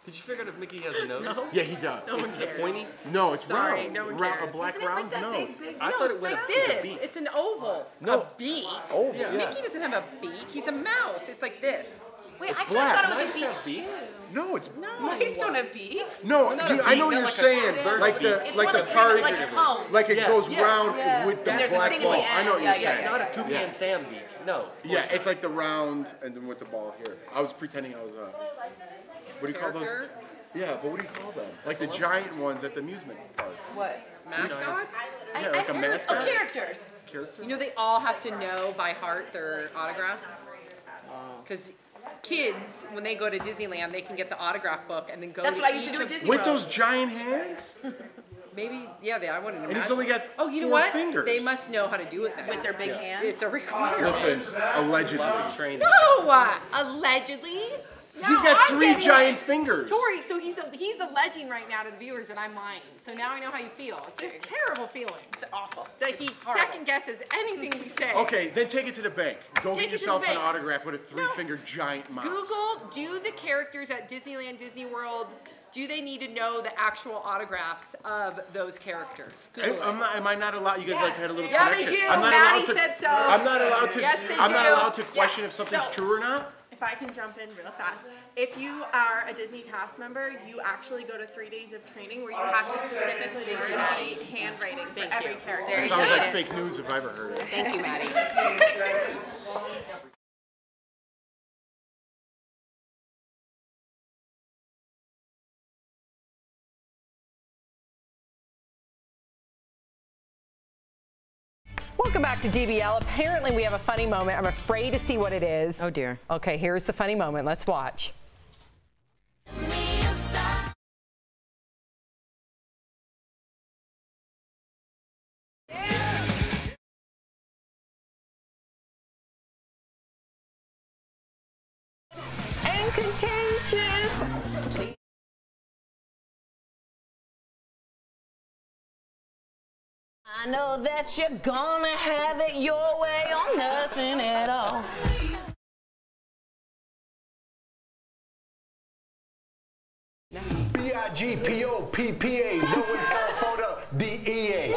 Did you figure out if Mickey has a nose? No. Yeah, he does. No one Is it cares. pointy? No, it's Sorry, round. no one Round- cares. a black Isn't it round like that nose. big, I no, thought it it's went like up as a this. beak. It's an oval. No. A beak. Oval, Yeah. yeah. Mickey doesn't have a beak. He's a mouse. It's like this. Wait, It's I kinda black. thought it was Mice a beak. have beaks. No, it's No, mice don't have beaks. no. not dude, a I beak, know what not you're like a saying. bird's Like the It's like one the that's kind part, of like a cone. like it Yes, goes yes. round Yeah. with the And there's a black thing at the ball. end. I know what Yeah, you're yeah, saying. It's not a toucan Yeah. Sam beak. No. Yeah, it's like the round and then with the ball here. I was pretending I was what do you call those? Character? Yeah, but what do you call them? Like the giant ones at the amusement park. What? Mascots? Yeah, like a mascot. Oh, characters. Character? You know, they all have to know by heart their autographs. Because kids, when they go to Disneyland, they can get the autograph book and then go That's to what I used to each do of- at Disney With World. those giant hands? Maybe, yeah, I wouldn't imagine. And he's only got oh, you know 4 what? fingers. They must know how to do it then. With their big hands? It's a requirement. Listen, allegedly. Training. No! Allegedly? No, He's got I'm 3 getting giant it. fingers. Tori, so he's alleging right now to the viewers that I'm lying. So now I know how you feel. It's a terrible feeling. It's awful. That he second guesses anything we say. Okay, then take it to the bank. Go Take get it to the yourself an bank. autograph with a 3-finger giant mouse. Google, do the characters at Disneyland, Disney World, do they need to know the actual autographs of those characters? Google it. Am I not allowed? You guys like had a little Yeah, connection. they do. I'm not Maddie allowed to. said so. I'm not allowed to. Yes, they I'm not do. allowed to question Yeah. if something's So- true or not. If I can jump in real fast, if you are a Disney cast member, you actually go to 3 days of training where you have to specifically learn handwriting for every character. It sounds like fake news if I've ever heard it. Thank you, Maddie. Welcome back to DBL. Apparently we have a funny moment. I'm afraid to see what it is. Oh dear. Okay, here's the funny moment. Let's watch. And contagious. I know that you're gonna have it your way or nothing at all. B-I-G-P-O-P-P-A, no info D-E-A.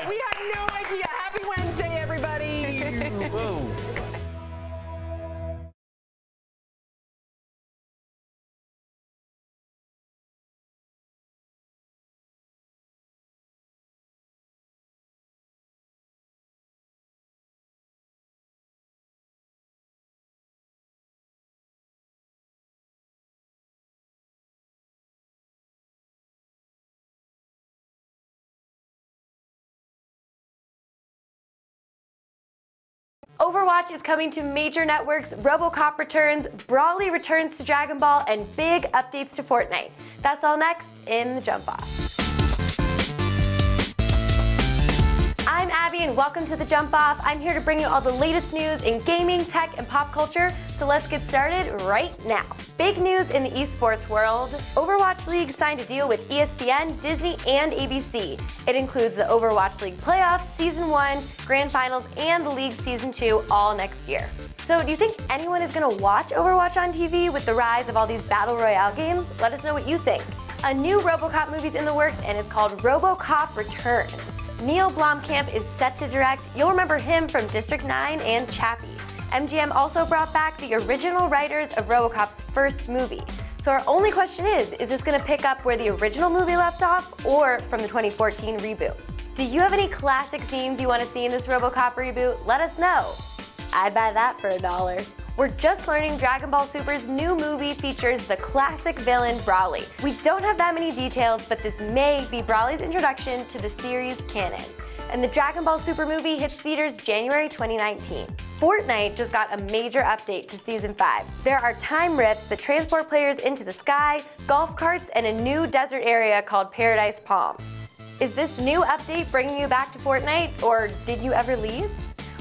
We had no idea. Happy Wednesday, everybody. Whoa. Overwatch is coming to major networks, RoboCop returns, Brawly returns to Dragon Ball, and big updates to Fortnite. That's all next in The Jump Off. I'm Abby. Abby, and welcome to The Jump Off. I'm here to bring you all the latest news in gaming, tech, and pop culture, so let's get started right now. Big news in the esports world. Overwatch League signed a deal with ESPN, Disney, and ABC. It includes the Overwatch League playoffs, Season 1, Grand Finals, and the League Season 2 all next year. So do you think anyone is going to watch Overwatch on TV with the rise of all these Battle Royale games? Let us know what you think. A new RoboCop movie's in the works, and it's called RoboCop Returns. Neil Blomkamp is set to direct. You'll remember him from District 9 and Chappie. MGM also brought back the original writers of RoboCop's first movie. So our only question is this going to pick up where the original movie left off or from the 2014 reboot? Do you have any classic scenes you want to see in this RoboCop reboot? Let us know. I'd buy that for $1. We're just learning Dragon Ball Super's new movie features the classic villain Broly. We don't have that many details, but this may be Broly's introduction to the series canon. And the Dragon Ball Super movie hits theaters January 2019. Fortnite just got a major update to Season 5. There are time rifts that transport players into the sky, golf carts, and a new desert area called Paradise Palms. Is this new update bringing you back to Fortnite, or did you ever leave?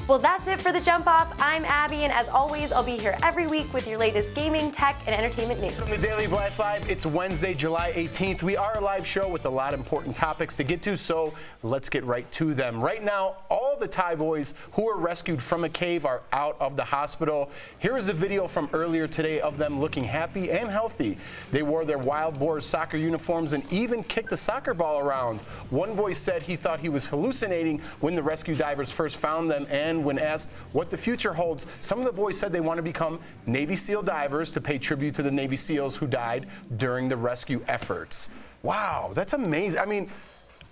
Well, that's it for The Jump Off. I'm Abby, and as always, I'll be here every week with your latest gaming, tech, and entertainment news. From the Daily Blast Live, it's Wednesday, July 18th. We are a live show with a lot of important topics to get to, so let's get right to them. Right now, all the Thai boys who were rescued from a cave are out of the hospital. Here is a video from earlier today of them looking happy and healthy. They wore their Wild Boars soccer uniforms and even kicked a soccer ball around. One boy said he thought he was hallucinating when the rescue divers first found them, and when asked what the future holds, some of the boys said they want to become Navy SEAL divers to pay tribute to the Navy SEALs who died during the rescue efforts. Wow, that's amazing. I mean,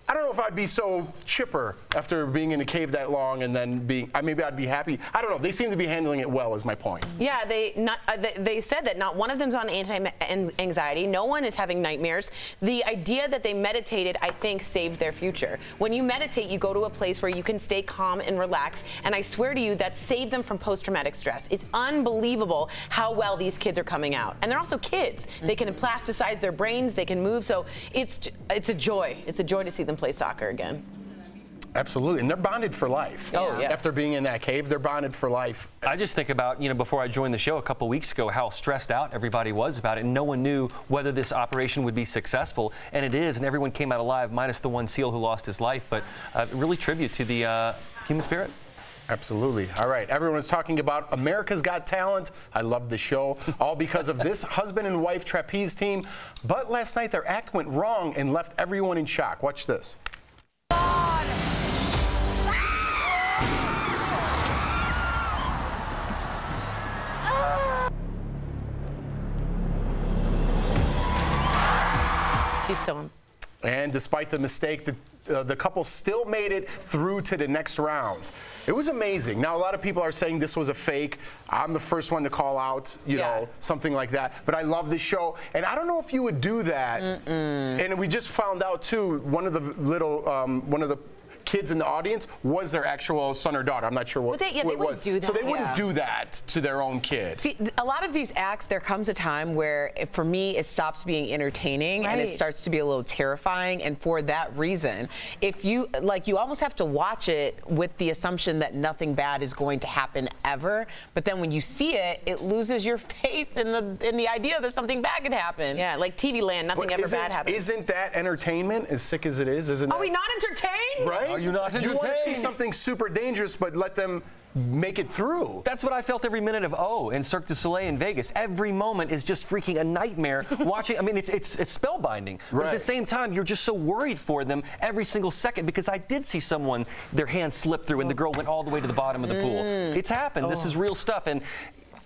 I don't know if I'd be so chipper after being in a cave that long and then being, maybe I'd be happy. I don't know. They seem to be handling it well, is my point. Yeah, they said that not one of them's on anti-anxiety. No one is having nightmares. The idea that they meditated, I think, saved their future. When you meditate, you go to a place where you can stay calm and relax. And I swear to you, that saved them from post-traumatic stress. It's unbelievable how well these kids are coming out. And they're also kids. They can plasticize their brains. They can move. So it's a joy. It's a joy to see them play soccer again. Absolutely, and they're bonded for life. Oh, yeah. After being in that cave, they're bonded for life. I just think about, before I joined the show a couple weeks ago, how stressed out everybody was about it, and no one knew whether this operation would be successful, and it is, and everyone came out alive, minus the one SEAL who lost his life, but really tribute to the human spirit. Absolutely. All right. Everyone's talking about America's Got Talent. I love the show, all because of this husband and wife trapeze team. But last night, their act went wrong and left everyone in shock. Watch this. She's so... And despite the mistake, the couple still made it through to the next round. It was amazing. Now, a lot of people are saying this was a fake. I'm the first one to call out, you know, something like that. But I love this show. And I don't know if you would do that. And we just found out, too, one of the little, one of the kids in the audience was their actual son or daughter. I'm not sure what, they wouldn't do that. So they wouldn't do that to their own kid. See, a lot of these acts, there comes a time where, for me, it stops being entertaining and it starts to be a little terrifying. And for that reason, if you, you almost have to watch it with the assumption that nothing bad is going to happen ever. But then when you see it, it loses your faith in the idea that something bad could happen. Yeah, like TV Land, nothing ever bad happens. Isn't that entertainment, as sick as it is? Isn't Are we not entertained? Right? Are you not entertained? You want to see something super dangerous, but let them make it through. That's what I felt every minute of O in Cirque du Soleil in Vegas. Every moment is just freaking a nightmare. Watching, I mean, it's spellbinding. But at the same time, you're just so worried for them every single second, because I did see someone, their hand slip through and the girl went all the way to the bottom of the pool. It's happened. This is real stuff. And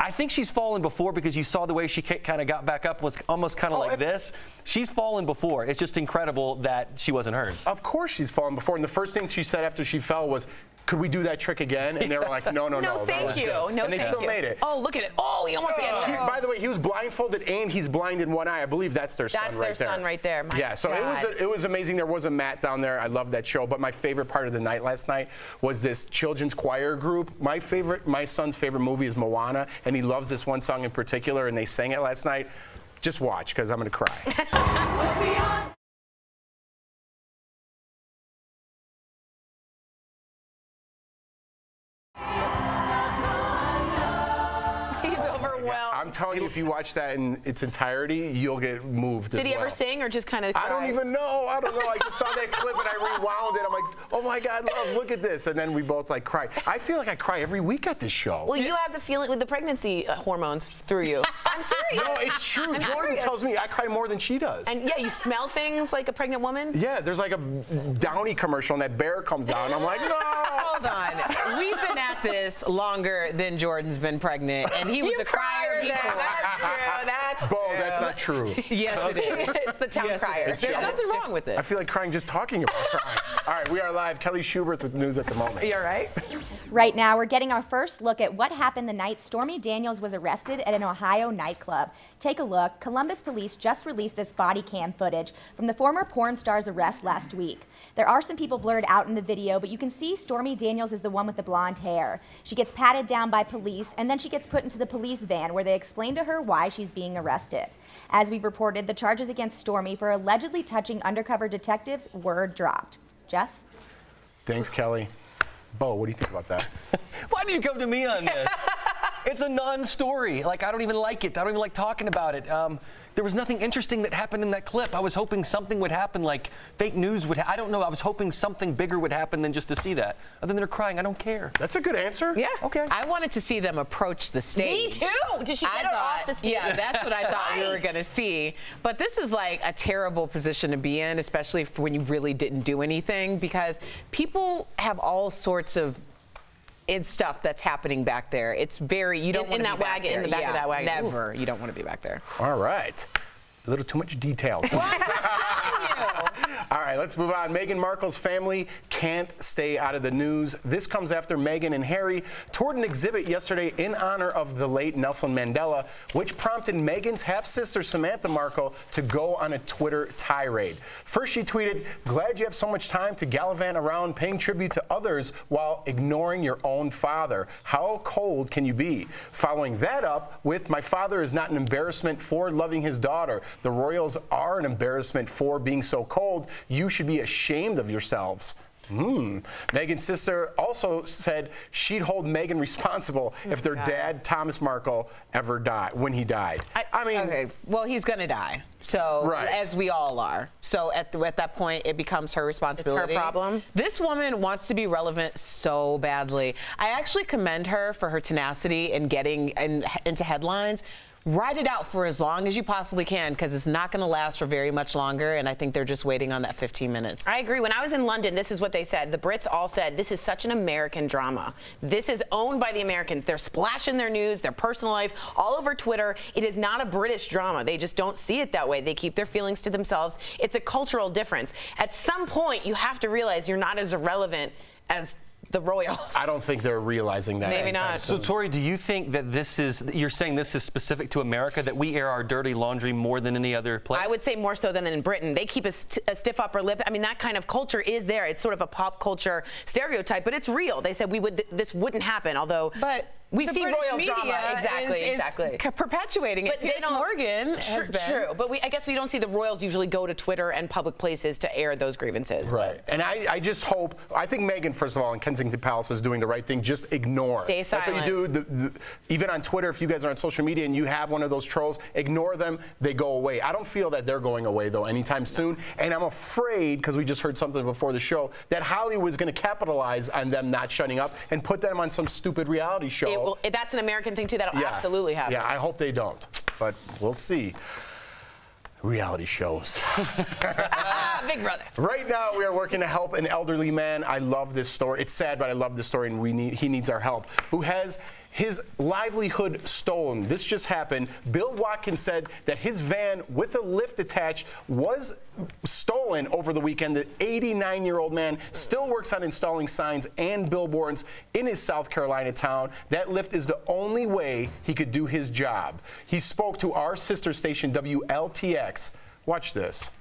I think she's fallen before, because you saw the way she kind of got back up was almost kind of like this. She's fallen before. It's just incredible that she wasn't hurt. Of course she's fallen before. And the first thing she said after she fell was, could we do that trick again? And they were like, no, no, no. No, thank you. No, and they still made it. Oh, look at it. Oh, he almost got it. By the way, he was blindfolded and he's blind in one eye. I believe that's their son right there. That's their son right there. Yeah, so it was amazing. There was a mat down there. I love that show. But my favorite part of the night last night was this children's choir group. My son's favorite movie is Moana, and he loves this one song in particular, and they sang it last night. Just watch, because I'm going to cry. Well, I'm telling you, if you watch that in its entirety, you'll get moved. Did he ever sing or just kind of cry? I don't even know. I don't know. I just saw that clip and I rewound it. I'm like, oh my God, love, look at this. And then we both like cried. I feel like I cry every week at this show. Well, you have the feeling with the pregnancy hormones through you. I'm serious. No, it's true. Jordan tells me I cry more than she does. And yeah, you smell things like a pregnant woman? Yeah, there's like a Downy commercial and that bear comes out and I'm like, no. Hold on. We've been at this longer than Jordan's been pregnant, and he was a crier before. That's true. That's Bo, that's not true. Yes, it is. It's the town crier. There's nothing wrong with it. I feel like crying just talking about crying. All right, we are live. Kelly Schubert with news at the moment. You all right? Right now, we're getting our first look at what happened the night Stormy Daniels was arrested at an Ohio nightclub. Take a look. Columbus police just released this body cam footage from the former porn star's arrest last week. There are some people blurred out in the video, but you can see Stormy Daniels is the one with the blonde hair. She gets patted down by police, and then she gets put into the police van where they explain to her why she's being arrested. As we've reported, the charges against Stormy for allegedly touching undercover detectives were dropped. Jeff? Thanks, Kelly. Bo, what do you think about that? Why do you come to me on this? It's a non-story. Like, I don't even like it. I don't even like talking about it. There was nothing interesting that happened in that clip. I was hoping something would happen, like fake news would. I don't know. I was hoping something bigger would happen than just to see that. Other than they're crying, I don't care. That's a good answer. Yeah. Okay. I wanted to see them approach the stage. Me too. Did she get her off the stage? Yeah, that's what I thought we were going to see. But this is like a terrible position to be in, especially when you really didn't do anything, because people have all sorts of stuff that's happening back there. It's very, you don't want to be back there. In the back of that wagon. Never. You don't want to be back there. All right. A little too much detail. All right, let's move on. Meghan Markle's family can't stay out of the news. This comes after Meghan and Harry toured an exhibit yesterday in honor of the late Nelson Mandela, which prompted Meghan's half-sister Samantha Markle to go on a Twitter tirade. First, she tweeted, "Glad you have so much time to gallivant around paying tribute to others while ignoring your own father. How cold can you be?" Following that up with, "My father is not an embarrassment for loving his daughter. The royals are an embarrassment for being so cold. You should be ashamed of yourselves." Meghan's sister also said she'd hold Meghan responsible if their dad, Thomas Markle, ever died, when he died. I mean... Okay, well, he's going to die. So, as we all are. So, at that point, it becomes her responsibility. It's her problem. This woman wants to be relevant so badly. I actually commend her for her tenacity in getting into headlines. Ride it out for as long as you possibly can, because it's not going to last for very much longer, and I think they're just waiting on that 15 minutes. I agree. When I was in London, this is what they said. The Brits all said, this is such an American drama. This is owned by the Americans. They're splashing their news, their personal life, all over Twitter. It is not a British drama. They just don't see it that way. They keep their feelings to themselves. It's a cultural difference. At some point, you have to realize you're not as irrelevant as the royals. I don't think they're realizing that. Maybe not. So, Tori, do you think that this is, you're saying this is specific to America, that we air our dirty laundry more than any other place? I would say more so than in Britain. They keep a stiff upper lip. I mean, that kind of culture is there. It's sort of a pop culture stereotype, but it's real. They said this wouldn't happen, although... But we've the seen British royal media drama. Exactly. Is perpetuating it. But Piers Morgan has been. True, but I guess we don't see the royals usually go to Twitter and public places to air those grievances. Right. And I just hope, I think Meghan, first of all, in Kensington Palace is doing the right thing. Just ignore. Stay silent. That's what you do. Even on Twitter, if you guys are on social media and you have one of those trolls, ignore them. They go away. I don't feel that they're going away, though, anytime soon. And I'm afraid, because we just heard something before the show, that Hollywood is going to capitalize on them not shutting up and put them on some stupid reality show. That's an American thing, too. That'll absolutely happen. Yeah, I hope they don't. But we'll see. Reality shows. Big Brother. Right now, we are working to help an elderly man. I love this story. It's sad, but I love this story, and he needs our help. Who has his livelihood stolen. This just happened. Bill Watkins said that his van with a lift attached was stolen over the weekend. The 89-year-old man still works on installing signs and billboards in his South Carolina town. That lift is the only way he could do his job. He spoke to our sister station, WLTX. Watch this.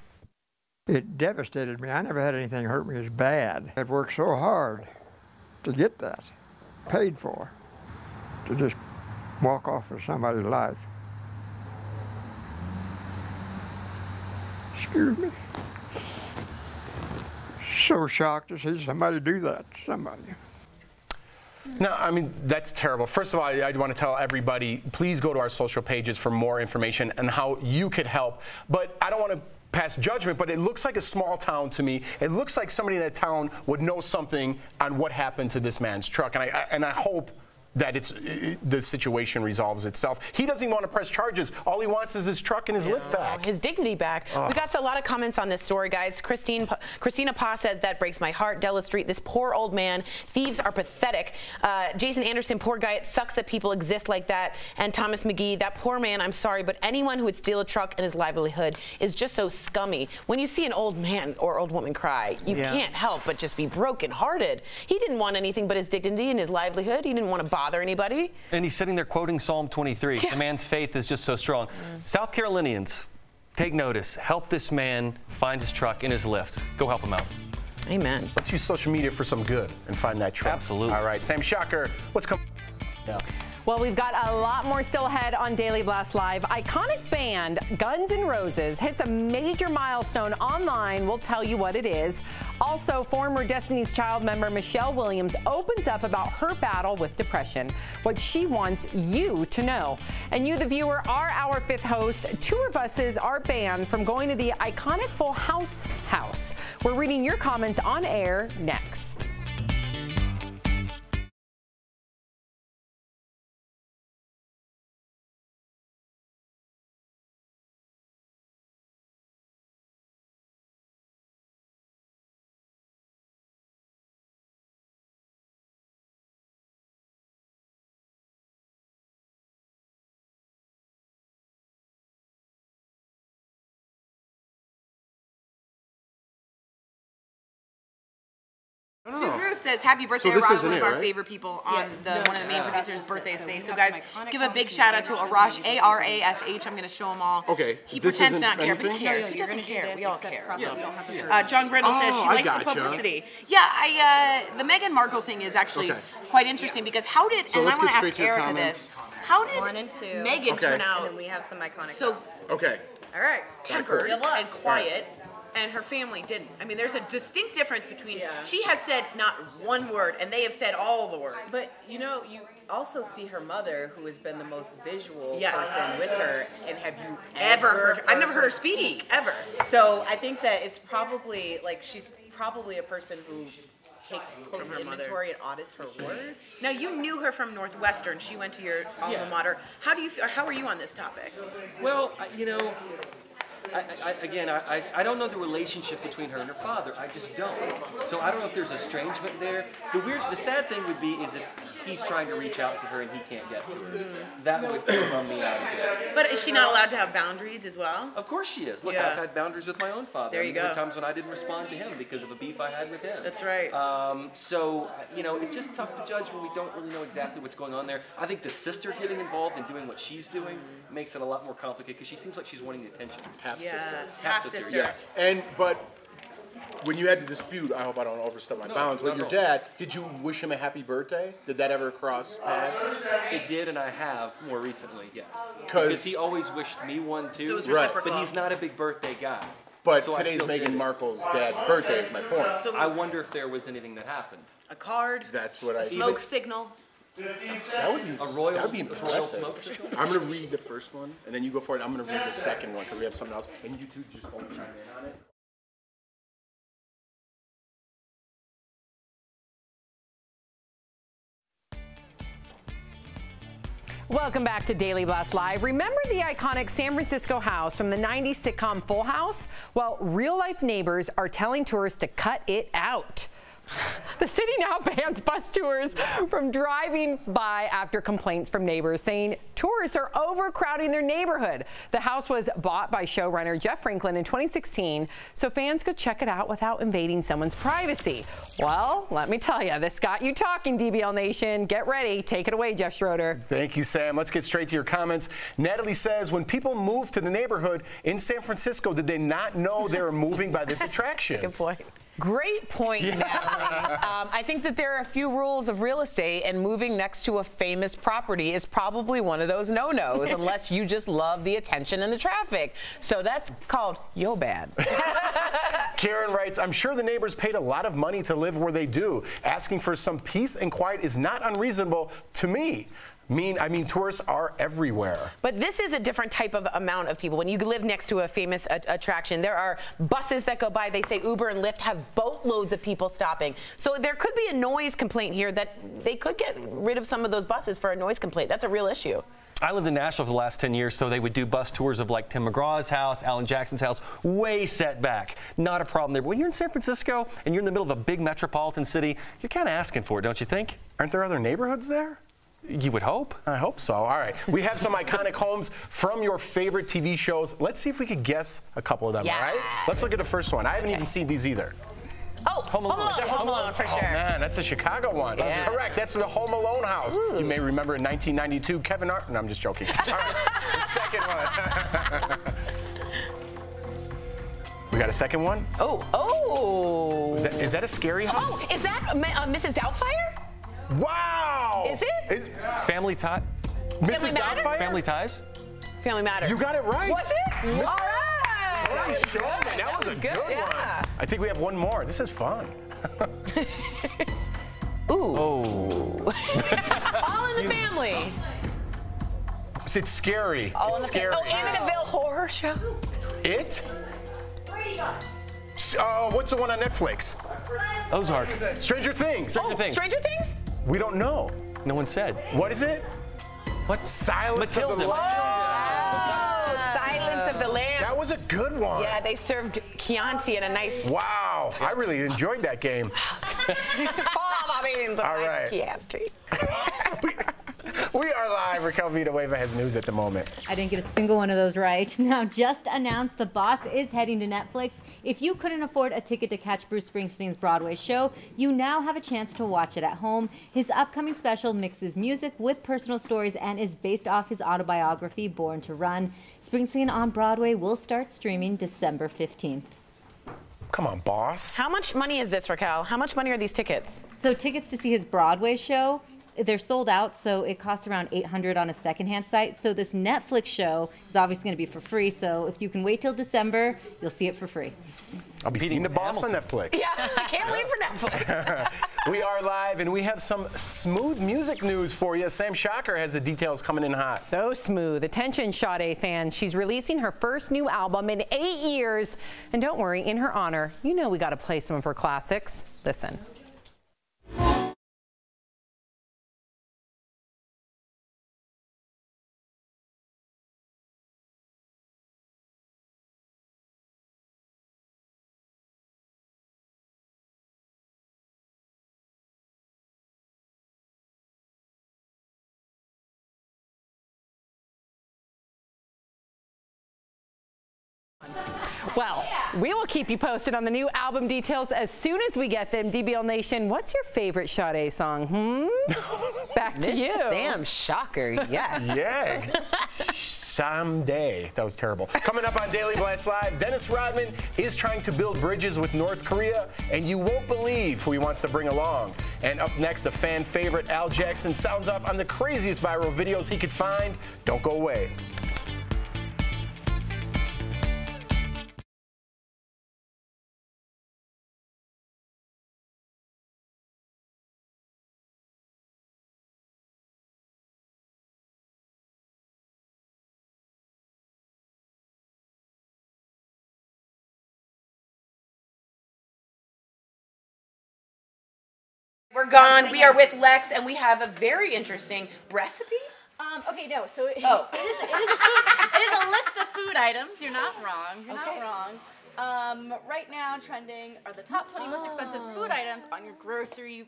It devastated me. I never had anything hurt me as bad. I've worked so hard to get that, paid for, to just walk off with somebody's life. Excuse me. So shocked to see somebody do that to somebody. No, I mean, that's terrible. First of all, I want to tell everybody, please go to our social pages for more information on how you could help. But I don't want to pass judgment, but it looks like a small town to me. It looks like somebody in that town would know something on what happened to this man's truck. And I hope that the situation resolves itself. He doesn't even want to press charges. All he wants is his truck and his lift back. His dignity back. Oh. We got a lot of comments on this story, guys. Christina Pa says, that breaks my heart. Della Street, this poor old man. Thieves are pathetic. Jason Anderson, poor guy. It sucks that people exist like that. And Thomas McGee, that poor man, I'm sorry, but anyone who would steal a truck and his livelihood is just so scummy. When you see an old man or old woman cry, you can't help but just be brokenhearted. He didn't want anything but his dignity and his livelihood. He didn't want to bother anybody. And he's sitting there quoting Psalm 23. The man's faith is just so strong. South Carolinians, take notice. Help this man find his truck and his lift. Go help him out. Amen. Let's use social media for some good and find that truck. Absolutely. All right, Sam Shocker, what's coming now? Well, we've got a lot more still ahead on Daily Blast Live. Iconic band Guns N' Roses hits a major milestone online. We'll tell you what it is. Also, former Destiny's Child member Michelle Williams opens up about her battle with depression, what she wants you to know. And you, the viewer, are our fifth host. Tour buses are banned from going to the iconic Full House house. We're reading your comments on air next. Sue Bruce says, happy birthday to Arash, one of our favorite people on one of the main producers' birthdays today. So guys, give a big shout out to Arash, A-R-A-S-H. I'm going to show them all. Okay. He pretends not to care, but he cares. He doesn't care. We all care. John Grindle says she likes the publicity. Yeah, the Meghan Markle thing is actually quite interesting because how did, and I want to ask Erica this, how did 1 and 2 Meghan turn out? And then we have some iconic So, all right. tempered and quiet. And her family didn't. I mean, there's a distinct difference between, she has said not one word, and they have said all the words. But, you know, you also see her mother, who has been the most visual person with her, and have you ever heard her? I've never heard her speak, ever. So I think that it's probably, like, she's probably a person who takes close inventory and audits her words. Now, you knew her from Northwestern. She went to your alma mater. How do you feel, how are you on this topic? Well, you know, I don't know the relationship between her and her father. I just don't. So I don't know if there's estrangement there. The sad thing would be is if he's trying to reach out to her and he can't get to her. That would bum me out a bit. But is she not allowed to have boundaries as well? Of course she is. Look, I've had boundaries with my own father. There you go. There were times when I didn't respond to him because of a beef I had with him. That's right. So, you know, it's just tough to judge when we don't really know exactly what's going on there. I think the sister getting involved and doing what she's doing makes it a lot more complicated because she seems like she's wanting the attention. Half-sister, yes. But when you had to dispute, I hope I don't overstep my bounds, with your dad, did you wish him a happy birthday? Did that ever cross paths? It did, and I have more recently, yes. Because he always wished me one too, but he's not a big birthday guy. But so today's Meghan Markle's dad's birthday is my point. So I wonder if there was anything that happened. A card? That's what I smoke signal? That would be impressive. I'm going to read the first one, and then you go for it. I'm going to read the second one because we have something else. And you two just both chime in on it. Welcome back to Daily Blast Live. Remember the iconic San Francisco house from the 90s sitcom Full House? Well, real-life neighbors are telling tourists to cut it out. The city now bans bus tours from driving by after complaints from neighbors saying tourists are overcrowding their neighborhood. The house was bought by showrunner Jeff Franklin in 2016 so fans could check it out without invading someone's privacy. Well, let me tell you, this got you talking, DBL Nation. Get ready. Take it away, Jeff Schroeder. Thank you, Sam. Let's get straight to your comments. Natalie says, when people moved to the neighborhood in San Francisco, did they not know they were moving by this attraction? Good point. Great point, Natalie. I think that there are a few rules of real estate, and moving next to a famous property is probably one of those no-nos, unless you just love the attention and the traffic. So that's called yo bad. Karen writes, I'm sure the neighbors paid a lot of money to live where they do. Asking for some peace and quiet is not unreasonable to me. I mean, tourists are everywhere. But this is a different type of amount of people. When you live next to a famous attraction, there are buses that go by. They say Uber and Lyft have boatloads of people stopping. So there could be a noise complaint here that they could get rid of some of those buses for a noise complaint. That's a real issue. I lived in Nashville for the last 10 years, so they would do bus tours of like Tim McGraw's house, Alan Jackson's house, way set back. Not a problem there. But when you're in San Francisco and you're in the middle of a big metropolitan city, you're kind of asking for it, don't you think? Aren't there other neighborhoods there? You would hope. I hope so. All right. We have some iconic homes from your favorite TV shows. Let's see if we could guess a couple of them, all right? Let's look at the first one. I haven't even seen these either. Oh, Home Alone. Is that Home Alone for sure. Oh, man, that's a Chicago one. Yeah. Correct. That's the Home Alone house. Ooh. You may remember in 1992, Kevin Hart. No, I'm just joking. All right. The second one. We got a second one? Oh. Is that a scary house? Oh, is that Mrs. Doubtfire? Wow! Is it? Family Ties? Mrs. Doubtfire? Family Ties? Family Matters. You got it right. Was it? All right. Tori Shulman. That was a good one. Yeah. I think we have one more. This is fun. Ooh. Oh. All in the family. It's scary. All it's in the scary. Oh, Amityville Horror Show. It? What's the one on Netflix? Ozark. Stranger Things. Stranger Things. Stranger Things? We don't know. No one said. What is it? What? Silence of the Matilda. Lambs. Silence of the Lambs. That was a good one. Yeah, they served Chianti in a nice. Wow, I really enjoyed that game. All right. Chianti. We are live. Raquel Villanueva has news at the moment. I didn't get a single one of those right. Now, just announced The Boss is heading to Netflix. If you couldn't afford a ticket to catch Bruce Springsteen's Broadway show, you now have a chance to watch it at home. His upcoming special mixes music with personal stories and is based off his autobiography, Born to Run. Springsteen on Broadway will start streaming December 15th. Come on, boss. How much money is this, Raquel? How much money are these tickets? So tickets to see his Broadway show, they're sold out, so it costs around $800 on a secondhand site. So this Netflix show is obviously going to be for free. So if you can wait till December, you'll see it for free. I'll be seeing The Boss on Netflix. Yeah, I can't wait for Netflix. We are live, and we have some smooth music news for you. Sam Shocker has the details coming in hot. So smooth. Attention, Sade fans. She's releasing her first new album in 8 years. And don't worry, in her honor, you know we got to play some of her classics. Listen. Well, we will keep you posted on the new album details as soon as we get them. DBL Nation, what's your favorite Sade song? Back to you. Sam Shocker, yes. Yeah. Someday. That was terrible. Coming up on Daily Blast Live, Dennis Rodman is trying to build bridges with North Korea, and you won't believe who he wants to bring along. And up next, a fan favorite, Al Jackson, sounds off on the craziest viral videos he could find. Don't go away. We're gone. We are with Lex, and we have a very interesting recipe. Okay, no. So it is a list of food items. You're not wrong. You're not wrong. Right now, trending are the top 20 most expensive food items on your grocery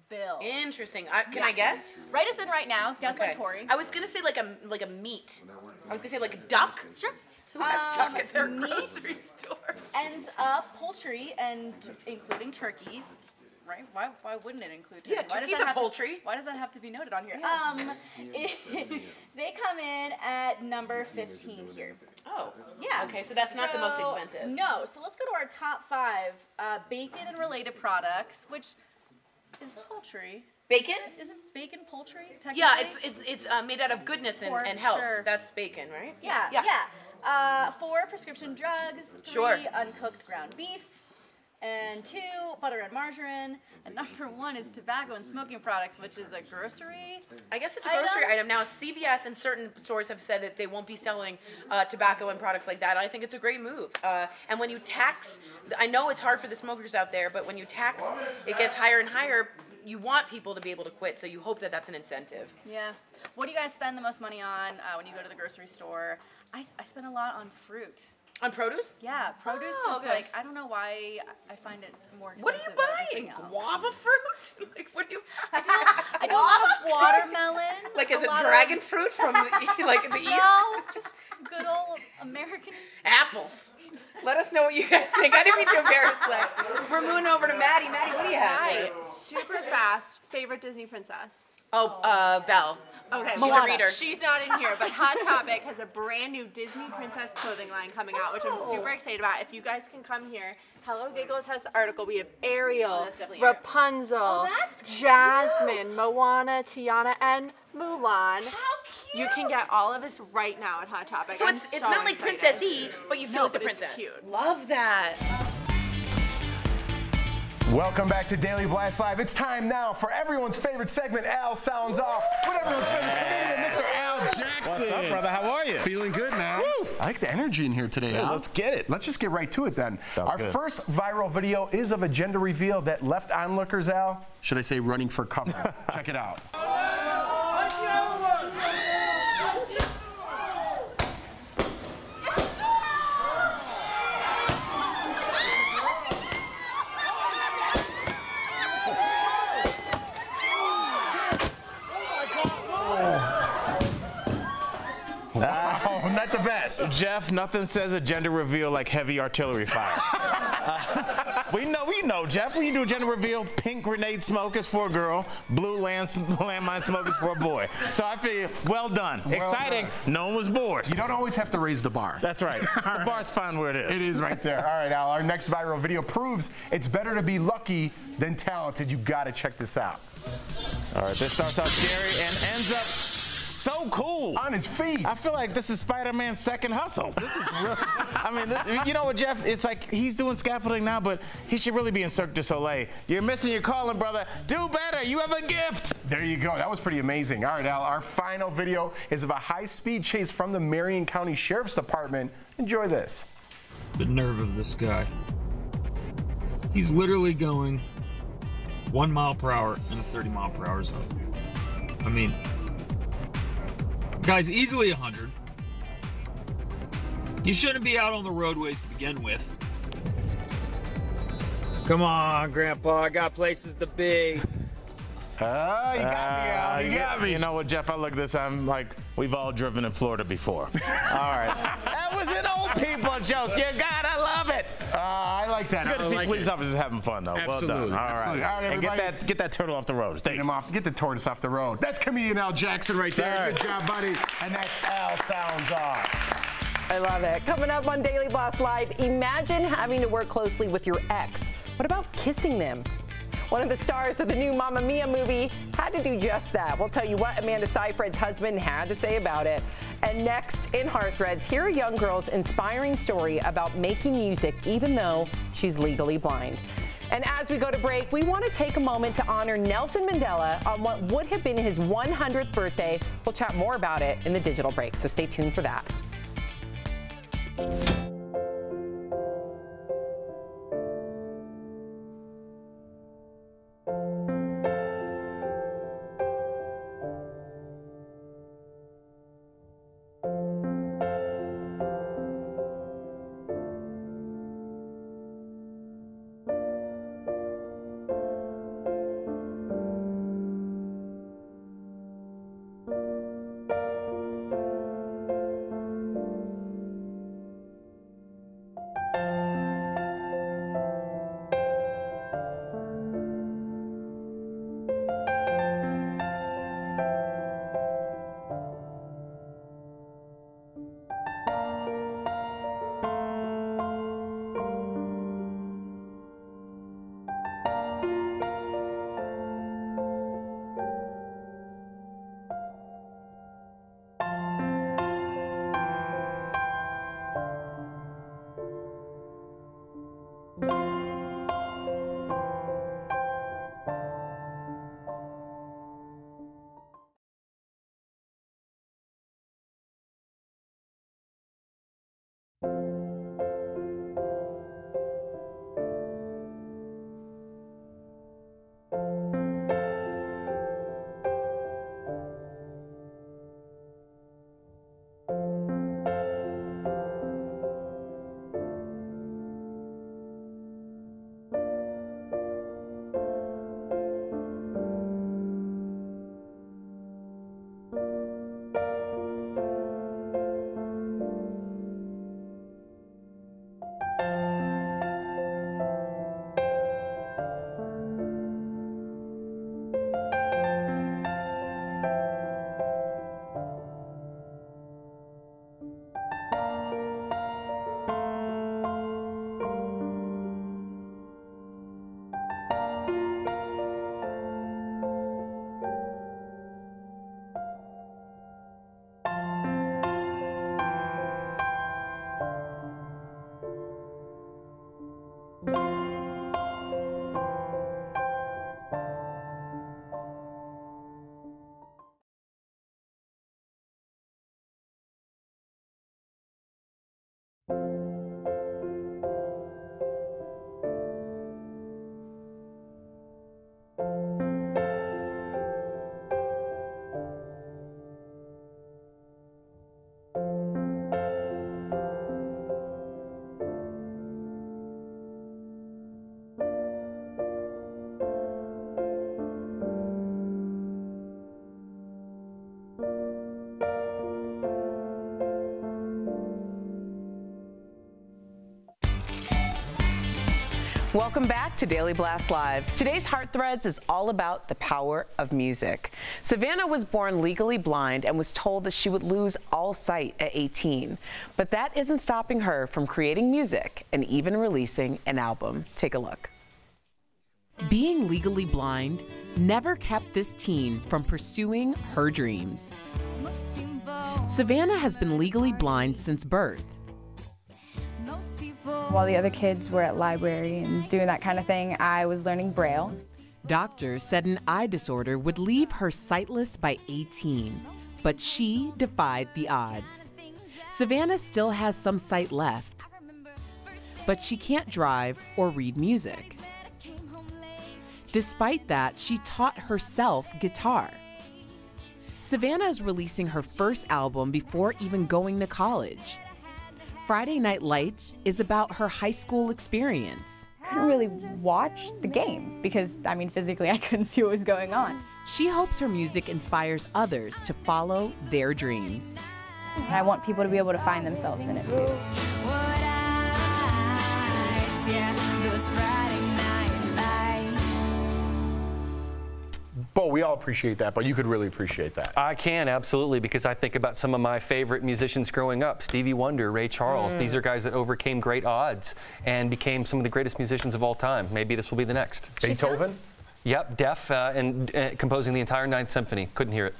bill. Interesting. Can I guess? Write us in right now. Guess like Tori. I was gonna say like a meat. I was gonna say like a duck. Sure. Who has duck at their grocery store? Ends up poultry and including turkey. right? Why wouldn't it include Yeah, turkey? turkey's a poultry. Why does that have to be noted on here? They come in at number 15 here. Oh. Yeah. Okay, so that's not the most expensive. No. So let's go to our top 5 bacon and related products, which is poultry. Bacon? Isn't bacon poultry? Yeah, Technically? it's made out of goodness and, For health. sure. That's bacon, right? Yeah. 4 prescription drugs. 3 Sure. uncooked ground beef. And 2 butter and margarine. And number 1 is tobacco and smoking products, which is a grocery. I guess it's a grocery item. Now, CVS and certain stores have said that they won't be selling tobacco and products like that. I think it's a great move. And when you tax, I know it's hard for the smokers out there, but when you tax, it gets higher and higher. You want people to be able to quit, so you hope that that's an incentive. Yeah. What do you guys spend the most money on when you go to the grocery store? I spend a lot on fruit. On produce? Yeah, produce Oh, is okay. like, I don't know why I find it more expensive. What are you buying? Guava fruit? Like, what do you? I do a lot of watermelon. Like, is a it lot dragon of- fruit from like the east? No, just good old American. Apples. Let us know what you guys think. I didn't mean to embarrass Lex. We're moving over to Maddie. Maddie, what do you have? Right. Super fast. Favorite Disney princess? Oh, Belle. Okay, She's a reader. She's not in here, but Hot Topic has a brand new Disney princess clothing line coming out, which I'm super excited about. If you guys can come here, Hello Giggles has the article. We have Ariel, Rapunzel, Jasmine, Moana, Tiana, and Mulan. You can get all of this right now at Hot Topic. So I'm it's so not like excited. Princess-y, but you feel like the but it's princess. cute. Love that. Welcome back to Daily Blast Live. It's time now for everyone's favorite segment, Al Sounds Off, with everyone's favorite comedian, Mr. Al Jackson. What's up, brother? How are you? Feeling good, man. Woo. I like the energy in here today, Good, Al. let's get it. Let's just get right to it then. Sounds Our good. first viral video is of a gender reveal that left onlookers, Al, should I say running for cover. Check it out. Wow, not the best. Jeff, nothing says a gender reveal like heavy artillery fire. We know, Jeff. When you do a gender reveal, pink grenade smoke is for a girl, blue landmine smoke is for a boy. So I feel well done. Exciting. Done. No one was bored. You don't always have to raise the bar. That's right. The bar's fine where it is. It is right there. All right, Al, our next viral video proves it's better to be lucky than talented. You gotta check this out. All right, this starts out scary and ends up so cool. On his feet. I feel like this is Spider-Man's second hustle. This is real. I mean, you know what, Jeff? It's like he's doing scaffolding now, but he should really be in Cirque du Soleil. You're missing your calling, brother. Do better. You have a gift. There you go. That was pretty amazing. All right, Al, our final video is of a high-speed chase from the Marion County Sheriff's Department. Enjoy this. The nerve of this guy. He's literally going 1 mile per hour in a 30 mile per hour zone. I mean, guy's easily 100. You shouldn't be out on the roadways to begin with. Come on, Grandpa, I got places to be. You got me, Al. You got me. You know what, Jeff? I look at this, I'm like, we've all driven in Florida before. All right. That was an old people joke. You gotta love it. I like that. It's good to see like police it. officers having fun, though. Absolutely. Well done. All right. Absolutely. All right, And everybody. get that turtle off the road. Get the tortoise off the road. That's comedian Al Jackson right there. Sorry. Good job, buddy. And that's Al Sounds Off. I love it. Coming up on Daily Blast Live, imagine having to work closely with your ex. What about kissing them? One of the stars of the new Mamma Mia movie had to do just that. We'll tell you what Amanda Seyfried's husband had to say about it. And next in Heart Threads, hear a young girl's inspiring story about making music even though she's legally blind. And as we go to break, we want to take a moment to honor Nelson Mandela on what would have been his 100th birthday. We'll chat more about it in the digital break, so stay tuned for that. Welcome back to Daily Blast Live. Today's Heart Threads is all about the power of music. Savannah was born legally blind and was told that she would lose all sight at 18. But that isn't stopping her from creating music and even releasing an album. Take a look. Being legally blind never kept this teen from pursuing her dreams. Savannah has been legally blind since birth. While the other kids were at library and doing that kind of thing, I was learning Braille. Doctors said an eye disorder would leave her sightless by 18, but she defied the odds. Savannah still has some sight left, but she can't drive or read music. Despite that, she taught herself guitar. Savannah is releasing her first album before even going to college. Friday Night Lights is about her high school experience. I couldn't really watch the game because, I mean, physically I couldn't see what was going on. She hopes her music inspires others to follow their dreams. And I want people to be able to find themselves in it too. Bo, we all appreciate that, but you could really appreciate that. I can, absolutely, because I think about some of my favorite musicians growing up. Stevie Wonder, Ray Charles. These are guys that overcame great odds and became some of the greatest musicians of all time. Maybe this will be the next. Beethoven? Yep, deaf and composing the entire Ninth Symphony. Couldn't hear it.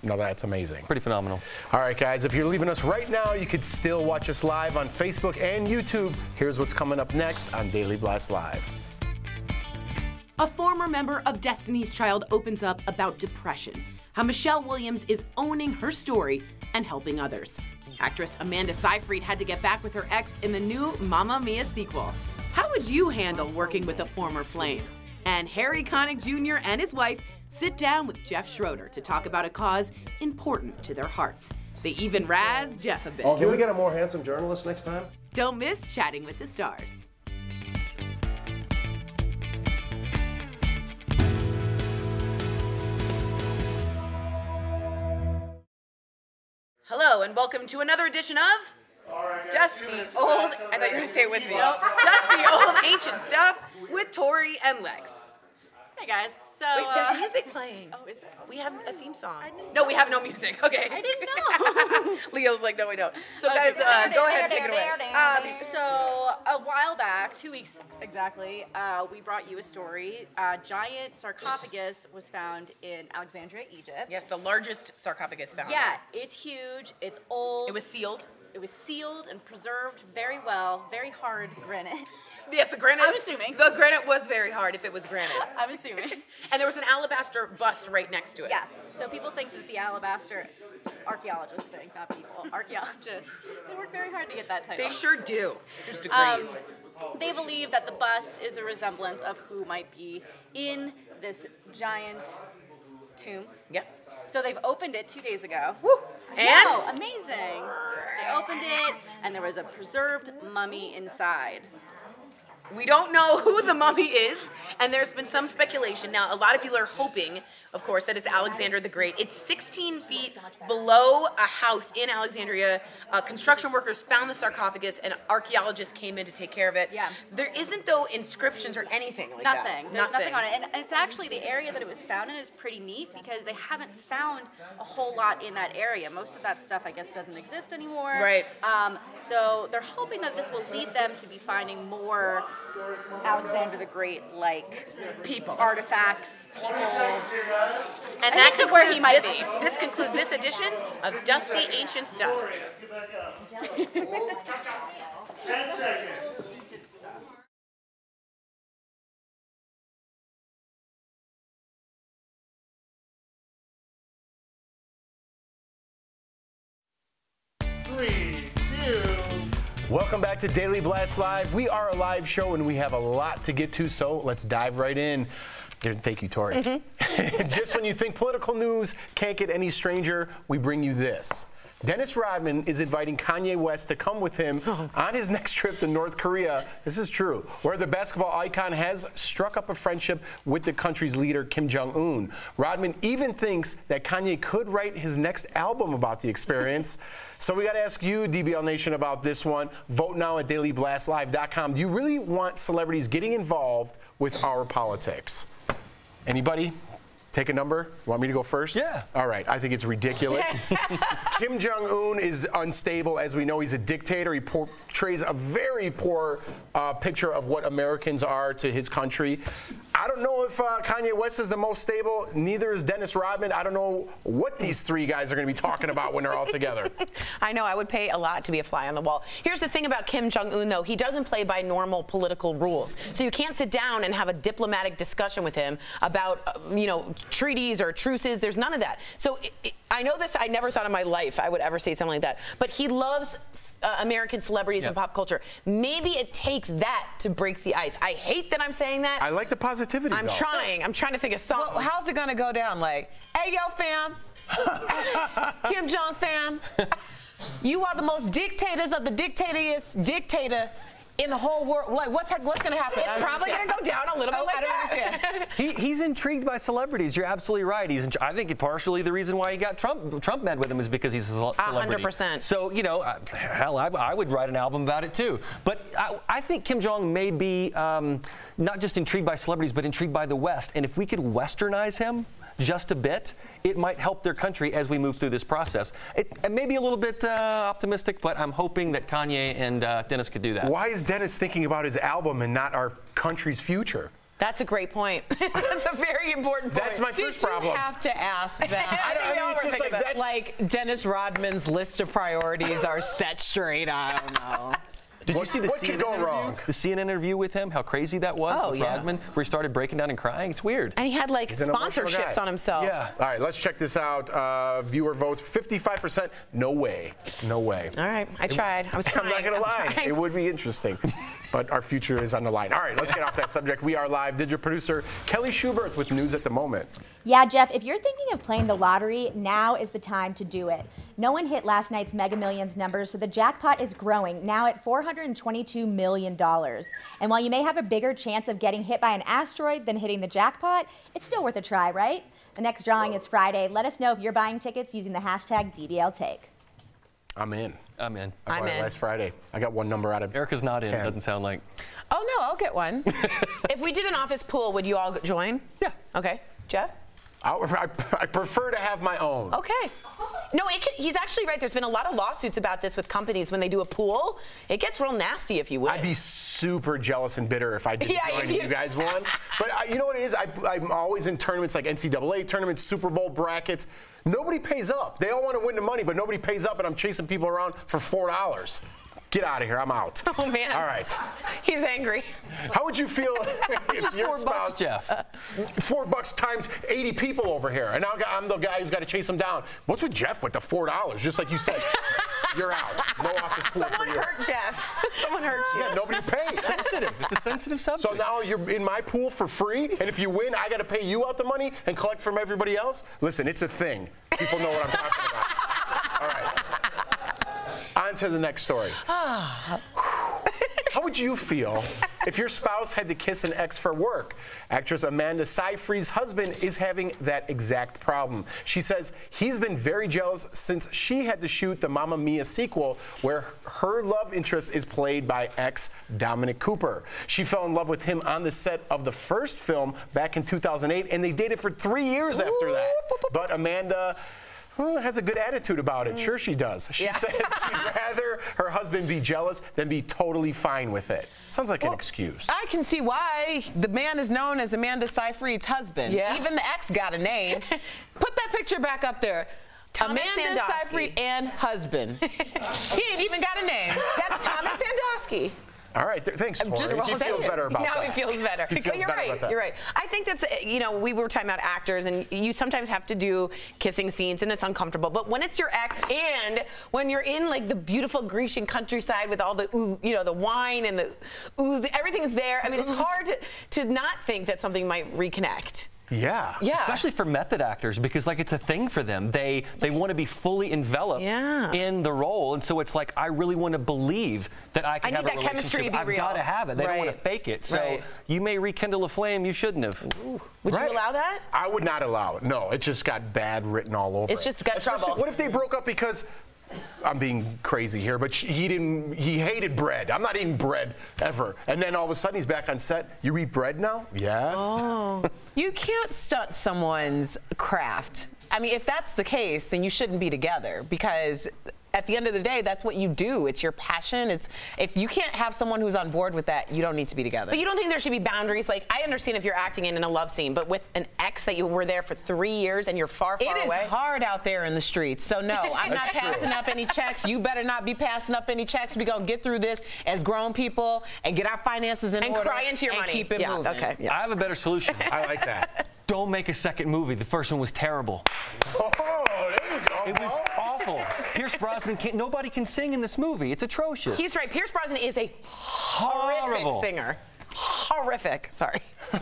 No, that's amazing. Pretty phenomenal. All right, guys, if you're leaving us right now, you could still watch us live on Facebook and YouTube. Here's what's coming up next on Daily Blast Live. A former member of Destiny's Child opens up about depression, how Michelle Williams is owning her story and helping others. Actress Amanda Seyfried had to get back with her ex in the new Mamma Mia sequel. How would you handle working with a former flame? And Harry Connick Jr. and his wife sit down with Jeff Schroeder to talk about a cause important to their hearts. They even razz Jeff a bit. Can we get a more handsome journalist next time? Don't miss Chatting with the Stars. Hello and welcome to another edition of Dusty Old, I thought you were going to say it with me. Dusty Old Ancient Stuff with Tori and Lex. Hey guys, so wait, there's music playing. Oh, is there? We have a theme song. No, we have no music. Okay. I didn't know. Leo's like, no, we don't. So Okay, guys, go ahead and take it away. So a while back, 2 weeks exactly, we brought you a story. A giant sarcophagus was found in Alexandria, Egypt. Yes, the largest sarcophagus found. Yeah, it's huge. It's old. It was sealed. It was sealed and preserved very well. Very hard granite. Yes, the granite. I'm assuming. The granite was very hard if it was granite. I'm assuming. And there was an alabaster bust right next to it. Yes. So people think that the alabaster, archaeologists think, not people, archaeologists, they work very hard to get that title. They sure do. There's degrees. They believe that the bust is a resemblance of who might be in this giant tomb. Yeah. So they've opened it 2 days ago. Woo! And? Wow, amazing. They opened it, and there was a preserved mummy inside. We don't know who the mummy is, and there's been some speculation. Now, a lot of people are hoping, of course, that it's Alexander the Great. It's 16 feet below a house in Alexandria. Construction workers found the sarcophagus, and archaeologists came in to take care of it. Yeah. There isn't, though, inscriptions or anything like that. Nothing. There's nothing on it. And it's actually, the area that it was found in is pretty neat because they haven't found a whole lot in that area. Most of that stuff, I guess, doesn't exist anymore. Right. So they're hoping that this will lead them to be finding more Alexander the Great-like people, artifacts, people. And that's where he might be. This concludes this edition of Dusty Ancient Stuff. 10 seconds. Welcome back to Daily Blast Live. We are a live show and we have a lot to get to, so let's dive right in. Thank you, Tori. Just when you think political news can't get any stranger, we bring you this. Dennis Rodman is inviting Kanye West to come with him on his next trip to North Korea. This is true, where the basketball icon has struck up a friendship with the country's leader, Kim Jong-un. Rodman even thinks that Kanye could write his next album about the experience. So we got to ask you, DBL Nation, about this one. Vote now at DailyBlastLive.com. Do you really want celebrities getting involved with our politics? Anybody? Take a number. Want me to go first? Yeah. All right. I think it's ridiculous. Kim Jong-un is unstable. As we know, he's a dictator. He portrays a very poor picture of what Americans are to his country. I don't know if Kanye West is the most stable. Neither is Dennis Rodman. I don't know what these three guys are going to be talking about when they're all together. I know. I would pay a lot to be a fly on the wall. Here's the thing about Kim Jong-un, though. He doesn't play by normal political rules. So you can't sit down and have a diplomatic discussion with him about, you know, treaties or truces. There's none of that. So I know this. I never thought in my life I would ever say something like that. But he loves American celebrities and pop culture. Maybe it takes that to break the ice. I hate that I'm saying that. I like the positivity, I'm trying. I'm trying to think of something. Well, how's it going to go down? Like, hey, yo, fam. Kim Jong fam. You are the most dictators of the dictator in the whole world. Like, what's going to happen? It's probably going to go down a little bit like that. He's intrigued by celebrities. You're absolutely right. I think partially the reason why he got Trump mad with him is because he's a celebrity. 100%. So, you know, hell, I would write an album about it too. But I think Kim Jong may be not just intrigued by celebrities, but intrigued by the West. And if we could westernize him just a bit, it might help their country as we move through this process. It may be a little bit optimistic, but I'm hoping that Kanye and Dennis could do that. Why is Dennis thinking about his album and not our country's future? That's a great point. That's a very important point. That's my first problem. You have to ask that. Like Dennis Rodman's list of priorities are set straight. I don't know. Did you see the CNN interview with him? How crazy that was with Rodman, where he started breaking down and crying? It's weird. And he had like sponsorships on himself. Yeah. All right, let's check this out. Viewer votes 55%. No way. No way. All right, I tried. I was trying. I'm not going to lie. It would be interesting. But our future is on the line. All right, let's get off that subject. We are live. Digital producer Kelly Schubert with news at the moment. Yeah, Jeff, if you're thinking of playing the lottery, now is the time to do it. No one hit last night's Mega Millions numbers, so the jackpot is growing, now at $422 million. And while you may have a bigger chance of getting hit by an asteroid than hitting the jackpot, it's still worth a try, right? The next drawing is Friday. Let us know if you're buying tickets using the hashtag DBLTake. I'm in. I'm in. I bought it last Friday. I got one number out of Erica's not 10. in. Doesn't sound like. Oh, no, I'll get one. If we did an office pool, would you all join? Yeah. Okay. Jeff? I prefer to have my own. Okay. No, he's actually right. There's been a lot of lawsuits about this with companies when they do a pool. It gets real nasty if you win. I'd be super jealous and bitter if I didn't join and you guys won. But you know what it is? I'm always in tournaments like NCAA tournaments, Super Bowl brackets. Nobody pays up. They all want to win the money, but nobody pays up, and I'm chasing people around for $4. Get out of here. I'm out. Oh, man. All right. He's angry. How would you feel if your spouse... Jeff. $4 times 80 people over here, and now I'm the guy who's got to chase them down. What's with Jeff with the $4? Just like you said, you're out. No office pool for you. Someone hurt Jeff. Someone hurt you. Yeah, nobody pays. Sensitive. It's a sensitive subject. So now you're in my pool for free, and if you win, I got to pay you out the money and collect from everybody else? Listen, it's a thing. People know what I'm talking about. All right. On to the next story. How would you feel if your spouse had to kiss an ex for work? Actress Amanda Seyfried's husband is having that exact problem. She says he's been very jealous since she had to shoot the Mamma Mia sequel, where her love interest is played by ex Dominic Cooper. She fell in love with him on the set of the first film back in 2008, and they dated for 3 years after that. But Amanda has a good attitude about it. Sure she does. She says she'd rather her husband be jealous than be totally fine with it. Sounds like an excuse. I can see why. The man is known as Amanda Seyfried's husband. Yeah. Even the ex got a name. Put that picture back up there. Thomas Amanda Sandusky. Seyfried and husband. He ain't even got a name. That's Thomas Sandusky. All right, thanks, Corey. He feels better about that. Now he feels better. But you're right. You're right. I think that's, you know, we were talking about actors, and you sometimes have to do kissing scenes, and it's uncomfortable. But when it's your ex, and when you're in like the beautiful Grecian countryside with all the, you know, the wine and the ooze, everything's there. I mean, it's hard to not think that something might reconnect. Yeah. Especially for method actors, because like it's a thing for them. They want to be fully enveloped in the role, and so it's like I really want to believe that I can have a relationship. Chemistry to be I've real. got to have it. They don't want to fake it. So you may rekindle a flame you shouldn't have. Would you allow that? I would not allow it. No, it just got bad written all over. It's just got trouble. What if they broke up because? I'm being crazy here, but he hated bread. I'm not eating bread ever. And then all of a sudden he's back on set. You eat bread now? Yeah. Oh. You can't stunt someone's craft. I mean, if that's the case, then you shouldn't be together, because at the end of the day, that's what you do. It's your passion. If you can't have someone who's on board with that, you don't need to be together. But you don't think there should be boundaries? Like, I understand if you're acting in a love scene, but with an ex that you were there for 3 years and you're far, far away. It is hard out there in the streets. So no, I'm not passing up any checks. You better not be passing up any checks. We're going to get through this as grown people and get our finances in order. And cry into your money. Keep it moving. Okay. I have a better solution. I like that. Don't make a second movie. The first one was terrible. Oh, there you go. It was awful. Pierce Brosnan nobody can sing in this movie. It's atrocious. He's right. Pierce Brosnan is a horrific singer. Horrific. Sorry.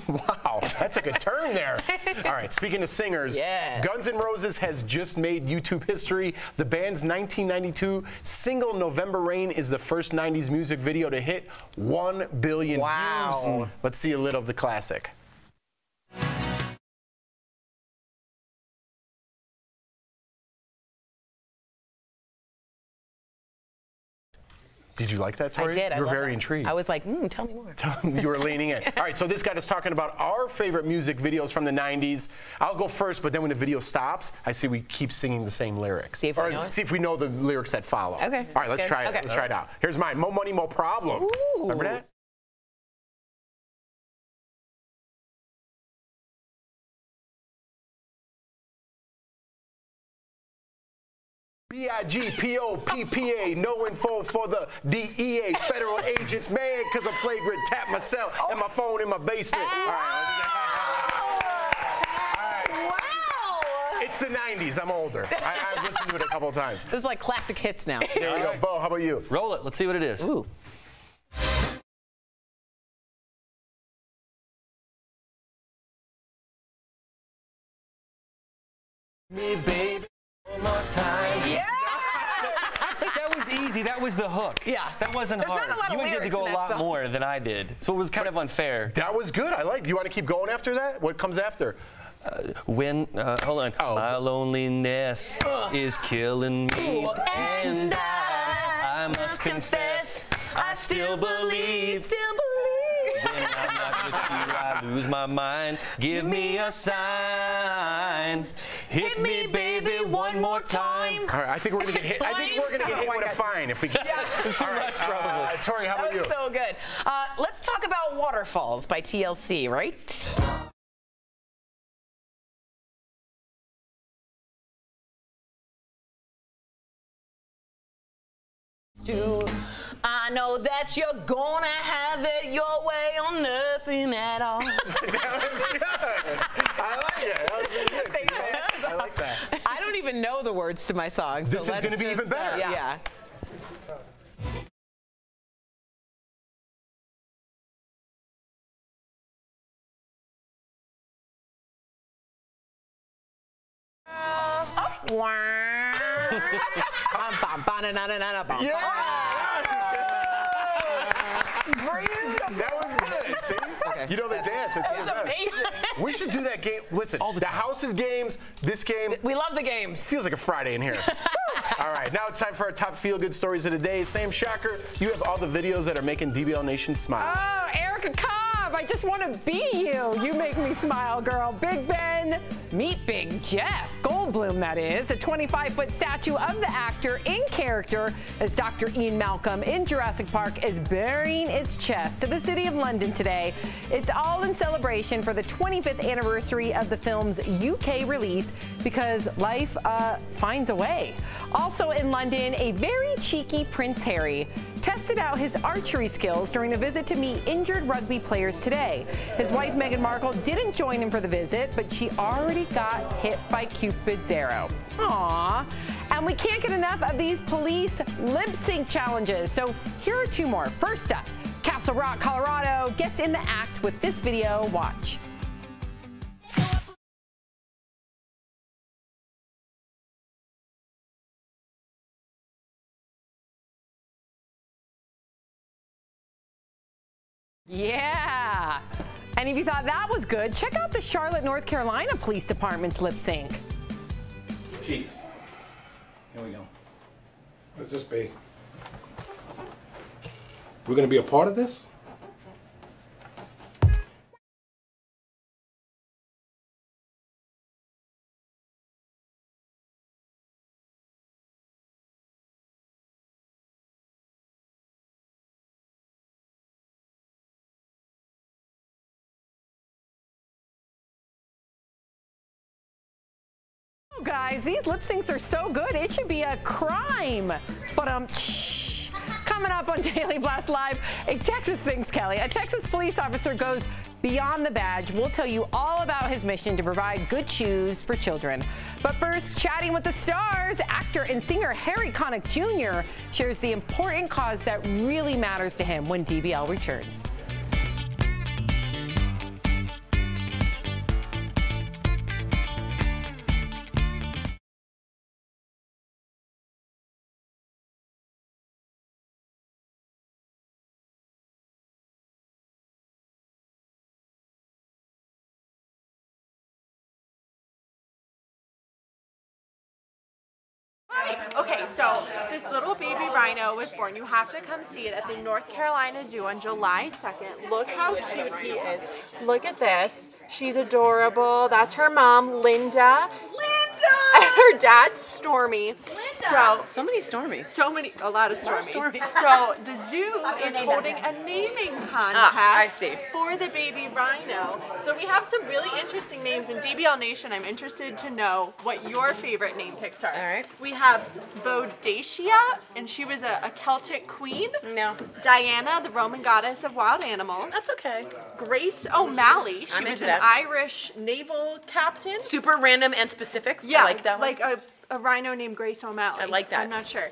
Wow, that took a turn there. All right, speaking of singers, Guns N' Roses has just made YouTube history. The band's 1992 single November Rain is the first 90s music video to hit 1 billion views. Let's see a little of the classic. Did you like that, Tori? I did. You were very intrigued. I was like, tell me more. You were leaning in. All right, so this got us talking about our favorite music videos from the 90s. I'll go first, but then when the video stops, I see we keep singing the same lyrics. See if we know it? See if we know the lyrics that follow. Okay. All right, let's try it. Okay. Let's try it out. Here's mine. Mo Money, Mo Problems. Ooh. Remember that? B-I-G-P-O-P-P-A, no info for the DEA. Federal agents mad because I'm flagrant. Tap myself and my phone in my basement. All right. Wow. It's the 90s. I'm older. I've listened to it a couple of times. This is like classic hits now. There you go. Bo, how about you? Roll it. Let's see what it is. Ooh. Me, baby, one more time. Yeah! That was easy. That was the hook. Yeah. That wasn't There's hard. not a lot of You had to lyrics go in a that lot song. more than I did. So it was kind of unfair. That was good. I like. Do you want to keep going after that? What comes after? Hold on. My loneliness is killing me. And I must confess, I still believe. When I'm not with you, I lose my mind. Give me a sign. Hit me, baby, one more time. All right, I think we're gonna get hit. I think we're gonna get hit with a fine if we keep. It's too much, probably. Tori, how about you? That was so good. Let's talk about Waterfalls by TLC, right? I know that you're gonna have it your way or nothing at all. That was good. I like it. That was really good. I like that. I don't even know the words to my song. So This is gonna be even better. Yeah. That was good. See? You know the dance. It's That was amazing. We should do that game. Listen, the house's games, this game. We love the games. Feels like a Friday in here. All right, now it's time for our top feel-good stories of the day. Sam Shocker, you have all the videos that are making DBL Nation smile. Oh, Erica Cobb, I just want to be you. You make me smile, girl. Big Ben, meet Big Jeff Goldblum, that is. A 25-foot statue of the actor in character as Dr. Ian Malcolm in Jurassic Park is burying its chest to the city of London today. It's all in celebration for the 25th anniversary of the film's UK release because life finds a way. Also in London, a very cheeky Prince Harry tested out his archery skills during a visit to meet injured rugby players today. His wife Meghan Markle didn't join him for the visit, but she already got hit by Cupid's arrow. Aww. And we can't get enough of these police lip sync challenges. So here are two more. First up, Castle Rock, Colorado gets in the act with this video. Watch. Yeah. And if you thought that was good, check out the Charlotte, North Carolina Police Department's lip sync. Chief, here we go. What's this be? We're going to be a part of this? Oh, guys, these lip syncs are so good, it should be a crime. But coming up on Daily Blast Live, a Texas Things, Kelly. A Texas police officer goes beyond the badge. We'll tell you all about his mission to provide good shoes for children. But first, chatting with the stars, actor and singer Harry Connick Jr. shares the important cause that really matters to him when DBL returns. Okay, so this little baby rhino was born. You have to come see it at the North Carolina Zoo on July 2nd. Look how cute he is. Look at this. She's adorable. That's her mom, Linda. And her dad, Stormy. So many Stormies. A lot of Stormies. So the zoo is holding a naming contest for the baby rhino. So we have some really interesting names in DBL Nation. I'm interested to know what your favorite name picks are. All right. We have Boadicea, and she was a Celtic queen. No. Diana, the Roman goddess of wild animals. That's okay. Grace O'Malley. She was an Irish naval captain. Super random and specific. Yeah, I like that one. Like a rhino named Grace O'Malley. I like that. I'm not sure.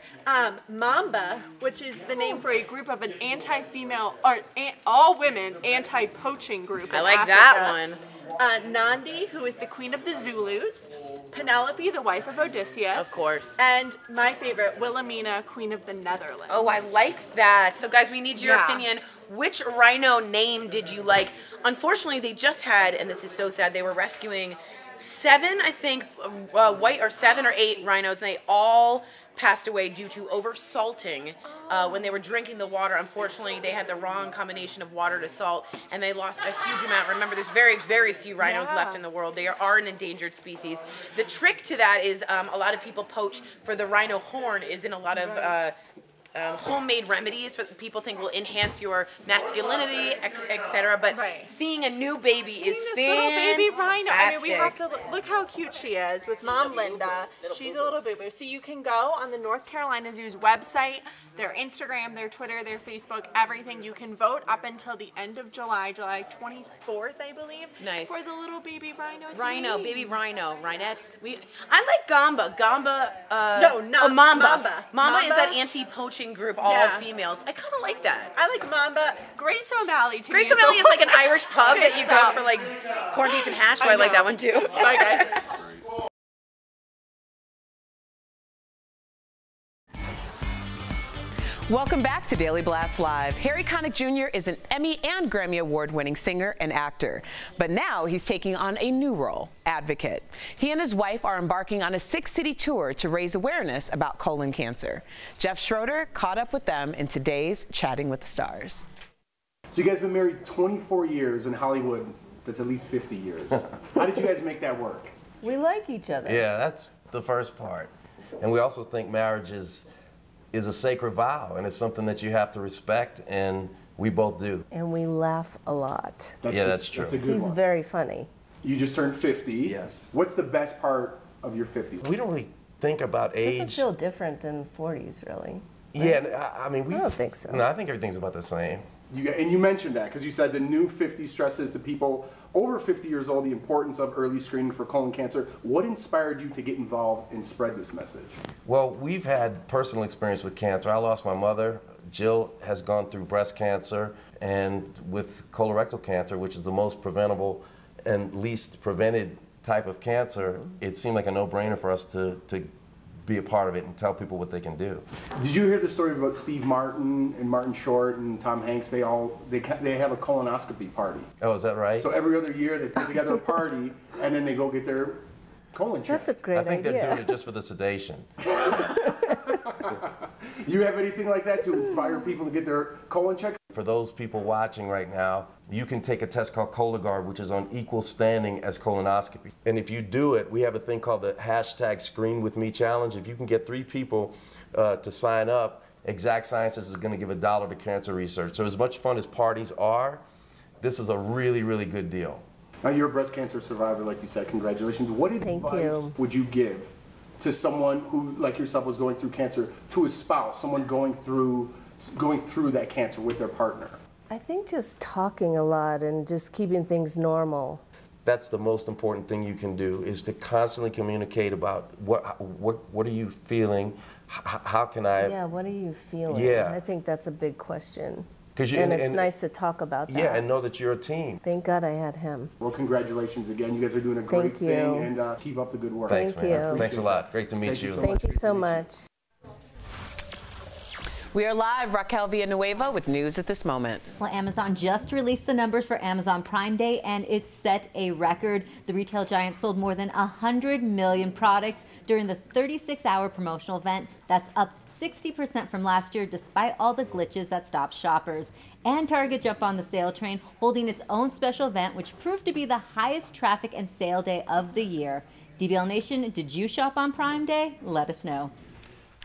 Mamba, which is the name for a group of an anti-female, or all women anti-poaching group in I like Africa. that one. Nandi, who is the queen of the Zulus. Penelope, the wife of Odysseus. Of course. And my favorite, Wilhelmina, queen of the Netherlands. Oh, I like that. So guys, we need your opinion. Which rhino name did you like? Unfortunately, they just had, and this is so sad, they were rescuing 7, I think, white or 7 or 8 rhinos, and they all passed away due to over-salting when they were drinking the water. Unfortunately, they had the wrong combination of water to salt, and they lost a huge amount. Remember, there's very, very few rhinos left in the world. They are an endangered species. The trick to that is a lot of people poach for the rhino horn is in a lot of homemade remedies that people think will enhance your masculinity, etc. But seeing a new baby is fantastic. Little baby rhino. I mean, we have to look how cute she is with Mom Linda. She's a little boo-boo. So you can go on the North Carolina Zoo's website, their Instagram, their Twitter, their Facebook, everything. You can vote up until the end of July 24th, I believe. Nice. For the little baby rhinos. Baby rhino, rhinettes. I like Gamba. Gamba. Mamba. Mamba is that anti-poaching group, all females. I kind of like that. I like Mamba. Grace O'Malley too. Grace O'Malley is like an Irish pub that you go for like corned beef and hash, so I like that one too. Bye guys. Welcome back to Daily Blast Live. Harry Connick Jr. is an Emmy and Grammy Award-winning singer and actor. But now he's taking on a new role, advocate. He and his wife are embarking on a 6-city tour to raise awareness about colon cancer. Jeff Schroeder caught up with them in today's Chatting with the Stars. So you guys been married 24 years in Hollywood. That's at least 50 years. How did you guys make that work? We like each other. Yeah, that's the first part. And we also think marriage is a sacred vow, and it's something that you have to respect, and we both do. And we laugh a lot. That's true. That's a good He's one. very funny. You just turned 50. Yes. What's the best part of your 50s? We don't really think about age. It doesn't feel different than 40s, really. Yeah, I mean, I don't think so. No, I think everything's about the same. And you mentioned that because you said the new 50 stresses to people over 50 years old the importance of early screening for colon cancer. What inspired you to get involved and spread this message? Well, we've had personal experience with cancer. I lost my mother. Jill has gone through breast cancer, and with colorectal cancer, which is the most preventable and least prevented type of cancer, it seemed like a no-brainer for us to be a part of it and tell people what they can do. Did you hear the story about Steve Martin and Martin Short and Tom Hanks? They have a colonoscopy party. Oh, is that right? So every other year they put together a party and then they go get their colon checked. That's a great idea. I think they're doing it just for the sedation. You have anything like that to inspire people to get their colon checked? For those people watching right now, you can take a test called Cologuard, which is on equal standing as colonoscopy. And if you do it, we have a thing called the #ScreenWithMe challenge. If you can get 3 people to sign up, Exact Sciences is going to give $1 to cancer research. So as much fun as parties are, this is a really, really good deal. Now you're a breast cancer survivor, like you said. Congratulations. What advice would you give to someone who, like yourself, was going through cancer, to a spouse, someone going through that cancer with their partner? I think just talking a lot and just keeping things normal. That's the most important thing you can do, is to constantly communicate about what are you feeling, how can I... Yeah, what are you feeling? Yeah. I think that's a big question. And it's nice to talk about that. Yeah, and know that you're a team. Thank God I had him. Well, congratulations again. You guys are doing a great thing, and keep up the good work. Thanks, man. Thanks a lot. Great to meet you. Thank you so much. We are live, Raquel Villanueva with news at this moment. Well, Amazon just released the numbers for Amazon Prime Day, and it set a record. The retail giant sold more than 100 million products during the 36-hour promotional event. That's up 60% from last year, despite all the glitches that stopped shoppers. And Target jumped on the sale train, holding its own special event, which proved to be the highest traffic and sale day of the year. DBL Nation, did you shop on Prime Day? Let us know.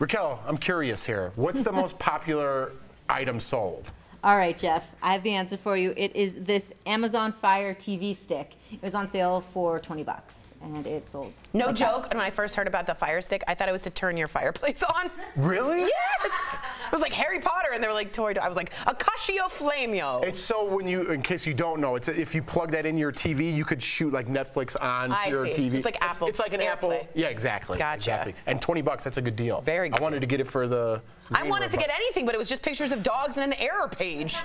Raquel, I'm curious here. What's the most popular item sold? All right, Jeff, I have the answer for you. It is this Amazon Fire TV stick. It was on sale for 20 bucks. And it sold. No joke, when I first heard about the Fire Stick, I thought it was to turn your fireplace on. Really? Yes! It was like Harry Potter, and they were like toy. I was like, Accio Flameo. It's so when you, in case you don't know, it's if you plug that in your TV, you could shoot like Netflix on your TV. So it's like Apple. It's like an Apple. Yeah, exactly. Gotcha. Exactly. And 20 bucks, that's a good deal. Very good. I wanted to get it for the. I wanted to get anything, but it was just pictures of dogs and an error page.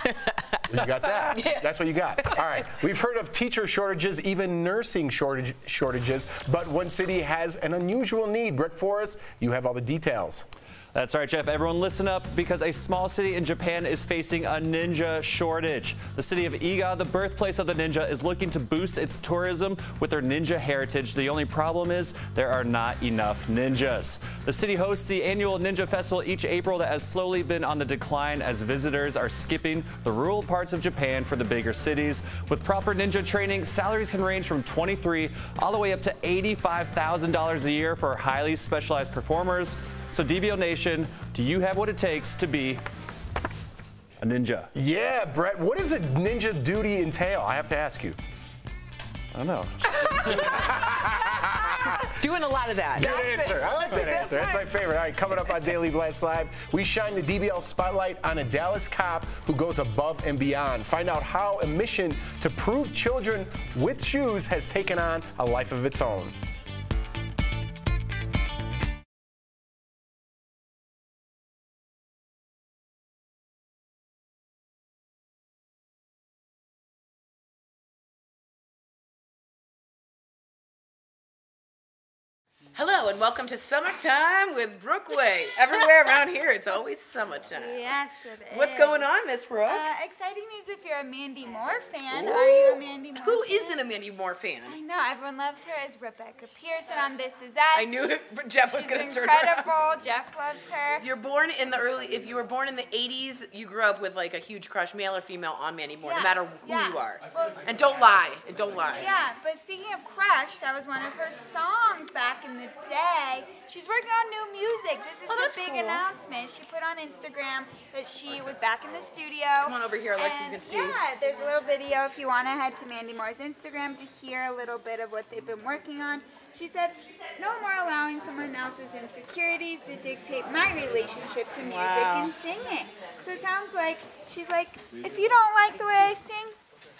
You got that. Yeah. That's what you got. All right. We've heard of teacher shortages, even nursing shortages, but one city has an unusual need. Brett Forrest, you have all the details. That's right, Jeff. Everyone listen up, because a small city in Japan is facing a ninja shortage. The city of Iga, the birthplace of the ninja, is looking to boost its tourism with their ninja heritage. The only problem is there are not enough ninjas. The city hosts the annual Ninja Festival each April that has slowly been on the decline as visitors are skipping the rural parts of Japan for the bigger cities. With proper ninja training, salaries can range from $23,000 all the way up to $85,000 a year for highly specialized performers. So DBO Nation, do you have what it takes to be a ninja? Yeah, Brett, what does a ninja duty entail? I have to ask you. I don't know. Doing a lot of that. Good answer. I like that answer. That's my favorite. All right, coming up on Daily Blast Live, we shine the DBL spotlight on a Dallas cop who goes above and beyond. Find out how a mission to prove children with shoes has taken on a life of its own. Hello and welcome to Summertime with Brookway. Everywhere around here, it's always summertime. Yes, it is. What's going on, Miss Brooke? Exciting news if you're a Mandy Moore fan. Ooh. Are you a Mandy Moore Who fan? isn't a Mandy Moore fan? I know, everyone loves her as Rebecca Pearson on This Is Us. I knew it, but Jeff was going to turn incredible. around. Jeff loves her. If you were born in the 80s, you grew up with like a huge crush, male or female, on Mandy Moore, no matter who you are. Well, and don't lie. And don't lie. Yeah, but speaking of crush, that was one of her songs back in the day. She's working on new music. This is the big announcement. She put on Instagram that she was back in the studio. Come on over here, Alex, you can see. Yeah, there's a little video if you want to head to Mandy Moore's Instagram to hear a little bit of what they've been working on. She said, no more allowing someone else's insecurities to dictate my relationship to music and singing. So it sounds like she's like, if you don't like the way I sing,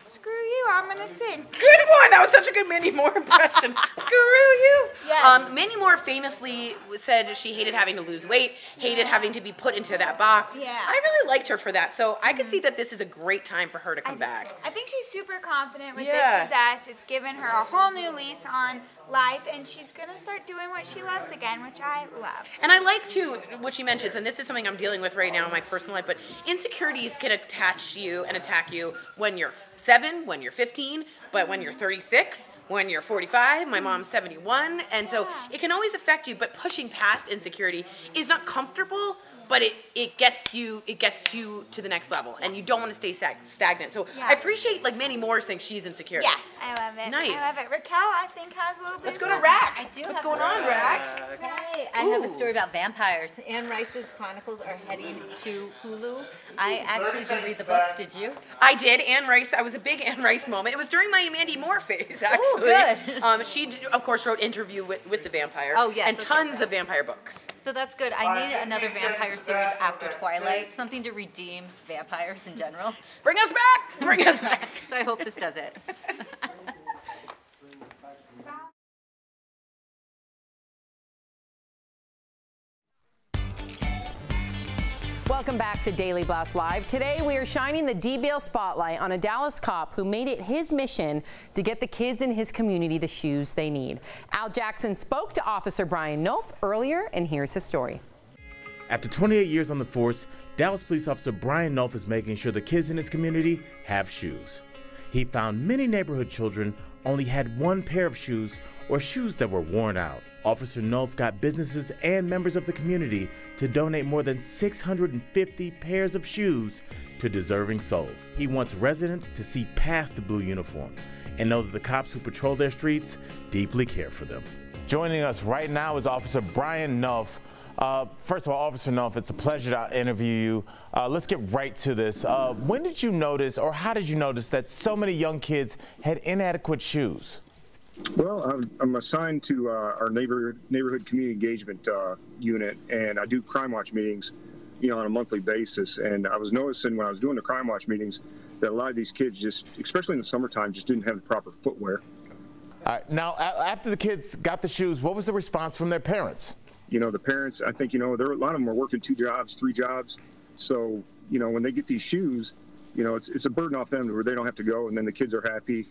screw you, I'm gonna sing. Good one! That was such a good Mandy Moore impression. Screw you! Yes. Mandy Moore famously said she hated having to lose weight, hated having to be put into that box. Yeah. I really liked her for that, so I could see that this is a great time for her to come back. I think she's super confident with Yeah. This Is Us. It's given her a whole new lease on life, and she's gonna start doing what she loves again, which I love. And I like too what she mentions, and this is something I'm dealing with right now in my personal life, but insecurities can attach you and attack you when you're 7, when you're 15, but when you're 36, when you're 45, my mom's 71, and so it can always affect you, but pushing past insecurity is not comfortable, but it gets you to the next level, and you don't want to stay stagnant. So I appreciate, like, Mandy Morris thinks she's insecure. Yeah, I love it. Nice. I love it. Raquel, I think, has a little bit. Let's go to Rack. I do. What's going on, Rack? Hey, I have a story about vampires. Anne Rice's Chronicles are heading to Hulu. I actually did read the books. Did you? I did. Anne Rice. I was a big Anne Rice moment. It was during my Mandy Moore phase, actually. Oh, good. She, of course, wrote Interview with the Vampire. Oh, yes. And tons of vampire books. So that's good. I need another vampire series after Twilight, something to redeem vampires in general. Bring us back! Bring us back! So I hope this does it. Welcome back to Daily Blast Live. Today we are shining the DBL spotlight on a Dallas cop who made it his mission to get the kids in his community the shoes they need. Al Jackson spoke to Officer Brian Nolf earlier, and here's his story. After 28 years on the force, Dallas police officer Brian Nolf is making sure the kids in his community have shoes. He found many neighborhood children only had one pair of shoes or shoes that were worn out. Officer Nolf got businesses and members of the community to donate more than 650 pairs of shoes to deserving souls. He wants residents to see past the blue uniform and know that the cops who patrol their streets deeply care for them. Joining us right now is Officer Brian Nolf. First of all, Officer Nolf, it's a pleasure to interview you. Let's get right to this. When did you notice, or how did you notice, that so many young kids had inadequate shoes? Well, I'm assigned to our neighborhood community engagement unit, and I do Crime Watch meetings, on a monthly basis. And I was noticing when I was doing the Crime Watch meetings that a lot of these kids just, especially in the summertime, just didn't have the proper footwear. All right. Now, after the kids got the shoes, what was the response from their parents? The parents, I think, a lot of them are working 2 jobs, 3 jobs. So, when they get these shoes, it's a burden off them where they don't have to go, and then the kids are happy.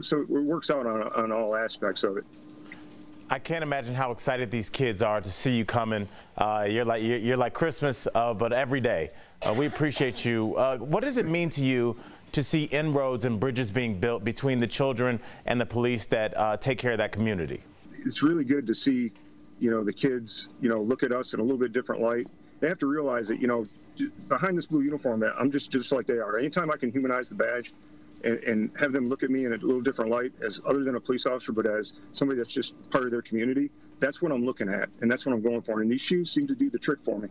So it works out on all aspects of it. I can't imagine how excited these kids are to see you coming. You're like Christmas, but every day. We appreciate you. What does it mean to you to see inroads and bridges being built between the children and the police that take care of that community? It's really good to see, the kids, look at us in a little bit different light. They have to realize that, behind this blue uniform, I'm just like they are. Anytime I can humanize the badge, and have them look at me in a little different light, as other than a police officer, but as somebody that's just part of their community, that's what I'm looking at, and that's what I'm going for. And these shoes seem to do the trick for me.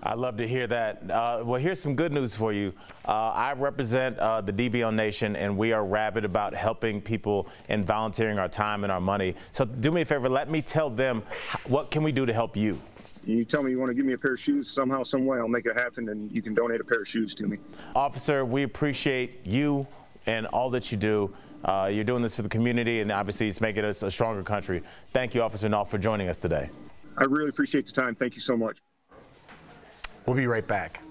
I love to hear that. Well, here's some good news for you. I represent the DBL Nation, and we are rabid about helping people and volunteering our time and our money. So do me a favor, let me tell them, what can we do to help you? You tell me you want to give me a pair of shoes, somehow, some way, I'll make it happen, and you can donate a pair of shoes to me. Officer, we appreciate you and all that you do. You're doing this for the community, and obviously it's making us a stronger country. Thank you, Officer Nolf, for joining us today. I really appreciate the time. Thank you so much. We'll be right back.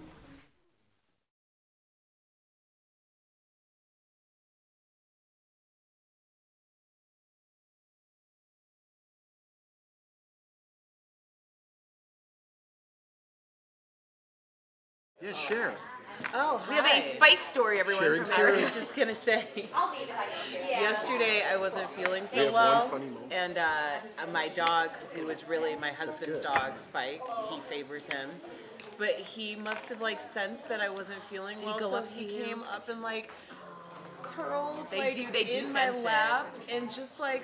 Yeah, share. Oh, we have a Spike story, everyone. Sharing's From Eric caring. is just gonna say. Yesterday I wasn't feeling so have well, one funny moment. and my dog, who was really my husband's dog, Spike, he favors him, but he must have sensed that I wasn't feeling Did he well, go so up to he you? came up and curled They do in my sense it. lap and just laid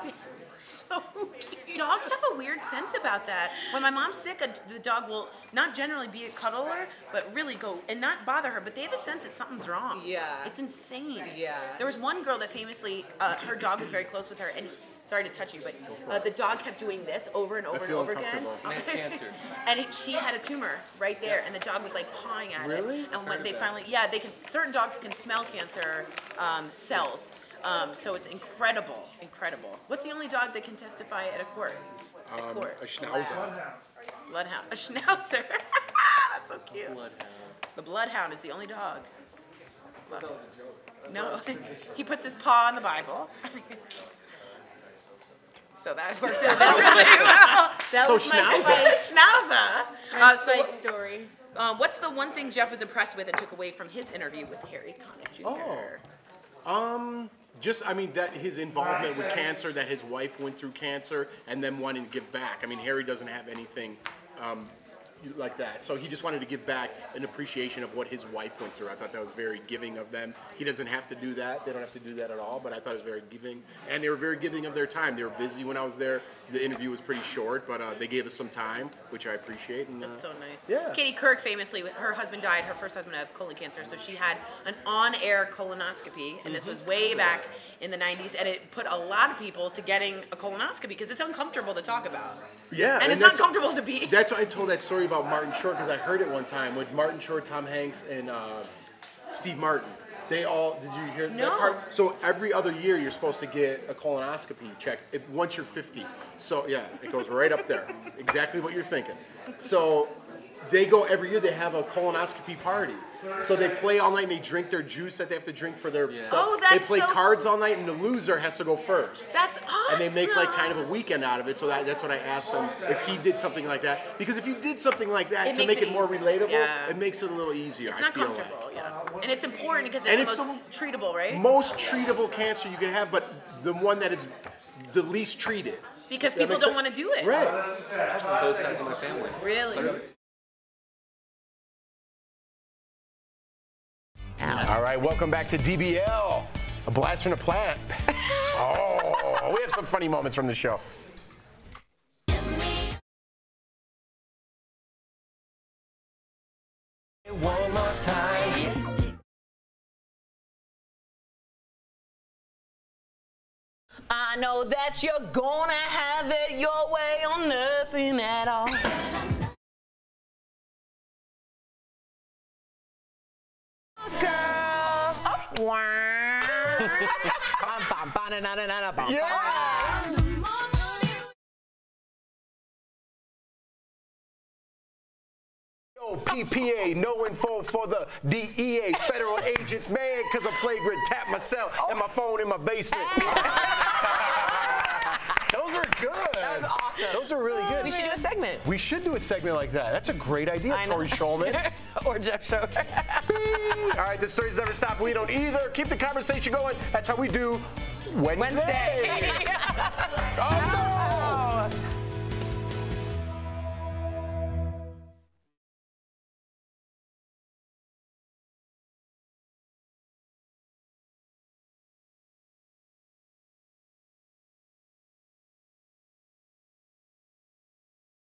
there. So cute. Dogs have a weird sense about that. When my mom's sick, the dog will not generally be a cuddler, but really go and not bother her. But they have a sense that something's wrong. Yeah. It's insane. Yeah. There was one girl that famously, her dog was very close with her, and sorry to touch you, but the dog kept doing this over and over and feel over again. uncomfortable. Cancer. And she had a tumor right there, and the dog was pawing at it. Really? And when they finally, certain dogs can smell cancer cells. So it's incredible. What's the only dog that can testify at a court? A Schnauzer. Bloodhound. A Schnauzer. That's so cute. The Bloodhound is the only dog. No. He puts his paw on the Bible. so that works out really well. That So was my Schnauzer. Schnauzer. Spike story. What's the one thing Jeff was impressed with and took away from his interview with Harry Connick Jr.? Just, I mean, that his involvement with cancer, that his wife went through cancer, and then wanting to give back. I mean, Harry doesn't have anything like that. So he just wanted to give back an appreciation of what his wife went through. I thought that was very giving of them. He doesn't have to do that. They don't have to do that at all, but I thought it was very giving. And they were very giving of their time. They were busy when I was there. The interview was pretty short, but they gave us some time, which I appreciate. And, That's so nice. Yeah. Katie Couric famously, her husband died, her first husband of colon cancer, so she had an on-air colonoscopy, and this was way back in the 90s, and it put a lot of people to getting a colonoscopy because it's uncomfortable to talk about. Yeah. And it's not comfortable to be. That's why I told that story about Martin Short, because I heard it one time with Martin Short, Tom Hanks, and Steve Martin. They all, did you hear that part? So every other year you're supposed to get a colonoscopy check once you're 50. So yeah, it goes right up there. Exactly what you're thinking. So they go every year, they have a colonoscopy party. So they play all night and they drink their juice that they have to drink for their stuff. Oh, that's they play so cards all night and the loser has to go first. That's awesome. And they make like kind of a weekend out of it. So that's what I asked him if he did something like that. Because if you did something like that to make it more relatable, it makes it a little easier. It's not comfortable, And it's important because it's the most treatable, right? Most treatable cancer you can have, but the one that is the least treated. Because people don't want to do it. Right. Actually, both sides of my family. Really? All right, welcome back to DBL. A blast from the plant. Oh, we have some funny moments from the show. One more time. I know that you're gonna have it your way or nothing at all. Girl. Yo, PPA, no info for the DEA, federal agents, man, because I'm flagrant, tap myself and my phone in my basement. Those are good. That was awesome. Those are really good. We should do a segment. We should do a segment like that. That's a great idea, Tori Shulman. Or Jeff Show. All right, the stories never stop. We don't either. Keep the conversation going. That's how we do Wednesday. Wednesday. Oh, no.